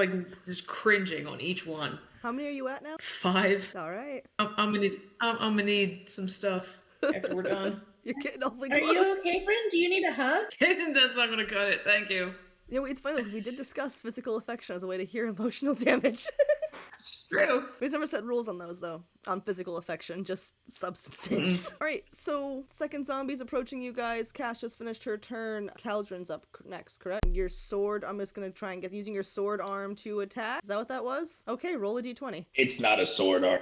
just cringing on each one. How many are you at now? 5. All right. I'm gonna need some stuff after we're done. You're getting awfully Are close. you okay, friend? Do you need a hug? That's not gonna cut it. Thank you. You know, it's funny because we did discuss physical affection as a way to hear emotional damage. True. We've never set rules on those, though. On physical affection, just substances. Alright, so second zombie's approaching you guys. Cash just finished her turn. Caldron's up next, correct? Your sword, I'm just gonna try and get using your sword arm to attack. Is that what that was? Okay, roll a d20. It's not a sword arm.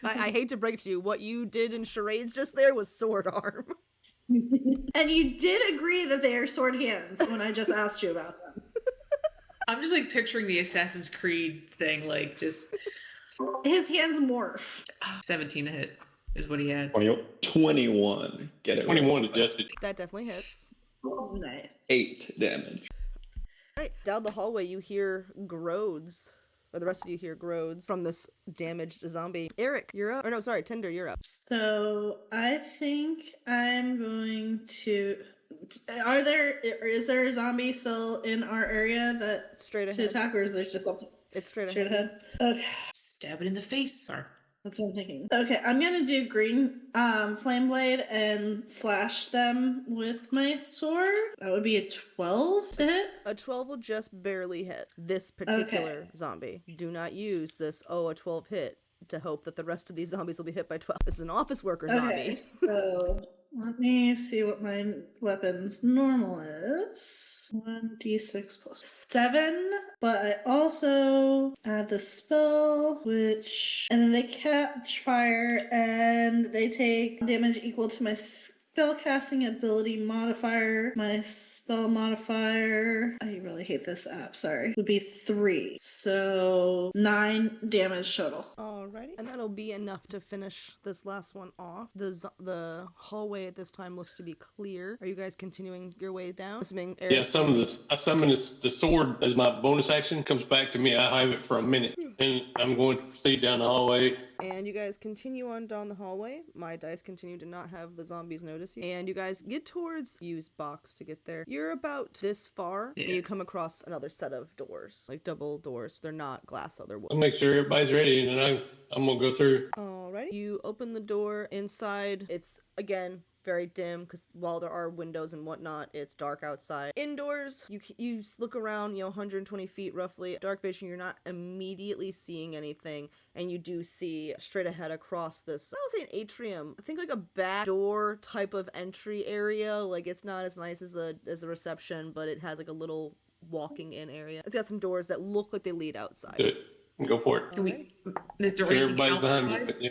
I hate to break it to you, what you did in charades just there was sword arm. And you did agree that they are sword hands when I just asked you about them. I'm just like picturing the Assassin's Creed thing, like just His hands morph. 17 to hit is what he had. 21. Get it. 21 right. adjusted. That definitely hits. Nice. 8 damage. Right, down the hallway you hear groans. Or the rest of you hear groans from this damaged zombie. Erik, you're up. Or no, sorry, Tinder, you're up. So I think I'm going to. Is there a zombie still in our area that Straight to ahead. attack, or is there just something It's straight straight ahead. ahead? Okay. Stab it in the face. Sorry. That's what I'm thinking. Okay, I'm gonna do green flame blade and slash them with my sword. That would be a 12 to hit. A 12 will just barely hit this particular zombie. Do not use this, a 12 hit, to hope that the rest of these zombies will be hit by 12. This is an office worker zombie. Okay, so let me see what my weapon's normal is. 1d6 plus 7, but I also add the spell, and then they catch fire and they take damage equal to my spellcasting ability modifier. My spell modifier, I really hate this app, sorry, would be 3. So 9 damage total. Alrighty. And that'll be enough to finish this last one off. The hallway at this time looks to be clear. Are you guys continuing your way down? Assuming Yeah, Eric's some of this. I summon the sword as my bonus action. Comes back to me. I have it for a minute, and I'm going to proceed down the hallway. And you guys continue on down the hallway. My dice continue to not have the zombies notice you. And you guys get towards use box to get there. You're about this far, and you come across another set of doors, like double doors. They're not glass, though, they're wood. I'll make sure everybody's ready, and then I'm gonna go through. Alright. You open the door. Inside, it's, again, very dim, because while there are windows and whatnot, it's dark outside. Indoors, you look around, 120 feet roughly. Dark vision, you're not immediately seeing anything, and you do see straight ahead across this, I would say an atrium, I think like a back door type of entry area. Like, it's not as nice as a reception, but it has like a little walking in area. It's got some doors that look like they lead outside. Do it. Go for it. Is there Sure, anything everybody's outside? behind me. But yeah.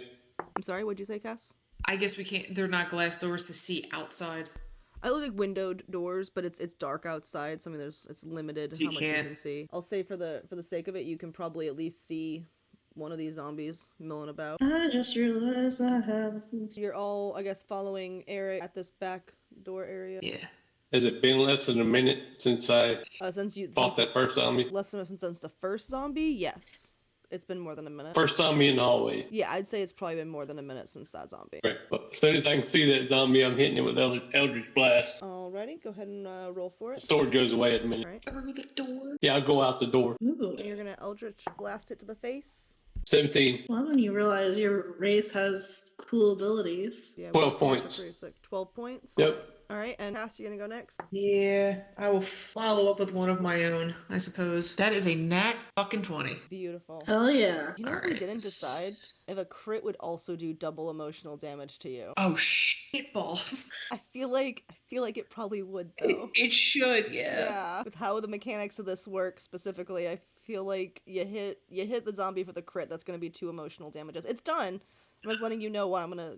I'm sorry, what'd you say, Cass? I guess we can't. They're not glass doors to see outside. I look like windowed doors, but it's dark outside, so I mean it's limited So you how much you can't. can see. I'll say for the sake of it, you can probably at least see one of these zombies milling about. I just realized I have. You're all, I guess, following Eric at this back door area. Yeah. Has it been less than a minute since I Since you fought that first zombie? less than since the first zombie, yes, it's been more than a minute. First zombie in the hallway. Yeah, I'd say it's probably been more than a minute since that zombie. Right. But as soon as I can see that zombie, I'm hitting it with Eldritch Blast. Alrighty, go ahead and roll for The it. sword goes away at a minute. Alright, Through the door. Yeah, I'll go out the door. Ooh. and you're gonna Eldritch blast it to the face. 17. Well, when you realize your race has cool abilities. Yeah, 12 which are points. pretty sick. 12 points. Yep. Alright, and Cass, you're gonna go next. Yeah, I will follow up with one of my own, I suppose. That is a nat fucking 20. Beautiful. Hell yeah. You know what we Alright. didn't decide? If a crit would also do double emotional damage to you. Oh shit balls. I feel like it probably would though. It should, Yeah. With how the mechanics of this work specifically, I feel like you hit the zombie for the crit, that's gonna be 2 emotional damages. It's done. I'm just letting you know what I'm gonna,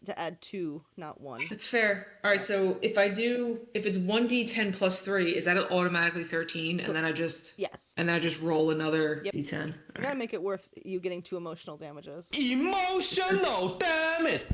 to add 2, not 1. That's fair. Alright, so if it's 1d10 plus 3, is that automatically 13? And then I just Yes. roll another Yep. d10. I gotta make it worth you getting 2 emotional damages. Emotional, damn it!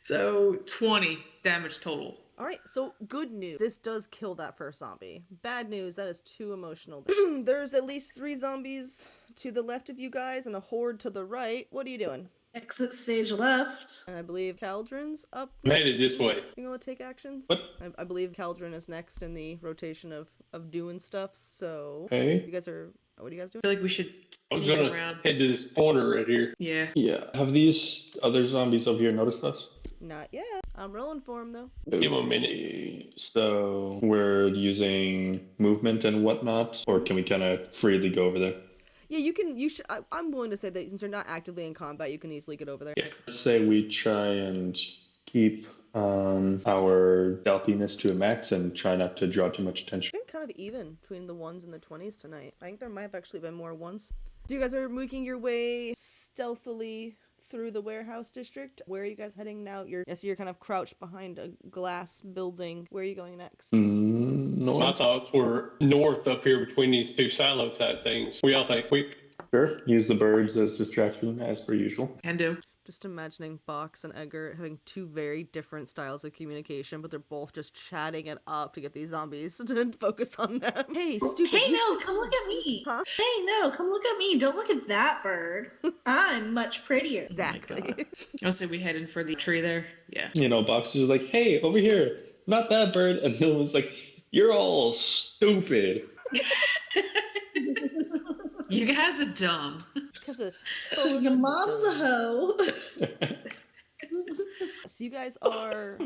So 20 damage total. Alright, so good news. This does kill that first zombie. Bad news, that is 2 emotional. There's at least 3 zombies to the left of you guys and a horde to the right. What are you doing? Exit stage left. And I believe Caldron's up Made next. it this way. You gonna take actions? What? I believe Caldron is next in the rotation of doing stuff, so... Okay. You guys are... What are you guys doing? I feel like we should I was sneak gonna around. head to this corner right here. Yeah. Yeah. Have these other zombies over here noticed us? Not yet. I'm rolling for him, though. Give 'em a minute. Okay, so we're using movement and whatnot, or can we kind of freely go over there? Yeah, I'm willing to say that since you're not actively in combat, you can easily get over there. Let's say we try and keep our stealthiness to a max and try not to draw too much attention. It's been kind of even between the 1s and the 20s tonight. I think there might have actually been more 1s. So you guys are making your way stealthily through the warehouse district. Where are you guys heading now? You're kind of crouched behind a glass building. Where are you going next? My North. thoughts were north up here between these two silo type things. We all think quick. Sure. Use the birds as distraction as per usual. Can do. Just imagining Box and Edgar having 2 very different styles of communication, but they're both just chatting it up to get these zombies to focus on them. Hey, stupid. Hey, you no, should- come look at me. Huh? Hey, no, come look at me. Don't look at that bird. I'm much prettier. Exactly. I'll say we head in for the tree there. Yeah. Box is like, hey, over here, not that bird. And the other one's like, you're all stupid. You guys are dumb. Because of Your mom's a hoe. So you guys are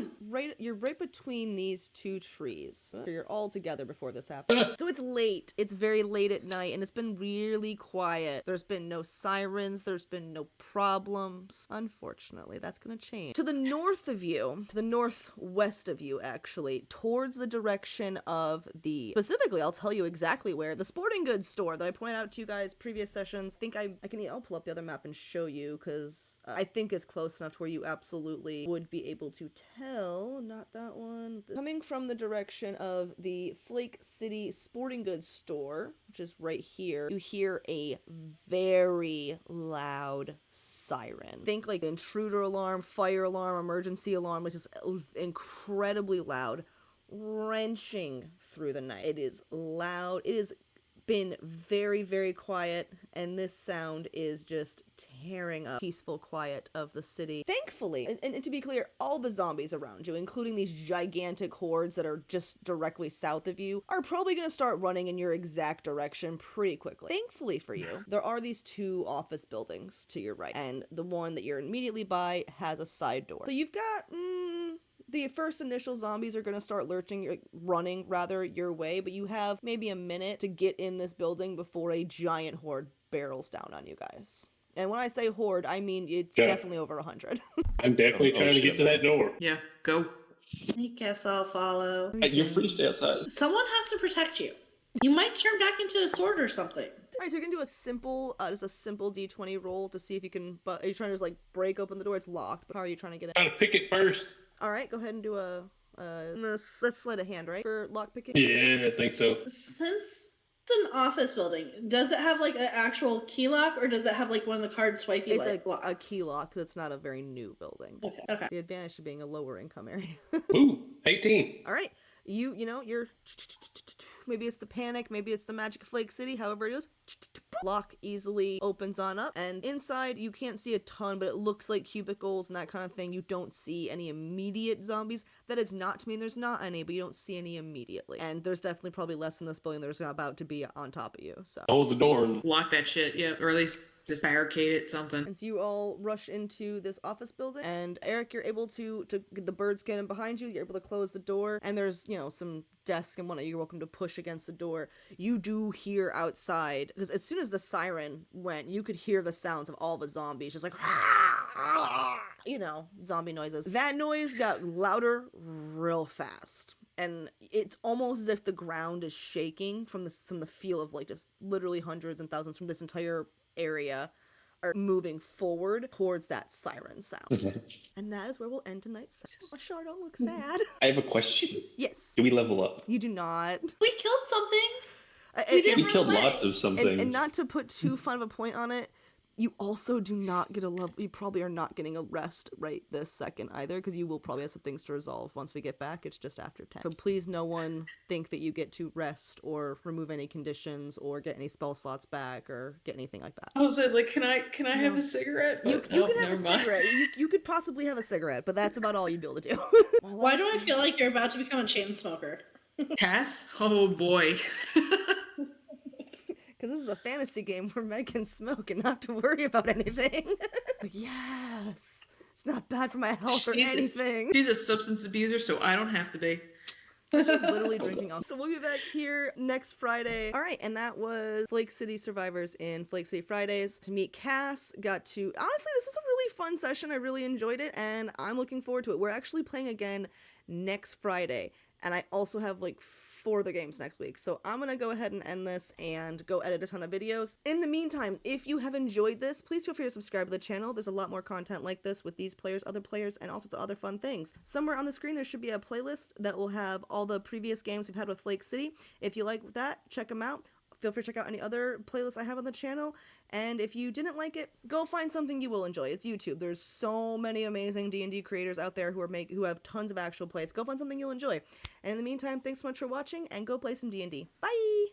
you're right between these two trees. So you're all together before this happens. So it's late. It's very late at night and it's been really quiet. There's been no sirens. There's been no problems. Unfortunately, that's going to change. To the north of you, to the northwest of you actually, towards the direction of specifically, I'll tell you exactly where, the sporting goods store that I pointed out to you guys previous sessions. I think I'll pull up the other map and show you because I think it's close enough to where you absolutely would be able to tell. Not that one. Coming from the direction of the Flake City sporting goods store, which is right here, you hear a very loud siren. Think like intruder alarm, fire alarm, emergency alarm, which is incredibly loud, wrenching through the night. It is loud. It has been very, very quiet, and this sound is just tearing up peaceful quiet of the city. Thankfully, and to be clear, all the zombies around you, including these gigantic hordes that are just directly south of you, are probably going to start running in your exact direction pretty quickly. Thankfully for you, there are these two office buildings to your right, and the one that you're immediately by has a side door. So you've got the first initial zombies are going to start running your way, but you have maybe a minute to get in this building before a giant horde barrels down on you guys. And when I say horde, I mean it's definitely over 100. I'm definitely trying to get to that door. Yeah, go. I guess I'll follow. You're free to stay outside. Someone has to protect you. You might turn back into a sword or something. Alright, so you're gonna do a simple d20 roll to see if you can, but are you trying to just like break open the door? It's locked, but how are you trying to get it? Trying to pick it first. Alright, go ahead and do let's slide a hand, right? For lockpicking? Yeah, I think so. Since it's an office building, does it have like an actual key lock or does it have like one of the card swipey It's locks? a key lock, that's not a very new building. Okay. The advantage of being a lower income area. Ooh, 18. Alright. You're maybe it's the panic, maybe it's the magic of Flake City, however it is. Lock easily opens on up, and inside you can't see a ton, but it looks like cubicles and that kind of thing. You don't see any immediate zombies. That is not to mean there's not any, but you don't see any immediately. And there's definitely probably less in this building there's about to be on top of you. So Hold the door. Lock that shit, yeah. Or at least just barricade it, something. and so you all rush into this office building, and Erik, you're able to get the birds getting behind you. You're able to close the door, and there's some desk and whatnot. You're welcome to push against the door. You do hear outside, because as soon as the siren went, you could hear the sounds of all the zombies, just like zombie noises. That noise got louder real fast. And it's almost as if the ground is shaking from the feel of like just literally hundreds and thousands from this entire area are moving forward towards that siren sound. And that is where we'll end tonight's session. Char, don't look sad. I have a question. Yes. Do we level up? You do not. We killed something. We killed lots of some things. And not to put too fun of a point on it, you also do not get a level. You probably are not getting a rest right this second either, because you will probably have some things to resolve once we get back. It's just after 10. So please, no one think that you get to rest or remove any conditions or get any spell slots back or get anything like that. Also, it's like, can I have a cigarette? You can have a cigarette. You could possibly have a cigarette, but that's about all you'd be able to do. Why do I feel like you're about to become a chain smoker? Cass? Oh boy. Because this is a fantasy where Meg can smoke and not have to worry about anything. Yes. It's not bad for my health or anything. She's a substance abuser, so I don't have to be. She's literally drinking all. So we'll be back here next Friday. All right, and that was Flake City Survivors in Flake City Fridays. To meet Cass, honestly, this was a really fun session. I really enjoyed it, and I'm looking forward to it. We're actually playing again next Friday, and I also have 4 other games next week. So I'm going to go ahead and end this and go edit a ton of videos. In the meantime, if you have enjoyed this, please feel free to subscribe to the channel. There's a lot more content like this with these players, other players, and all sorts of other fun things. Somewhere on the screen, there should be a playlist that will have all the previous games we've had with Flake City. If you like that, check them out. Feel free to check out any other playlists I have on the channel. And if you didn't like it, go find something you will enjoy. It's YouTube. There's so many amazing D&D creators out there who have tons of actual plays. Go find something you'll enjoy. And in the meantime, thanks so much for watching, and go play some D&D. Bye!